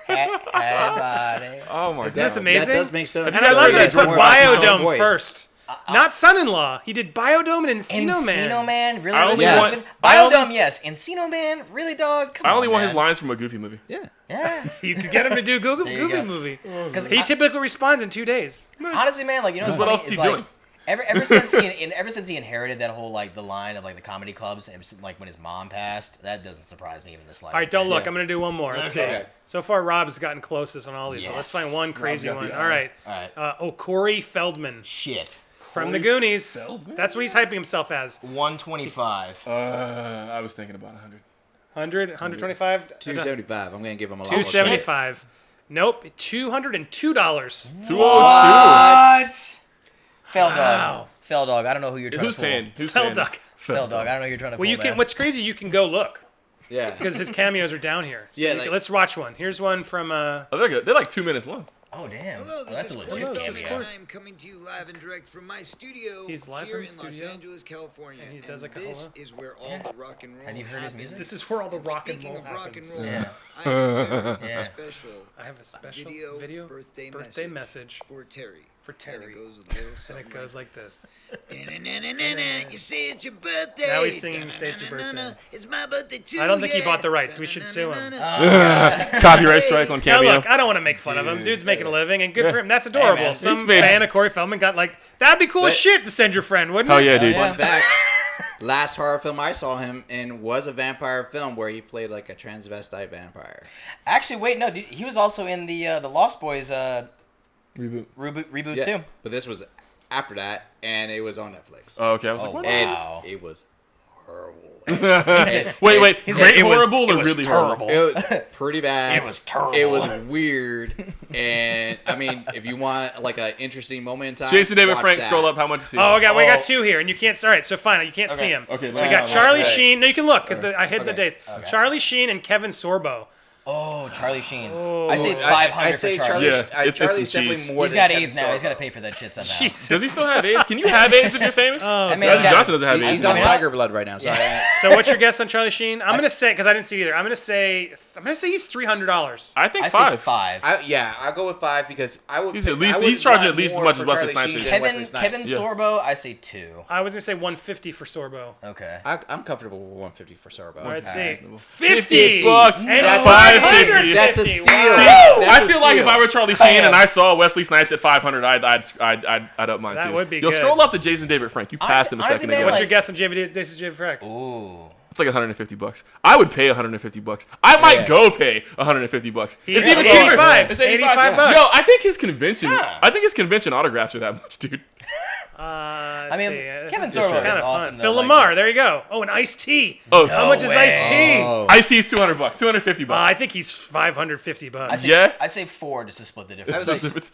Hey, buddy. Oh my God. Isn't this amazing? That does make sense. And I love that he put More about his own Biodome voice. first. Not Son-in-Law. He did Biodome and Encino Man. Encino Man? Really? Yes. Biodome, yes. Encino Man? Really, dog? Come on, I only want man. his lines from a Goofy movie. Yeah. You could get him to do Goofy movie. Because he typically responds in 2 days. Honestly, man, like, you know what's what funny? else is he Is, like, doing? Ever since he inherited that whole like the line of like the comedy clubs, and like when his mom passed, that doesn't surprise me even the slightest. All right, don't look. I'm going to do one more. Let's see. Okay. So far, Rob's gotten closest on all these. Yes. Let's find one crazy got one. the All right. All right. Corey Feldman Shit. from the Goonies. That's what he's hyping himself as. 125. I was thinking about 100. 100, 125, 275. I'm gonna give him a lot. 275. Nope, $202. 202. What? Fell dog. Fell dog. I don't know who you're trying Who's to pull. paying? Who's Fell paying? dog. Fell dog. I don't know who you're trying to pull. Well, you can. man. What's crazy is you can go look Yeah. because his cameos are down here. So Yeah, you like- let's watch one. Here's one from. Oh, they're like 2 minutes long. Oh damn. Hello, this That's a is legit Corey this is cameo. Corey. I'm coming to you live and direct from my studio. He's live here from his in studio? Los Angeles, California. And he does like a this hello? is where all the rock and roll. Have you heard his happens. music? This is where all the rock and Speaking roll of rock and happens. roll, Yeah. I have a Yeah. special. I have a special video birthday message for Terry. for Terry. And it goes a little And something it goes like this. You say it's your birthday. Now he's singing "Say It's Your Birthday." It's my birthday too. I don't think he bought the rights. We should sue him. Copyright strike on Now Cameo. look, I don't want to make fun of him. Dude's making a living, and good for him. That's Hey, adorable. man. Some He's made- fan of Corey Feldman got like, that'd be cool as shit to send your friend, wouldn't Hell it? yeah, dude. Fun fact: last horror film I saw him in was a vampire film where he played like a transvestite vampire. Actually, wait, no, dude, he was also in the Lost Boys Reboot. reboot Yeah, too. but this was after that, and it was on Netflix. Oh, okay. I was like, Oh, what? wow. And it was horrible. Wait. He said Great it was- horrible it or was really terrible. horrible? It was pretty bad. It was terrible. It was weird, and I mean, if you want like an interesting moment in time, Jason David watch Frank, that. scroll up. How much is he? Oh, we got two here, and you can't. All right, so fine, you can't see him. Okay, We got Charlie Sheen. No, you can look because I hid the Okay. dates. Charlie Sheen and Kevin Sorbo. Oh, Charlie Sheen. Oh. I say I 500 say for Charlie. Charlie. Yeah, it's Charlie's some definitely cheese. more He's than got Kevin AIDS now. He's Sorbo. got to pay for that shit somehow. Jesus. Does he still have AIDS? Can you have AIDS if you're famous? I mean, Dwayne Johnson doesn't have AIDS. He's on Tiger Blood right now. So So what's your guess on Charlie Sheen? I'm gonna say because I didn't see either. I'm gonna say he's $300. I think I say 5. 5. I'll go with 5 because I would. He's at I least- would he's charging want at least as more much for as Wesley Charlie Snipes Sheen is. than Wesley Kevin Snipes. Yeah. Sorbo, I say 2. I was gonna say 150 for Sorbo. Okay. I'm comfortable with 150 for Sorbo. All right, see, $50. 50 And That's $550. That's a steal. Wow. That's I a feel like if steal. I were Charlie Sheen and I saw Wesley Snipes at 500, I'd up mine too. That would be Yo, good. scroll up to Jason David Frank. You passed him a Honestly, second man, ago. What's like- your guess on Jason Frank? Ooh. It's like $150. I would pay $150. I might go pay $150. It's even 85. It's 85 bucks. Yo, I think his convention autographs are that much, dude. I mean, Kevin This is Sorbo kind is of awesome. fun. Phil though, Lamar, there you go. Oh, an iced tea. Oh, how much is iced tea? Iced tea is $200, $250. I think he's $550. I say 4 just to split the difference.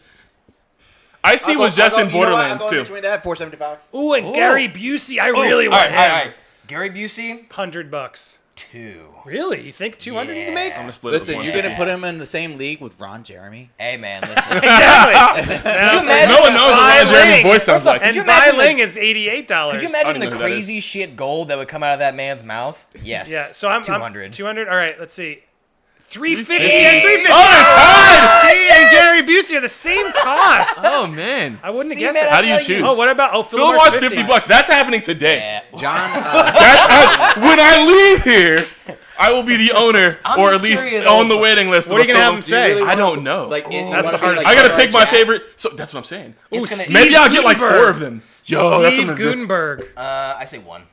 Iced tea was just in Borderlands I'll go too. between that, $475. Ooh, and Gary Busey. I Ooh, really want him. all right. Gary Busey, $100. 2. Really? You think 200 you can make? I'm gonna split Listen, it with you're one. gonna put him in the same league with Ron Jeremy? Hey man, listen. Exactly. No one knows what Ron Jeremy's voice sounds like. And Bai Ling is $88. Could you imagine the crazy shit gold that would come out of that man's mouth? Yes. Yeah. So I'm 200. 200. All right. Let's see. 350 and 350. Oh, they're tied! T and Gary Busey are the same cost. Oh man, I wouldn't have See, guessed man, it. how do you choose? Oh, what about Phil Phil Lamar's Lamar's $50. That's happening today. John, When I leave here, I will be the owner, I'm or at just least curious. on the waiting list. What are you gonna have him do you say? really I wanna- don't know. Like, you That's wanna the be hardest like I gotta Barbara pick my Jack? favorite. So that's what I'm saying. Ooh, It's gonna- Steve Maybe I'll get like Gutenberg. 4 of them. Yo, that's Steve what I'm- Gutenberg. I say 1.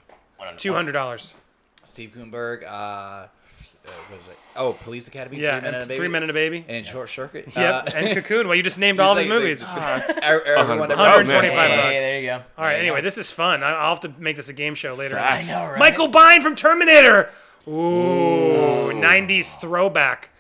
$200. Steve Gutenberg. What is it? Oh, Police Academy. Yeah, 3 Men and a Baby. 3 Men and a Baby. And Short Circuit. Yep, and Cocoon. Well, you just named all of his movies. Everyone. $125. Hey, there you go. All right. Anyway, this is fun. I'll have to make this a game show later. I know, right? Michael Biehn from Terminator. Ooh, 90s throwback.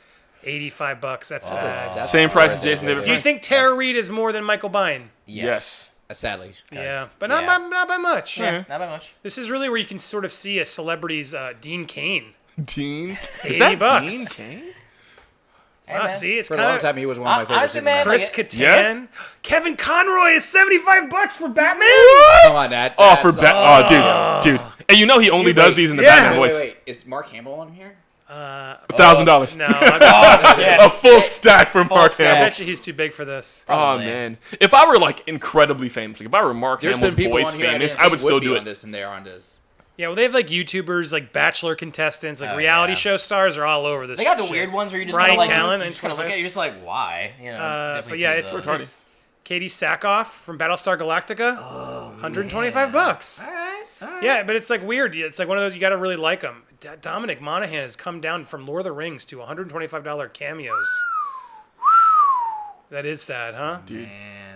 $85. That's Same price as Jason David Do you Frank. think Tara Reid is more than Michael Biehn? Yes. Sadly. Yeah, but not by much. Yeah, not by much. This is really where you can sort of see a celebrity's Dean Cain. Dean? Is $80. that Dean Cain? Hey, Wow, man. see, it's For a kind long of time, he was one of my favorite honestly, Superman. man, Chris like, Kattan. Kevin Conroy is $75 for Batman. Come on, that. Oh, for dude. And you know he only does these in the Batman voice. Wait. Is Mark Hamill on here? $1,000. No, A full stack for Mark I Hamill. bet you he's too big for this. Oh man, if I were like incredibly famous, like if I were Mark There's Hamill's been people voice on here famous, didn't I would think still do be it. on this, and they're on this. Yeah, well, they have like YouTubers, like Bachelor contestants, like Oh, reality yeah. show stars are all over this. They got the shit. weird ones where you just Brian kind of like, Callen, you just kind of look at it, you're just like, why? You know, but definitely yeah, feel it's those. retarded. Katie Sackhoff from Battlestar Galactica. $125. All right. Yeah, but it's like weird. It's like one of those you got to really like them. Dominic Monaghan has come down from Lord of the Rings to $125 cameos. That is sad, huh? Dude.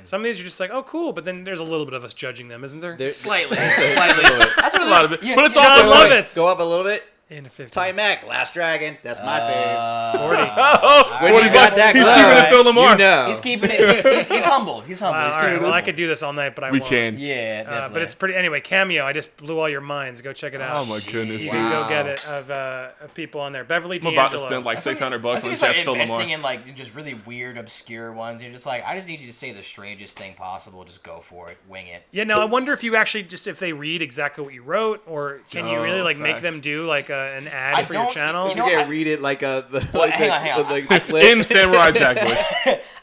Some of these are just like, oh, cool, but then there's a little bit of us judging them, isn't there? Slightly. That's what a lot of it. But it's John also like, Lovitz. Go up a little bit. In a 50. Ty Mac, Last Dragon. That's my fave. 40. When you got that he's glove, keeping it Phil Lamar. You know. He's keeping it. He's humble. He's humble. Wow, He's all keeping right, it well, I humble. could do this all night, but I We won't. can. Yeah, definitely. But it's pretty. Anyway, Cameo. I just blew all your minds. Go check it out. Oh my goodness, You dude. can go get it of people on there. Beverly I'm D'Angelo. about to spend like $600 I on think just it's Phil like Lamar. investing in like just really weird, obscure ones. You're just like, I just need you to say the strangest thing possible. Just go for it, wing it. Yeah, no, I wonder if you actually just if they read exactly what you wrote, or can you really like make facts. them do like an ad I for your don't- channel? you You know, can read it like a. hang on. The clip. In Samurai Jack voice.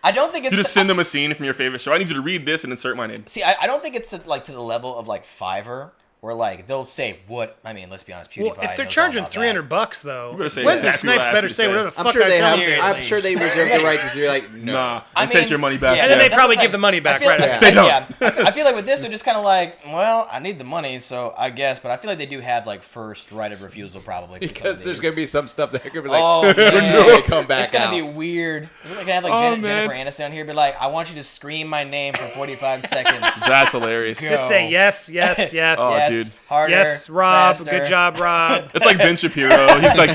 I don't think it's. You just send them a scene from your favorite show. I need you to read this and insert my name. See, I don't think it's like to the level of like Fiverr, where like they'll say what. I mean, let's be honest. PewDiePie Well, if they're knows all charging about that. $300 though, You better say Wesley exactly what Snipes I asked better you to say say. whatever the I'm fuck sure I they tell have. him. Seriously. I'm sure they reserve the right to be like, no. Nah, I and take mean, your money back. yeah, And then they that's probably what give the money back, I feel right? Like, They don't. Yeah, I feel like with this, they're just kind of like, well, I need the money, so I guess. But I feel like they do have like first right of refusal probably. for some Because of there's these. gonna be some stuff that could be like, Oh when man, do they come back it's gonna out? be weird. We're gonna have like Oh, man. Jennifer Aniston here, be like, I want you to scream my name for 45 seconds. That's hilarious. Just say yes, yes, yes. Oh, yes, dude. harder, Yes, Rob. faster. Good job, Rob. It's like Ben Shapiro. He's like,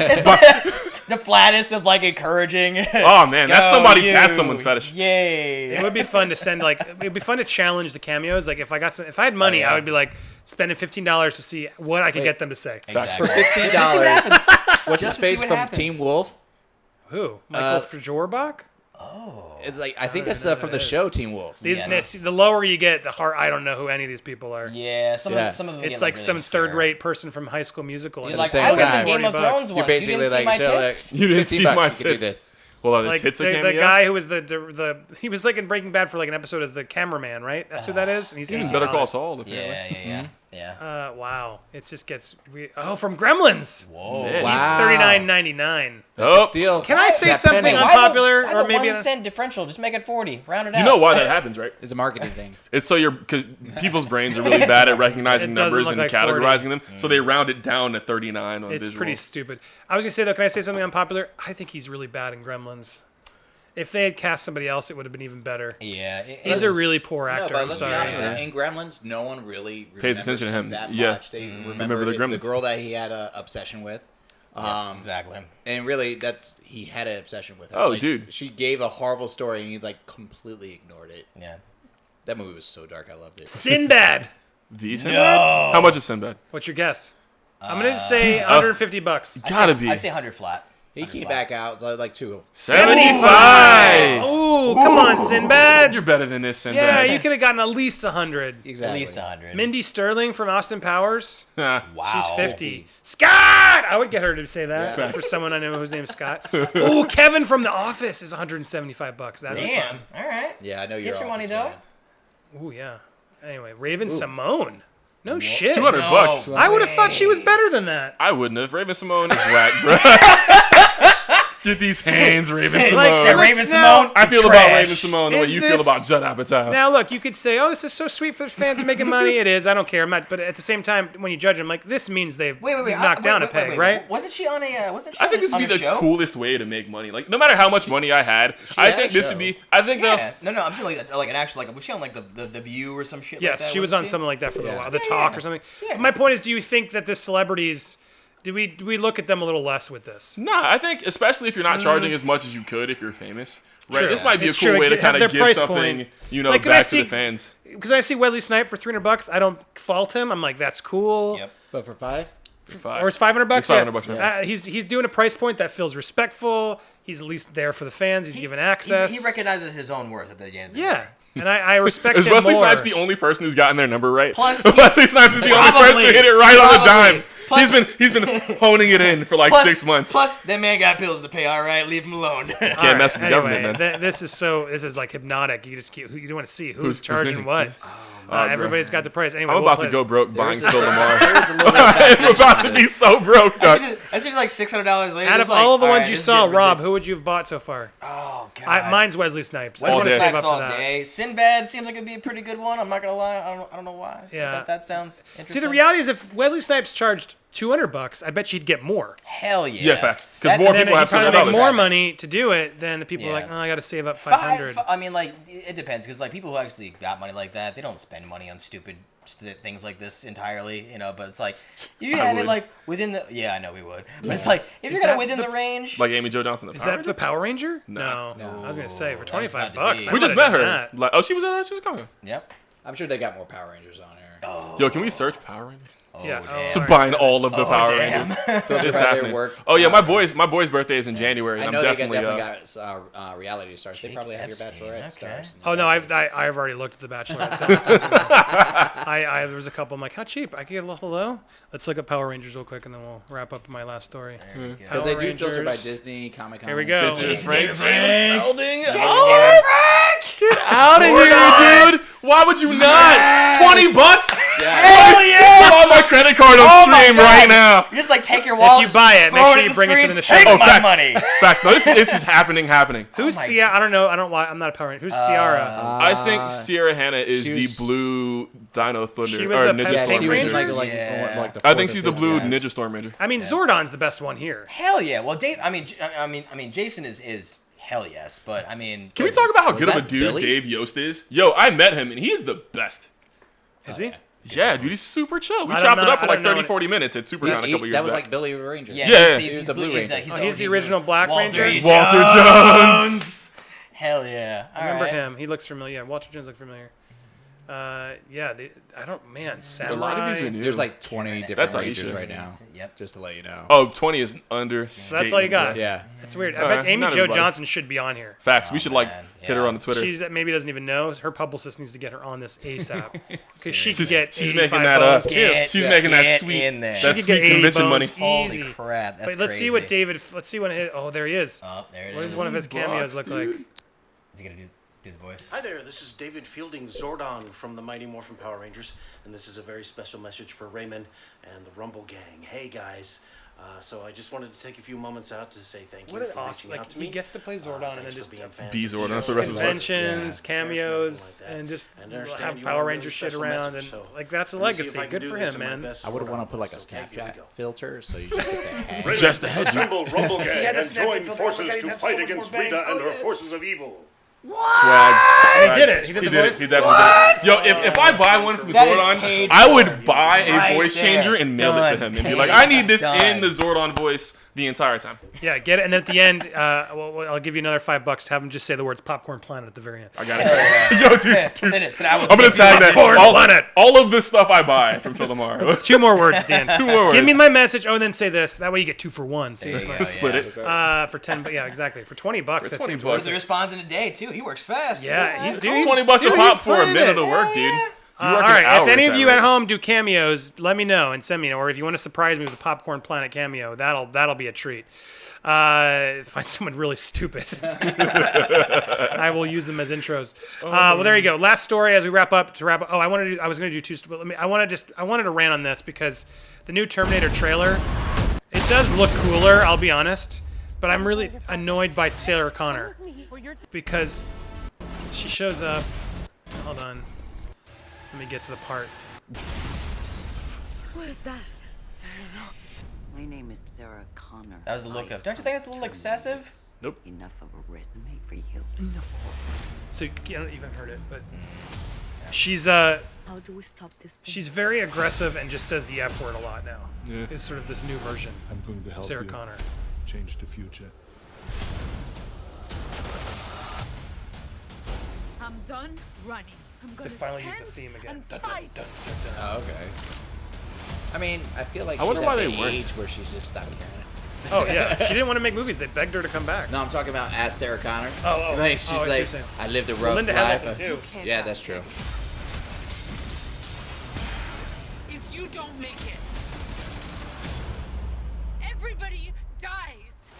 The flattest of like encouraging. oh man, that's Go somebody's. you. That's someone's fetish. Yay! It would be fun to send like it'd be fun to challenge the cameos. Like if I had money, I would be like spending $15 to see what I could get them to say. Exactly. For $15, what's his Just to see face what from happens. Team Wolf? Who? Michael Fajorbach? It's like I think that's from the show Team Wolf. These Yes. the lower you get, the hard. I don't know who any of these people are. Yeah, some Yeah. of them. It's get, like really some obscure. third-rate person from High School Musical. You're And like, same I was in time. Game of 40 Thrones bucks. once. You're basically you didn't like, see my so, tits? You didn't see $15, my you can do tits. this. Well, are the Like tits a the cameo? guy who was the he was like in Breaking Bad for like an episode as the cameraman, right? That's who that is. And he's He's in $18. Better Call Saul. Apparently. Yeah. Yeah. Wow. It just gets from Gremlins. Whoa. Man. He's $39.99. That's a steal. Can I say That something penny. unpopular Why or the maybe 1 cent differential? Just make it 40. Round it out. You know why that happens, right? It's a marketing thing. It's so because people's brains are really bad at recognizing It doesn't numbers look and like 40. categorizing them, so they round it down to 39 on It's visual. pretty stupid. I was gonna say though, can I say something unpopular? I think he's really bad in Gremlins. If they had cast somebody else, it would have been even better. Yeah. He's a really poor actor. No, but I'm let's be sorry. honest. In Gremlins, no one really Pays attention to him. that Yeah. much. They Remember the the Gremlins. girl that he had an obsession with. Exactly. And really, he had an obsession with her. Oh, Like, dude. She gave a horrible story, and he like completely ignored it. Yeah. That movie was so dark. I loved it. Sinbad. The Sinbad? How much is Sinbad? What's your guess? I'm gonna say $150. Gotta be. I say 100 flat. He came back out. So like 2. 75. Ooh, come on, Sinbad. You're better than this, Sinbad. Yeah, you could have gotten at least 100. Exactly. At least 100. Mindy Sterling from Austin Powers. Nah. Wow. She's 50. Scott! I would get her to say that for someone I know whose name's Scott. Ooh, Kevin from The Office is $175. That'd be Damn. fun. All right. Yeah, I know you're. Get your money, though. Ooh, yeah. Anyway, Raven Simone. No shit. $200. I would have thought she was better than that. I wouldn't have. Raven Simone is whack, bro. Get these hands, Raven Simone. Like Raven Simone. I feel about Raven Simone the way Is you feel this- about Judd Apatow. Now, look, you could say, "Oh, this is so sweet for the fans making money." It is. I don't care. I'm not. But at the same time, when you judge them, like this means they've Wait. knocked down a peg, right? Wasn't she on a? Wasn't she? I think this would be the coolest way to make money. Like, no matter how much money I had, I think this would be. I think Yeah. No. I'm saying like an actual was she on like the View or some shit? Yes, like that, she was wasn't on something like that for a little while. The Yeah, Talk yeah. or something. Yeah. My point is, do you think that the celebrities? Do we look at them a little less with this? Nah, I think especially if you're not charging as much as you could if you're famous, right? True. This might be It's a cool true. way to Have kind their of give price something, point. you know, Like, when I back see- to the fans. Because I see Wesley Snipes for $300, I don't fault him. I'm like, that's cool. Yep. But for 5. Or it's $500. It's $500, Yeah. He's doing a price point that feels respectful. He's at least there for the fans. He's given access. He recognizes his own worth at the end. Of the Yeah. day. And I respect Is him Wesley more. Snipes the only person who's gotten their number right? Plus, Wesley Snipes is the only person who hit it right on the dime. He's been honing it in for like 6 months. Plus, that man got bills to pay. All right, leave him alone. Can't mess with the government, man. This is like hypnotic. You just keep, you don't want to see who's Who's charging in it? what. Everybody's got the price. Anyway, I'm we'll about play to go it. broke buying Phil Lamar. There's a little bit of I'm fascination about to with be this. so broke, dog. That's just like $600 later. Out it's of like, all the ones right, you this is saw, getting Rob, ridiculous. who would you have bought so far? Oh God. Mine's Wesley Snipes. I Wesley want to save Snipes up all for that. day. Sinbad seems like it'd be a pretty good one. I'm not gonna lie. I don't know why. Yeah. But that sounds interesting. See, the reality is, if Wesley Snipes charged $200, I bet you'd get more. Hell yeah. Yeah, facts. Because That- more And then people he'd have probably $200. make more money to do it than the people who are Yeah. like, oh, I got to save up $500. I mean, like, it depends because like people who actually got money like that, they don't spend money on stupid things like this entirely, you know. But it's like you I had it would. like within the. Yeah, I know we would. But it's like if Is you're that within the- the range. Like Amy Jo Johnson. Is that the Power Ranger? No. No. I was gonna say for That's $25. got to Bucks. be. I We just might met have her. done that. Like, oh, she was a comic. Yep. I'm sure they got more Power Rangers on here. Oh. Yo, can we search Power Rangers? Yeah. damn. So buying all of the Oh, Power damn. Rangers. Those It's are their happening. work. Oh yeah, my boy's birthday is in January. I And know I'm they definitely, got reality stars. They probably have your Epstein, Bachelorette okay. stars. Oh no, I've already looked at the Bachelorette. I there was a couple. I'm like, how cheap? I could get a little low. Let's look at Power Rangers real quick, and then we'll wrap up my last story. Because they do filter by Rangers. Disney, Comic Con. Here we go. Frank. Frank. Belding. Jason Oh, get out of here, dude! Why would you not? $20? Hell yeah! Put on my credit card on stream right now. You just like take your wallet. If you buy it, make throw sure at you the bring it to screen, the show. Take Oh, my facts. money. Facts. No, this is happening. Who's my Ciara? I don't know. I don't why. I'm not a Power Ranger. Who's Ciara? I think Sierra Hannah is she the was- blue Dino Thunder She was or a Ninja Pink Storm she was Ranger? Ranger. like the I fourth think or she's the fifth blue one. Ninja Storm Ranger. I mean, Zordon's the best one here. Hell yeah. Well, Dave. I mean, Jason is hell yes. But I mean, Can we talk about how Was good of a that dude Billy? Dave Yost is? Yo, I met him and he is the best. Is he? Yeah, dude, he's super chill. We I chopped don't it know- up for I like don't know 30, what- 40 minutes at SuperCon a couple years That was back. like Billy Ranger. Yeah, Yeah. he's the Blue Ranger. He's the OG original Black Walter Ranger? Walter Jones. Hell yeah. I remember him. He looks familiar. Yeah, Walter Jones looks familiar. Yeah, I don't. Man, A Samurai. lot of these are new. There's like 20 different That's Rangers Aisha. right now. Yep. Just to let you know. Oh, 20 is under. So that's all you got. Yeah. It's weird. I All bet right, Amy not Jo everybody. Johnson should be on here. Facts. We should like man. hit her on the Twitter. She's that maybe doesn't even know. Her publicist needs to get her on this ASAP because she could get She's 85 making that bones up. too. She's making that Get sweet, in there. She that could sweet get 80 convention money. bones Holy easy. crap. That's But let's see what crazy. David. Let's see what his. Oh, there he is. Oh, there it is. What does one of his cameos look like? Is he gonna do? Do the voice. Hi there, this is David Fielding Zordon from the Mighty Morphin Power Rangers, and this is a very special message for Raymond and the Rumble Gang. Hey guys, so I just wanted to take a few moments out to say thank you What an for awesome! reaching Like out to me. he gets to play Zordon and then Thanks just for being fans be of the Zordon show. for the rest of his life. conventions, cameos, and just And I understand have you Power want a Ranger really shit special around, message, and so like that's a let me see if legacy. I can Good do for this him, in my man. best I would want to put like a Okay, here we Snapchat go. filter, so you just get the hang. Raymond, Just the head. assemble Rumble Gang had a and Snapchat join filter, forces oh my God, to he'd have fight so much against more bang. Rita and Oh, her yes. forces of evil. Swag. And he did it. He did the voice? He definitely did it. Yo, if I buy one from That is Zordon, paid I for. would buy a Right voice there. changer and mail it to Done. him and be Paid. like, I need this Done. in the Zordon voice the entire time. Yeah, get it, and then at the end, well, I'll give you another $5 to have him just say the words "Popcorn Planet" at the very end. I got it. Yo, dude. I'm gonna tag that. Popcorn Planet. All of the stuff I buy from Phil Lamar. 2 more words at the end. 2 more words. Give me my message. Oh, and then say this. That way you get 2 for 1. See, There you smart. go, Split yeah. it. For 10, but yeah, exactly. For $20, For that 20 seems bucks. worth He it. responds in a day too. He works fast. Yeah, he's doing. doing $20 a pop for a playing minute it. of work, dude. You All work right, an hour if any with of that you at rate. home do cameos, let me know and send me. Or if you want to surprise me with a Popcorn Planet cameo, that'll be a treat. Find someone really stupid. I will use them as intros. Well, there you go. Last story as we wrap up. Oh, I was going to do 2. But I wanted to rant on this because the new Terminator trailer, it does look cooler. I'll be honest, but I'm really annoyed by Sarah Connor because she shows up. Hold on. Let me get to the part. What is that? I don't know. My name is Sarah Connor. That was the look of. Don't you think that's a little excessive? Nope. Enough of a resume for you. So you haven't even heard it, but she's How do we stop this thing? she's very aggressive and just says the F word a lot now. Yeah. It's sort of this new version. I'm going to help Sarah you Connor. change the future. I'm done running. I'm They gonna finally use stand the theme again. and Dun, dun, fight. dun, dun, dun. Oh, okay. I mean, I feel like I she's wonder at why the they weren't. age where she's just stopping hearing it. Oh yeah, she didn't want to make movies. They begged her to come back. No, I'm talking about as Sarah Connor. Oh. Like she's Oh, I see what you're like, saying. I lived a Well, rough Linda had life. that thing, too. Yeah, that's true. If you don't make it, everybody dies.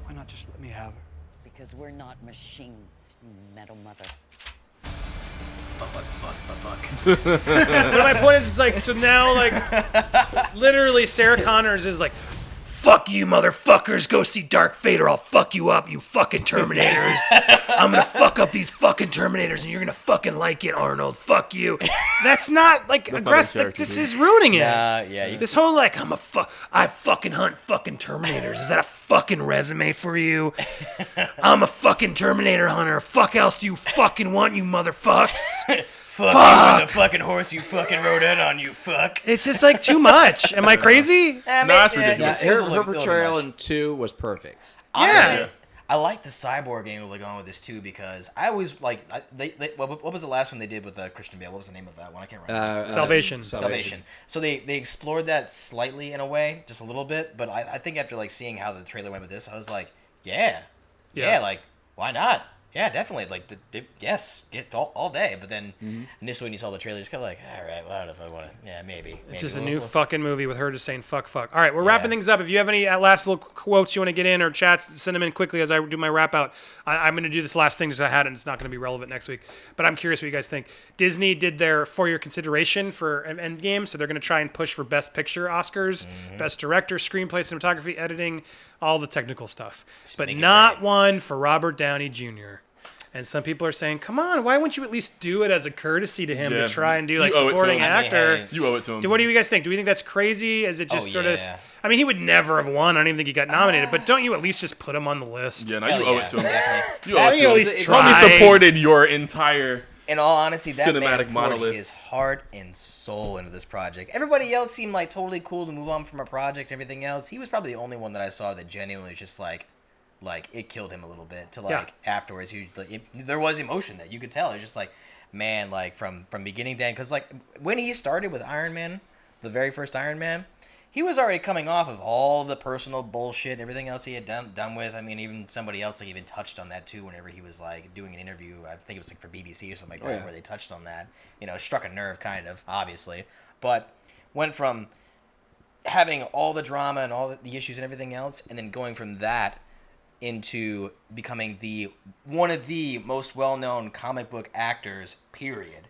Why not just let me have her? Because we're not machines, metal mother. But my point is, it's like, so now, like, literally, Sarah Connors is like, fuck you, motherfuckers, go see Dark Fate or I'll fuck you up, you fucking Terminators. I'm gonna fuck up these fucking Terminators and you're gonna fucking like it, Arnold. Fuck you. That's not, like, That's not aggressive. in Like, character, this dude. is ruining it. Yeah. This whole, like, I fucking hunt fucking Terminators. Is that a fucking resume for you? I'm a fucking Terminator hunter. Fuck else do you fucking want, you motherfucks? Fuck you with the fucking horse you fucking rode in on, you fuck. It's just like too much. Am I crazy? I mean, No, that's yeah, ridiculous. it was a Her little portrayal much. in 2 was perfect. Honestly, I like the cyborg angle they're going with this too because I always like what was the last one they did with Christian Bale? What was the name of that one? I can't remember. Salvation. Salvation. So they explored that slightly in a way, just a little bit. But I think after like seeing how the trailer went with this, I was like, yeah, like why not? Yeah, definitely. Like, yes, get all day. But then initially when you saw the trailer, it's kind of like, all right, well, I don't know if I want to. Yeah, maybe. It's just a new fucking movie with her just saying fuck. All right, we're wrapping things up. If you have any last little quotes you want to get in or chats, send them in quickly as I do my wrap out. I'm going to do this last thing because I had it and it's not going to be relevant next week. But I'm curious what you guys think. Disney did their for-year consideration for an Endgame, so they're going to try and push for Best Picture Oscars, Best Director, Screenplay, Cinematography, Editing, all the technical stuff. But not one for Robert Downey Jr. And some people are saying, come on, why wouldn't you at least do it as a courtesy to him to try and do like You owe it to supporting him. actor? You owe it to him. What do you guys think? Do we think that's crazy? Is it just sort of... yeah. I mean, he would never have won. I don't even think he got nominated. But don't you at least just put him on the list? Yeah, now you owe it to him. Definitely. You owe it to him. at least He's try. only supported your entire In all honesty, that cinematic man poured monolith. his heart and soul into this project. Everybody else seemed like totally cool to move on from a project and everything else. He was probably the only one that I saw that genuinely was just like it killed him a little bit to like afterwards. He was, like, there was emotion that you could tell. It was just like, man, like from beginning to end. Because like when he started with Iron Man, the very first Iron Man, he was already coming off of all the personal bullshit, everything else he had done with. I mean, even somebody else like even touched on that too. Whenever he was like doing an interview, I think it was like for BBC or something like that, where they touched on that. You know, struck a nerve, kind of, obviously, but went from having all the drama and all the issues and everything else, and then going from that into becoming one of the most well-known comic book actors, period.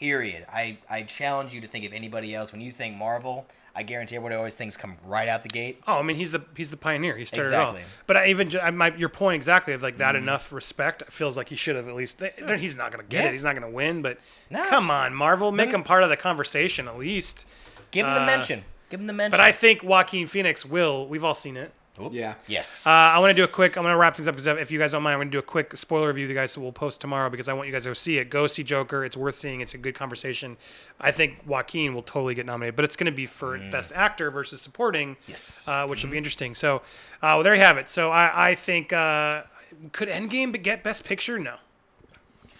I challenge you to think of anybody else. When you think Marvel, I guarantee everybody always thinks come right out the gate. Oh, I mean, he's the pioneer. He started Exactly. it all. But your point exactly of like that enough respect feels like he should have at least. He's not going to get it. He's not going to win. But come on, Marvel, make him part of the conversation at least. Give him the mention. Give him the mention. But I think Joaquin Phoenix will. We've all seen it. Oop. Yeah. Yes. I want to do a quick. I'm going to wrap things up because if you guys don't mind, I'm going to do a quick spoiler review. You guys, so we'll post tomorrow because I want you guys to go see it. Go see Joker. It's worth seeing. It's a good conversation. I think Joaquin will totally get nominated, but it's going to be for Best Actor versus Supporting. Yes. Which will be interesting. So, well, there you have it. So I think could Endgame get Best Picture? No.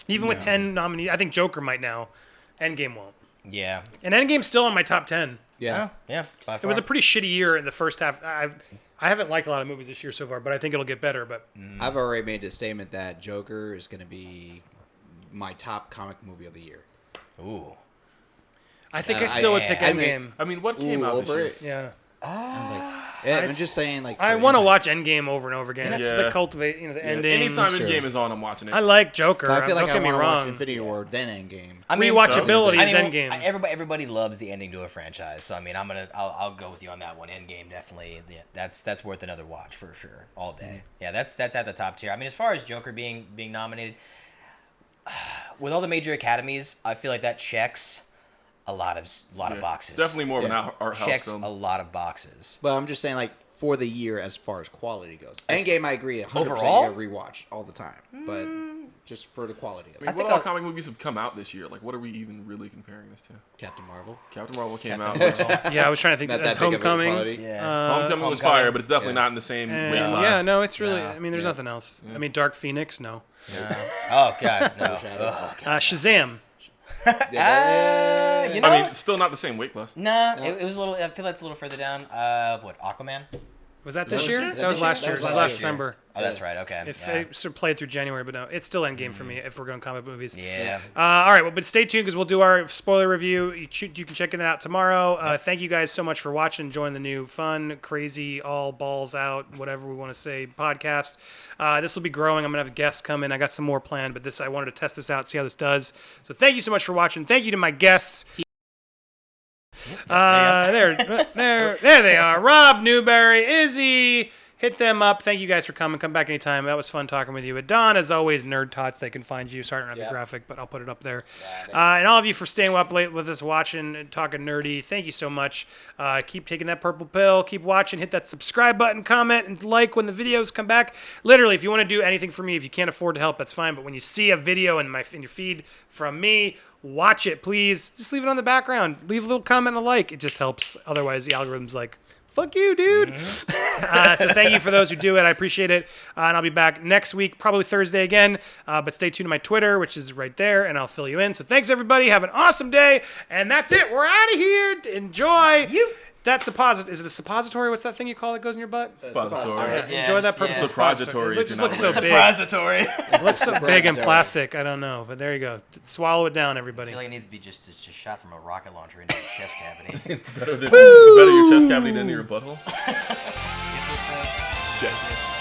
Even with 10 nominees, I think Joker might now. Endgame won't. Yeah. And Endgame's still on my top 10. Yeah. Yeah. It was a pretty shitty year in the first half. I haven't liked a lot of movies this year so far, but I think it'll get better. But I've already made the statement that Joker is going to be my top comic movie of the year. Ooh. I think I still would pick Endgame. I mean, what came out this year? Yeah. I'm just saying, like, I want to watch Endgame over and over again. Yeah. It's the cultivate, the ending. Anytime Endgame is on, I'm watching it. I like Joker. But I feel like don't I get me want to watch wrong. Infinity War then Endgame. Rewatchability is Endgame. Everybody loves the ending to a franchise, so I mean, I'll go with you on that one. Endgame definitely. Yeah, that's worth another watch for sure, all day. Yeah, that's at the top tier. I mean, as far as Joker being nominated, with all the major academies, I feel like that checks a lot of boxes. Definitely more of an art house checks film. a lot of boxes. But I'm just saying, like, for the year as far as quality goes. Endgame, I agree, 100% Overall? you gotta rewatch all the time. But just for the quality of it. I mean, what all comic movies have come out this year? Like, what are we even really comparing this to? Captain Marvel. Captain Marvel came out. Yeah, I was trying to think. Not That's that big of a Homecoming. quality. Homecoming was fire, but it's definitely not in the same weight class. Yeah, no, it's really. I mean, there's nothing else. I mean, Dark Phoenix, no. Oh God, no. Shazam. You know, I mean, still not the same weight class. Nah, it was a little. I feel like it's a little further down. What, Aquaman? Was that this year? That was last year. It was last December. Oh, that's right. Okay. It sort of played through January, but no, it's still Endgame for me if we're going comic movies. Yeah. All right, well, but stay tuned because we'll do our spoiler review. You can check it out tomorrow. Thank you guys so much for watching. Join the new fun, crazy, all balls out, whatever we want to say, podcast. This will be growing. I'm going to have guests come in. I got some more planned, but I wanted to test this out, see how this does. So thank you so much for watching. Thank you to my guests. There they are. Rob, Newberry, Izzy. Hit them up. Thank you guys for coming. Come back anytime. That was fun talking with you. At Don, as always, Nerd Tots. They can find you. Sorry I don't have the graphic, but I'll put it up there. And all of you for staying up late with us, watching and talking nerdy. Thank you so much. Keep taking that purple pill. Keep watching. Hit that subscribe button, comment, and like when the videos come back. Literally, if you want to do anything for me, if you can't afford to help, that's fine. But when you see a video in your feed from me, watch it, please. Just leave it on the background. Leave a little comment and a like. It just helps. Otherwise, the algorithm's like, fuck you, dude. So thank you for those who do it. I appreciate it. And I'll be back next week, probably Thursday again. But stay tuned to my Twitter, which is right there, and I'll fill you in. So thanks, everybody. Have an awesome day. And that's it. We're out of here. Enjoy. That suppository. Is it a suppository? What's that thing you call it goes in your butt? Suppository. Yeah, enjoy that purple suppository. It just looks so big. Suppository. It looks so big and plastic. I don't know. But there you go. Swallow it down, everybody. I feel like it needs to be just shot from a rocket launcher into your chest cavity. better your chest cavity than your butthole. Yeah.